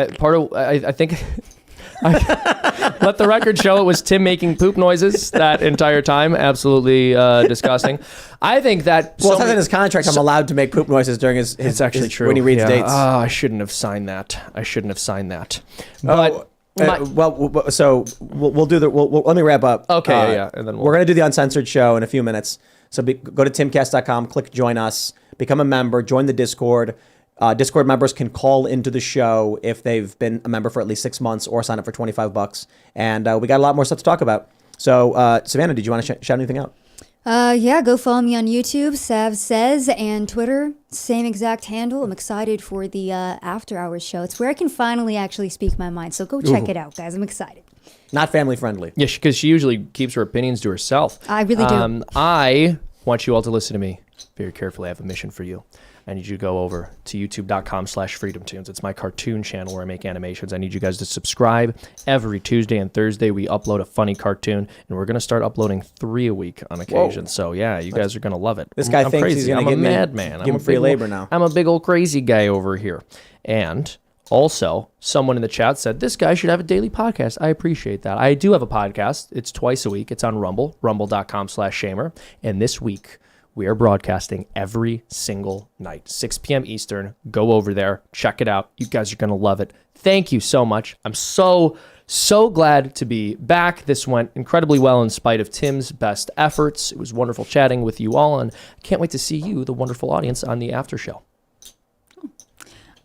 let the record show it was Tim making poop noises that entire time. Absolutely disgusting. I think that Well, it says in his contract I'm allowed to make poop noises during his it's actually true when he reads dates. Oh, I shouldn't have signed that. But We'll do let me wrap up. Okay, yeah, and then we're gonna do the uncensored show in a few minutes. So go to timcast.com, click join us, become a member, join the Discord. Discord members can call into the show if they've been a member for at least 6 months or sign up for $25. And we got a lot more stuff to talk about. So Savanah, did you want to shout anything out? Yeah, go follow me on YouTube, Sav Says, and Twitter, same exact handle. I'm excited for the After Hours show. It's where I can finally actually speak my mind. So go check it out, guys. I'm excited. Not family friendly. yeah, because she usually keeps her opinions to herself. I really do. I want you all to listen to me very carefully. I have a mission for you. I need you to go over to youtube.com/freedomtunes. It's my cartoon channel where I make animations. I need you guys to subscribe. Every Tuesday and Thursday, we upload a funny cartoon, and we're going to start uploading 3 a week on occasion. Whoa. So, yeah, you guys are going to love it. This guy I'm thinks crazy. he's gonna I'm give a me- madman. give him free labor now. I'm a big old crazy guy over here. And also, someone in the chat said, this guy should have a daily podcast. I appreciate that. I do have a podcast. It's twice a week. It's on Rumble, rumble.com/shamer. And this week, we are broadcasting every single night, 6 p.m. Eastern. Go over there. Check it out. You guys are going to love it. Thank you so much. I'm so glad to be back. This went incredibly well in spite of Tim's best efforts. It was wonderful chatting with you all, and I can't wait to see you, the wonderful audience, on the after show.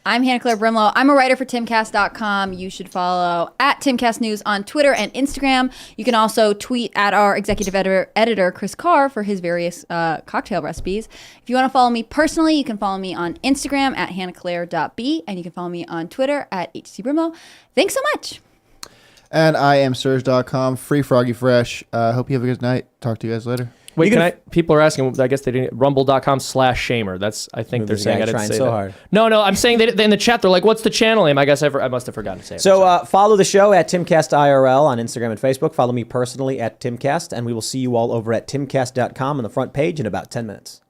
I'm Hannah Claire Brimlow. I'm a writer for Timcast.com. You should follow at Timcast News on Twitter and Instagram. You can also tweet at our executive editor, Chris Carr, for his various cocktail recipes. If you want to follow me personally, you can follow me on Instagram at hannahclaire.b, and you can follow me on Twitter at HCBrimlow. Thanks so much. And I am Serge.com, free Froggy Fresh. Hope you have a good night. Talk to you guys later. Wait, people are asking, I guess they didn't, rumble.com/shamer. That's, I think they're saying I didn't say that. Hard. No, I'm saying they in the chat, they're like, what's the channel name? I guess I must have forgotten to say it. So follow the show at Timcast IRL on Instagram and Facebook. Follow me personally at Timcast, and we will see you all over at timcast.com on the front page in about 10 minutes.